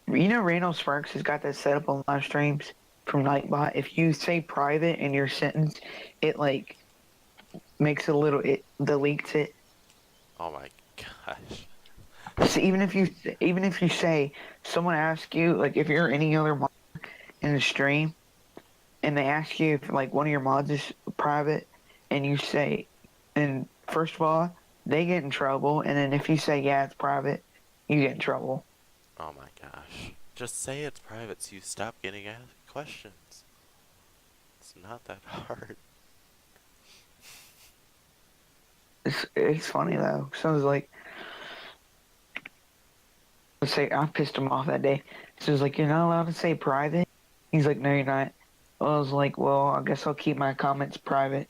S3: You know, Randall Sparks has got that set up on live streams from Nightbot. If you say private in your sentence, it like makes a little. It deletes it.
S1: Oh my gosh.
S3: So even if you say someone asks you like if you're any other mod in the stream and they ask you if like one of your mods is private and you say and first of all they get in trouble and then if you say yeah it's private you get in trouble.
S1: Oh my gosh. Just say it's private so you stop getting asked questions. It's not that hard.
S3: It's funny though. So it's like let's say I pissed him off that day. So it's like you're not allowed to say private. He's like no you're not. Well, I was like well I guess I'll keep my comments private.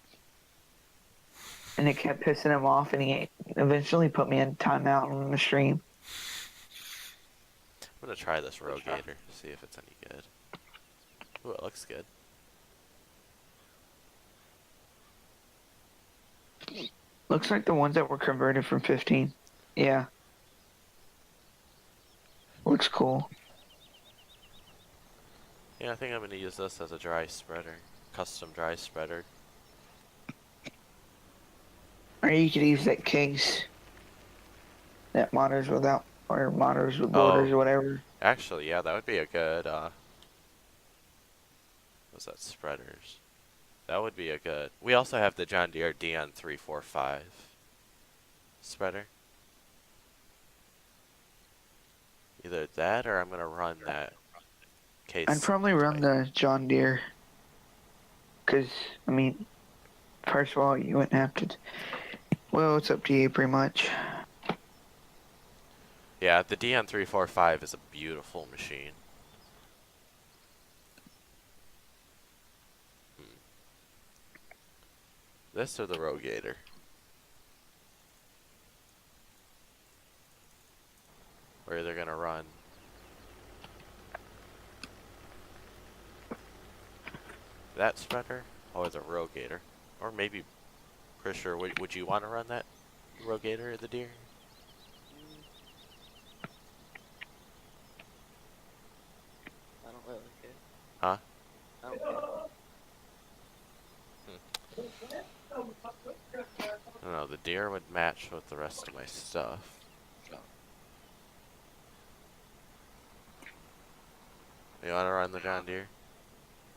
S3: And it kept pissing him off, and he eventually put me in timeout on the stream.
S1: I'm gonna try this Rogator, see if it's any good. Ooh, it looks good.
S3: Looks like the ones that were converted from 15. Yeah. Looks cool.
S1: Yeah, I think I'm gonna use this as a dry spreader. Custom dry spreader.
S3: Or you could use that case. That modders without, or modders with borders or whatever.
S1: Actually, yeah, that would be a good, what's that, spreaders? That would be a good, we also have the John Deere Dion 345 spreader. Either that or I'm gonna run that case.
S3: I'd probably run the John Deere. Because, I mean, first of all, you wouldn't have to. Well, it's up to you pretty much.
S1: Yeah, the Dion 345 is a beautiful machine. This or the Rogator? We're either gonna run that spreader or the rogator, or maybe, Krisher, would you want to run that rogator or the deer?
S2: Mm, I don't really care.
S1: Huh?
S2: I don't care.
S1: I don't know. The deer would match with the rest of my stuff. You want to run the John Deere?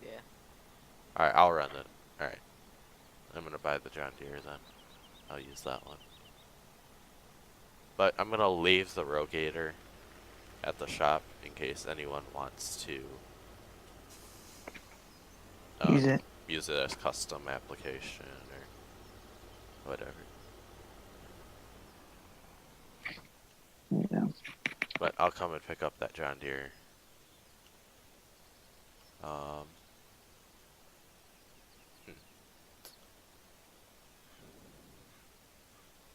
S2: Yeah.
S1: Alright, I'll run it. Alright. I'm gonna buy the John Deere then. I'll use that one. But I'm gonna leave the rogator at the shop in case anyone wants to
S3: Use it.
S1: as custom application or whatever.
S3: Yeah.
S1: But I'll come and pick up that John Deere. Hmm.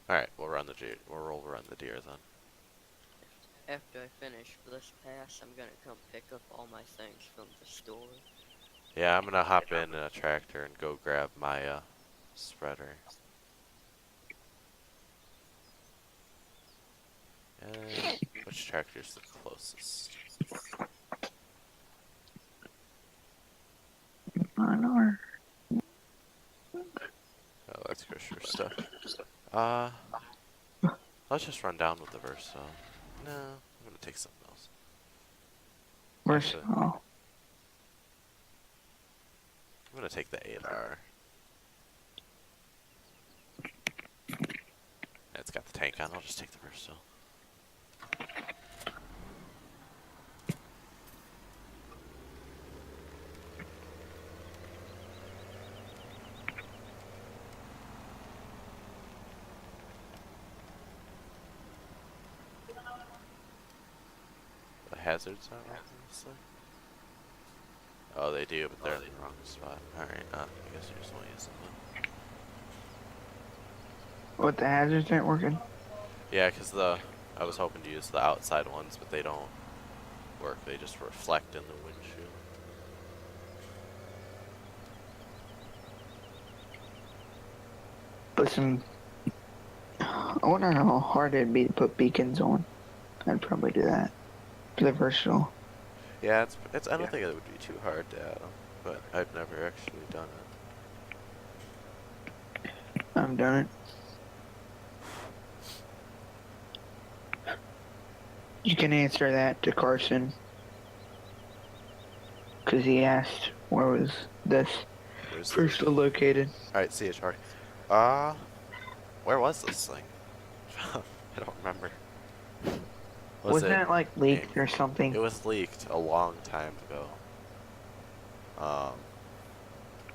S1: Alright, we'll run the deer. We'll run the deer then.
S2: After I finish this pass, I'm gonna come pick up all my things from the store.
S1: Yeah, I'm gonna hop in a tractor and go grab my spreader. And which tractor's the closest?
S3: Mine are.
S1: Oh, that's Krisher's stuff. Let's just run down with the Versa. No, I'm gonna take something else.
S3: Where's
S1: Actually,
S3: oh
S1: I'm gonna take the 8R. It's got the tank on. I'll just take the Versa. The hazards aren't right in this thing? Oh, they do, but they're in the wrong spot. Alright, I guess you just want to use them then.
S3: what, the hazards aren't working?
S1: Yeah, because I was hoping to use the outside ones, but they don't work. They just reflect in the windshield.
S3: Listen, I wonder how hard it'd be to put beacons on. I'd probably do that. They're versatile.
S1: Yeah, it's. I don't think it would be too hard to add them, but I've never actually done it.
S3: I've done it. You can answer that to Carson. Because he asked where was this
S1: Where's
S3: first located.
S1: Alright, CHR. Where was this thing? I don't remember.
S3: Wasn't it like leaked or something?
S1: It was leaked a long time ago.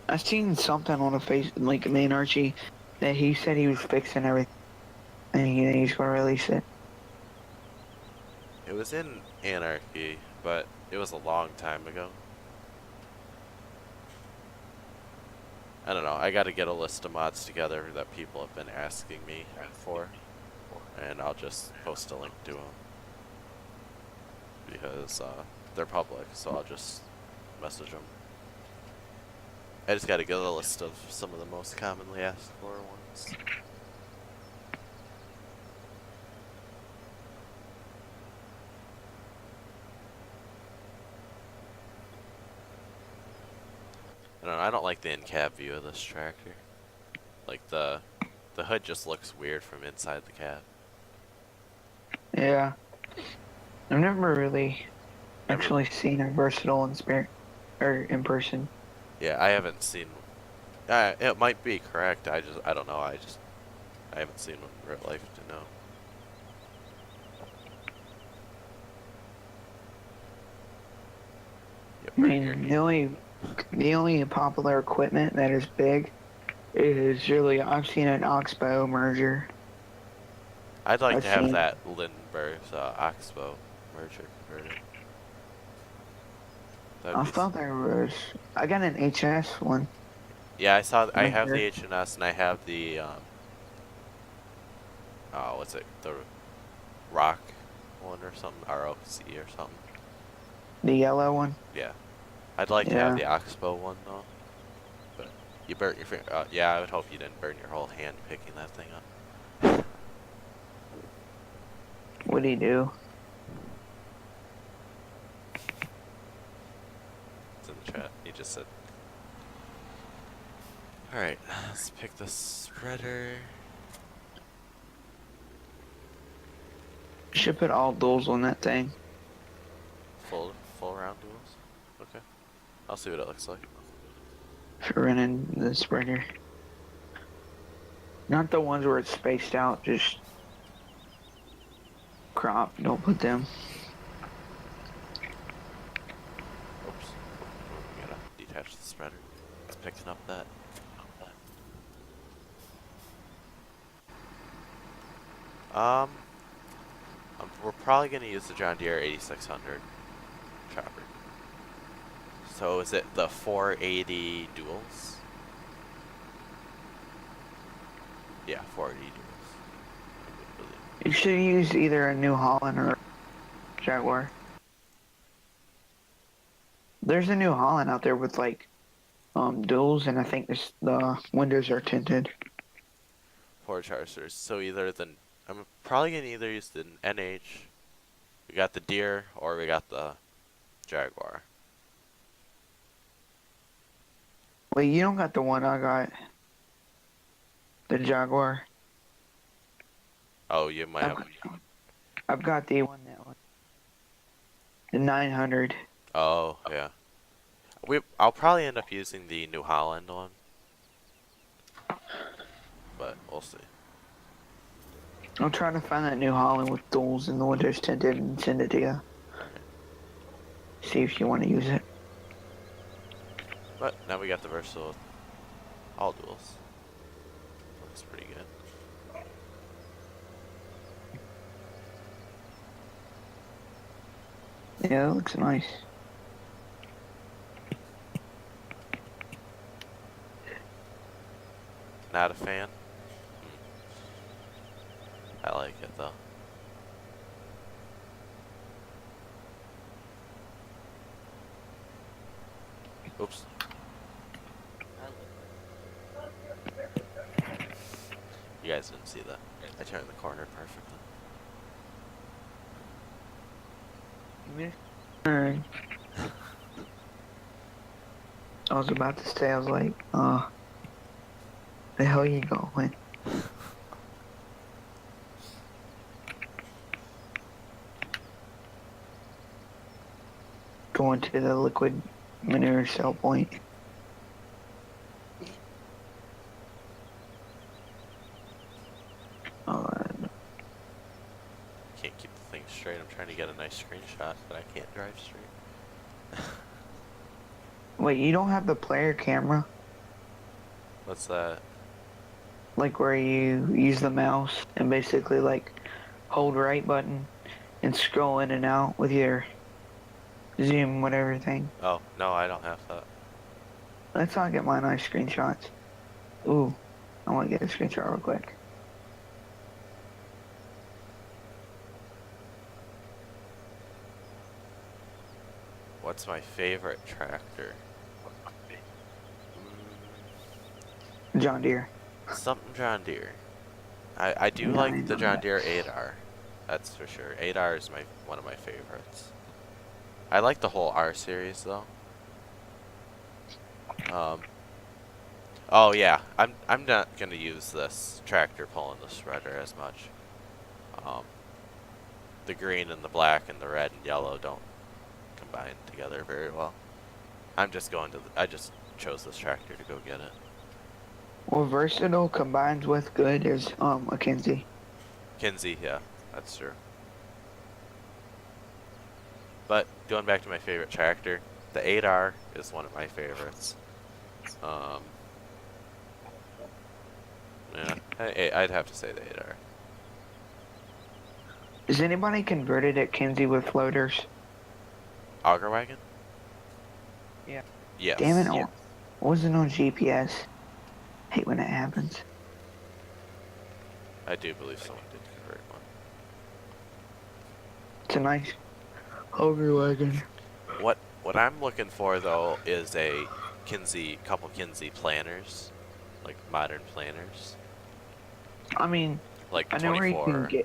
S3: I seen something on the face, like me and Archie, that he said he was fixing everything, and he's gonna release it.
S1: It was in Anarchy, but it was a long time ago. I don't know. I got to get a list of mods together that people have been asking me for, and I'll just post a link to them because they're public. So I'll just message them. I just got to get a list of some of the most commonly asked for ones. I don't know, I don't like the in-cab view of this tractor. Like the hood just looks weird from inside the cab.
S3: Yeah. I've never really actually seen a versatile in spirit or in person.
S1: Yeah, I haven't seen. It might be correct. I don't know. I haven't seen one in real life to know. Yep,
S3: I
S1: right
S3: mean,
S1: here.
S3: the only popular equipment that is big is really, I've seen an Oxbow merger.
S1: I'd like
S3: I've
S1: to have
S3: seen-
S1: that Lindbergh's Oxbow merger converter.
S3: I thought there was, I got an HS one.
S1: Yeah, I saw. I
S3: Right
S1: have the
S3: there.
S1: H&S and I have the oh, what's it? The Rock one or something, ROC or something.
S3: The yellow one.
S1: Yeah, I'd like to have the Oxbow one though. You burnt your finger. Yeah, I would hope you didn't burn your whole hand picking that thing up.
S3: What'd he do?
S1: It's in the chat. He just said. Alright, let's pick the spreader.
S3: Should put all duels on that thing.
S1: Full round duels. Okay. I'll see what it looks like.
S3: For running the spreader. Not the ones where it's spaced out, just crop. Don't put them.
S1: Oops. We gotta detach the spreader. It's picking up that. We're probably gonna use the John Deere 8600 chopper. So is it the 480 duals? Yeah, 480 duals.
S3: You should use either a New Holland or Jaguar. There's a New Holland out there with like duals, and I think the windows are tinted.
S1: 4 chargers. So either I'm probably gonna either use the NH. We got the Deere or we got the Jaguar.
S3: Well, you don't got the one I got. The Jaguar.
S1: Oh, you might have.
S3: I've got the one that one. The 900.
S1: Oh, yeah. I'll probably end up using the New Holland one. But we'll see.
S3: I'm trying to find that New Holland with duals and the windows tinted and send it to you. See if you want to use it.
S1: But now we got the versatile all duals. Looks pretty good.
S3: Yeah, it looks nice.
S1: Not a fan. I like it though. Oops. You guys didn't see that. I turned the corner perfectly.
S3: I was about to say, I was like, the hell you going? Going to the liquid manure cell point.
S1: Can't keep the thing straight. I'm trying to get a nice screenshot, but I can't drive straight.
S3: Wait, you don't have the player camera?
S1: What's that?
S3: Like where you use the mouse and basically like hold right button and scroll in and out with your zoom whatever thing.
S1: Oh, no, I don't have that.
S3: That's how I get my nice screenshots. Ooh, I want to get a screenshot real quick.
S1: What's my favorite tractor?
S3: John Deere.
S1: Something John Deere. I do like the John Deere 8R. That's for sure. 8R is one of my favorites. I like the whole R series though. Oh yeah, I'm not gonna use this tractor pulling the spreader as much. The green and the black and the red and yellow don't combine together very well. I just chose this tractor to go get it.
S3: Well, versatile combines with good is a Kinsey.
S1: Kinsey, yeah, that's true. But going back to my favorite tractor, the 8R is one of my favorites. Yeah, I'd have to say the 8R.
S3: Is anybody converted at Kinsey with floaters?
S1: Auger wagon?
S3: Yeah.
S1: Yes.
S3: Damn it!
S1: Yeah.
S3: It wasn't on GPS. Hate when it happens.
S1: I do believe someone did convert one.
S3: It's a nice auger wagon.
S1: What I'm looking for though is a couple Kinsey planners, like modern planners,
S3: I mean,
S1: like
S3: I know where you can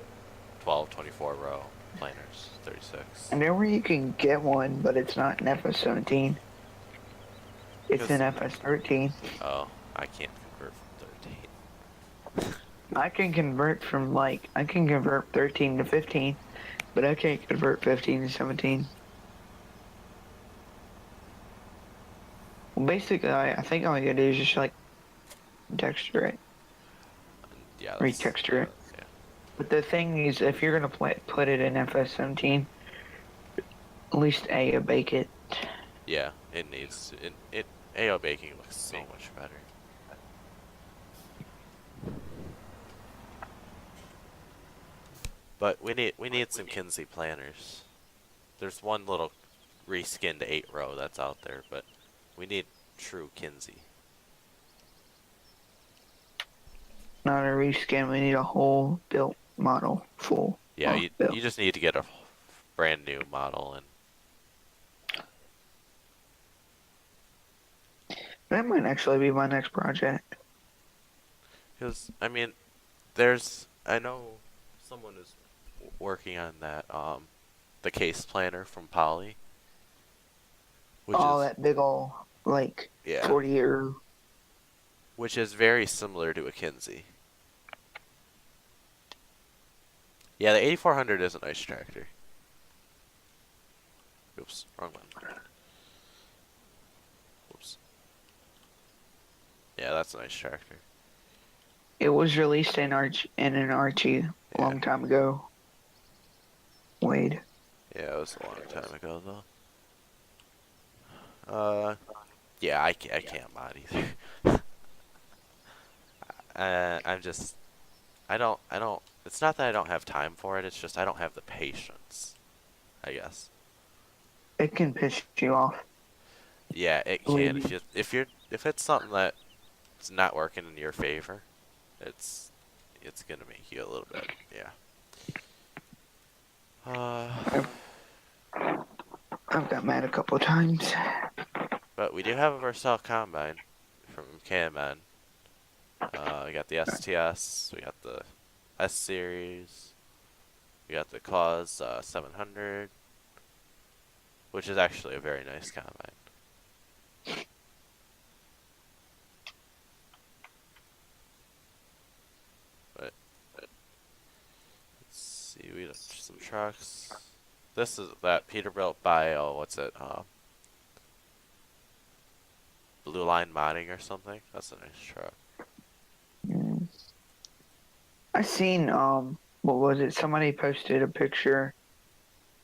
S1: 12, 24 row planners, 36.
S3: I know where you can get one, but it's not an FS17. It's an
S1: 'Cause-
S3: FS13.
S1: Oh, I can't convert from 13.
S3: I can convert from I can convert 13 to 15, but I can't convert 15 to 17. Well, basically, I think all you gotta do is just texture it,
S1: Yeah,
S3: retexture it.
S1: yeah.
S3: But the thing is, if you're gonna put it in FS17, at least bake it.
S1: Yeah, it needs to, it AO baking looks so much better. But we need some Kinsey planners. There's one little reskinned 8 row that's out there, but we need true Kinsey.
S3: Not a reskin. We need a whole built model, full.
S1: Yeah,
S3: built.
S1: you just need to get a brand new model, and
S3: That might actually be my next project.
S1: because I mean, I know someone is working on that the case planner from Poly. Which is,
S3: that big ol'
S1: yeah,
S3: 40-year.
S1: which is very similar to a Kinsey. Yeah, the 8400 is a nice tractor. Oops, wrong one. Oops. Yeah, that's a nice tractor.
S3: It was released in an Archie a long time ago. Wade.
S1: Yeah, it was a long time ago though. Yeah, I can't mod either. I don't, it's not that I don't have time for it, it's just I don't have the patience, I guess.
S3: It can piss you off.
S1: Yeah, it can. If it's something that it's not working in your favor, it's gonna make you a little bit, yeah.
S3: I've got mad a couple of times.
S1: But we do have a Vercel combine from KMN. We got the STS, we got the S series, we got the Cause 700, which is actually a very nice combine. But let's see, we got some trucks. This is that Peterbilt by what's it? Blue Line Modding or something. That's a nice truck.
S3: I seen what was it? Somebody posted a picture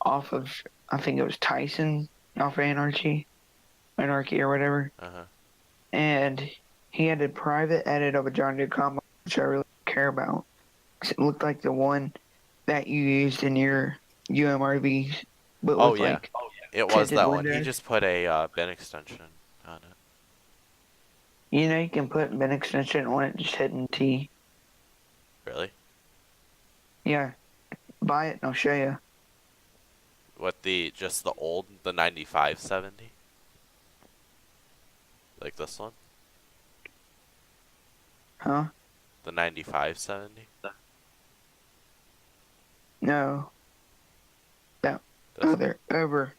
S3: off of, I think it was Tyson off of Anarchy or whatever. And he had a private edit of a John Deere combine, which I really care about. It looked like the one that you used in your UMRVs, but
S1: Oh
S3: with
S1: yeah, it was
S3: tinted
S1: that one.
S3: windows.
S1: He just put a bin extension on it.
S3: You know, you can put bin extension on it just hitting T.
S1: Really?
S3: Yeah, buy it and I'll show you.
S1: What, just the old, the 9570? Like this one?
S3: Huh?
S1: The 9570?
S3: No. That
S1: This one?
S3: other over.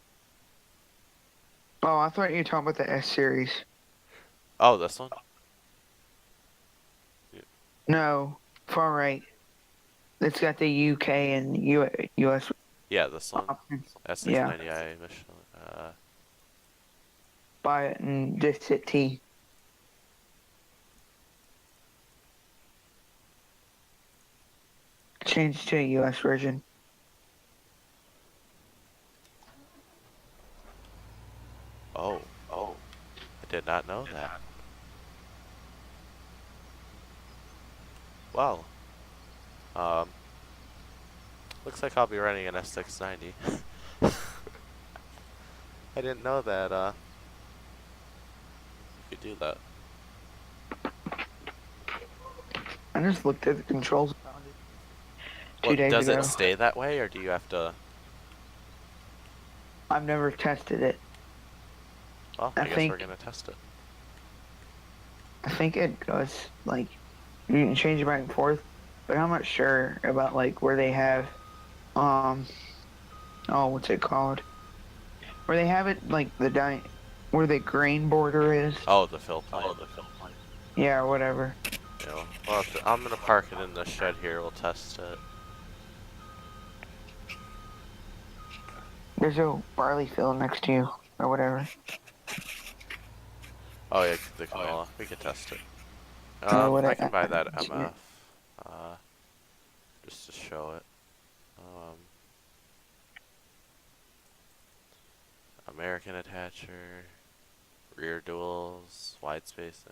S3: Oh, I thought you were talking about the S series.
S1: Oh, this one?
S3: No, far right. It's got the UK and US
S1: Yeah, this one.
S3: options.
S1: S690i Michelin.
S3: Buy it and just hit T. Change to a US version.
S1: Oh, I did not know that. Well, looks like I'll be running an S690. I didn't know that, you could do that.
S3: I just looked at the controls. Found it 2
S1: Well,
S3: days
S1: does
S3: ago.
S1: it stay that way, or do you have to?
S3: I've never tested it.
S1: Well,
S3: I
S1: I guess
S3: think-
S1: we're gonna test it.
S3: I think it does, like, you can change it back and forth, but I'm not sure about, like, where they have, um, oh, what's it called? Where they have it, like, where the grain border is.
S1: Oh, the fill plane.
S3: Yeah, whatever.
S1: Yeah, I'm gonna park it in the shed here. We'll test it.
S3: There's a barley field next to you, or whatever.
S1: Oh yeah, the canola. We can test it.
S3: Or
S1: I can
S3: whatever.
S1: buy that MF. Just to show it. American attacher, rear duals, wide space.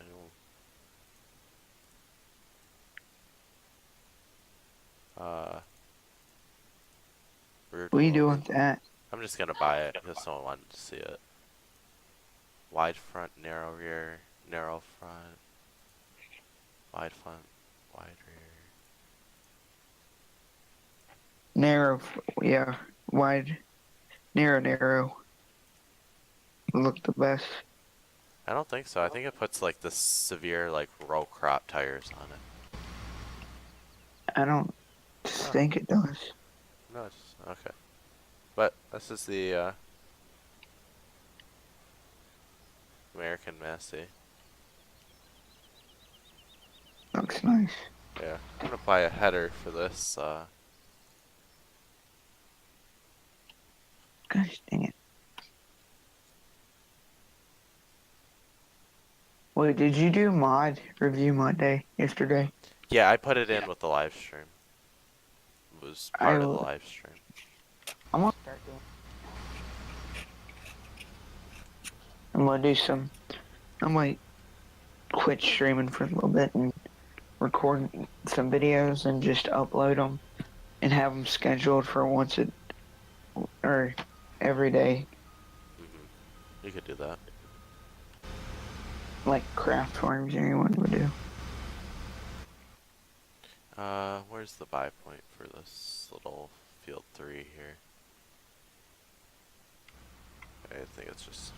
S1: Rear
S3: What are you doing
S1: duals.
S3: with that?
S1: I'm just gonna buy it because someone wanted to see it. Wide front, narrow rear, narrow front, wide front, wide rear.
S3: Narrow, yeah, wide, narrow. Look the best.
S1: I don't think so. I think it puts like the severe like row crop tires on it.
S3: I don't think it does.
S1: No, it's okay. But this is the American Massey.
S3: Looks nice.
S1: Yeah, I'm gonna buy a header for this.
S3: Gosh dang it. Wait, did you do review mod day yesterday?
S1: Yeah, I put it in with the live stream. It was part of the live stream.
S3: I'm gonna start doing. I'm gonna do some. I might quit streaming for a little bit and record some videos and just upload them and have them scheduled for or every day,
S1: You could do that.
S3: like craft farms anyone would do.
S1: Where's the buy point for this little field 3 here? I think it's just...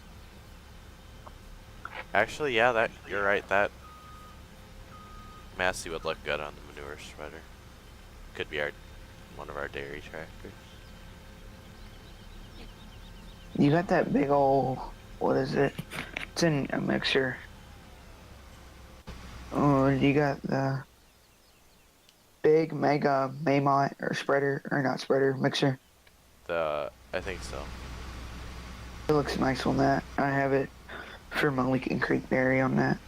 S1: Actually, yeah, you're right, that Massey would look good on the manure spreader. Could be one of our dairy tractors.
S3: You got that big old, what is it? It's in a mixer. Oh, you got the big mega Maymont or spreader, or not spreader, mixer.
S1: I think so.
S3: It looks nice on that. I have it for my Lincoln Creek dairy on that.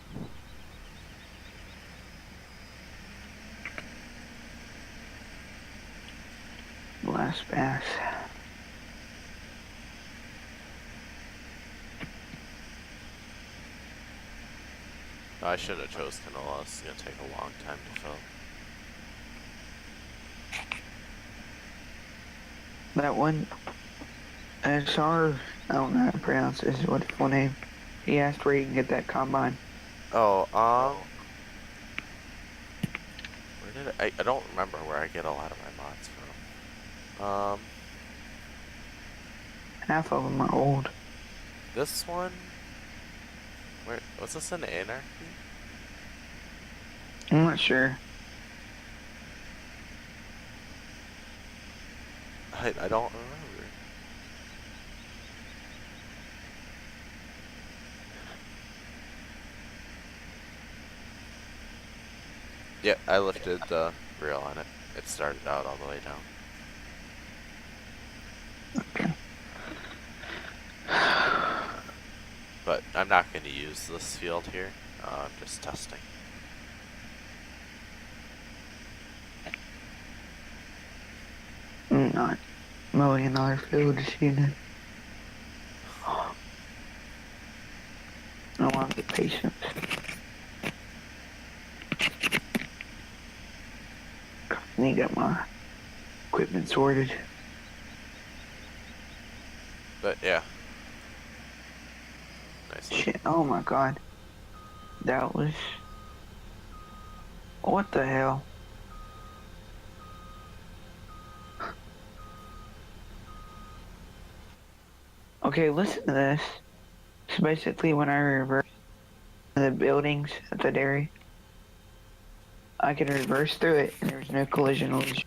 S3: Last pass.
S1: Oh, I should have chose canola. It's gonna take a long time to fill.
S3: That one, SR, I don't know how to pronounce this, what's his full name? He asked where you can get that combine.
S1: Oh, where did I don't remember where I get a lot of my mods from.
S3: Half of them are old.
S1: This one? Was this an Anarchy?
S3: I'm not sure.
S1: I don't remember. Yeah, I lifted the reel on it. It started out all the way down. But I'm not going to use this field here. I'm just testing.
S3: I'm not mowing another field this evening. I don't want to get patience. I need to get my equipment sorted.
S1: But yeah. Nice.
S3: Shit, oh my god. That was... What the hell? Okay, listen to this. So basically when I reverse The buildings at the dairy. I could reverse through it and there's no collision on the.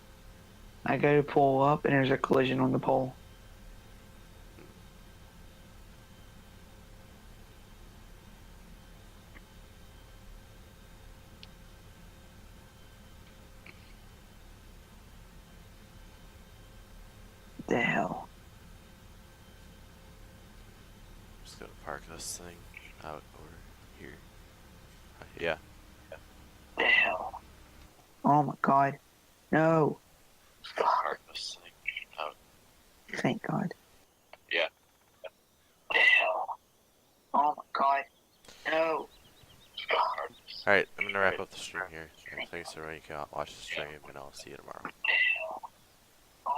S3: I go to pull up and there's a collision on the pole. The hell?
S1: I'm just gonna park this thing out over here. Yeah.
S3: The hell? Oh my god. No.
S1: Park this thing out.
S3: Thank god.
S1: Yeah.
S3: The hell? Oh my god. No.
S1: Alright, I'm gonna wrap up the stream here. Thanks everyone, you can watch the stream, and I'll see you tomorrow.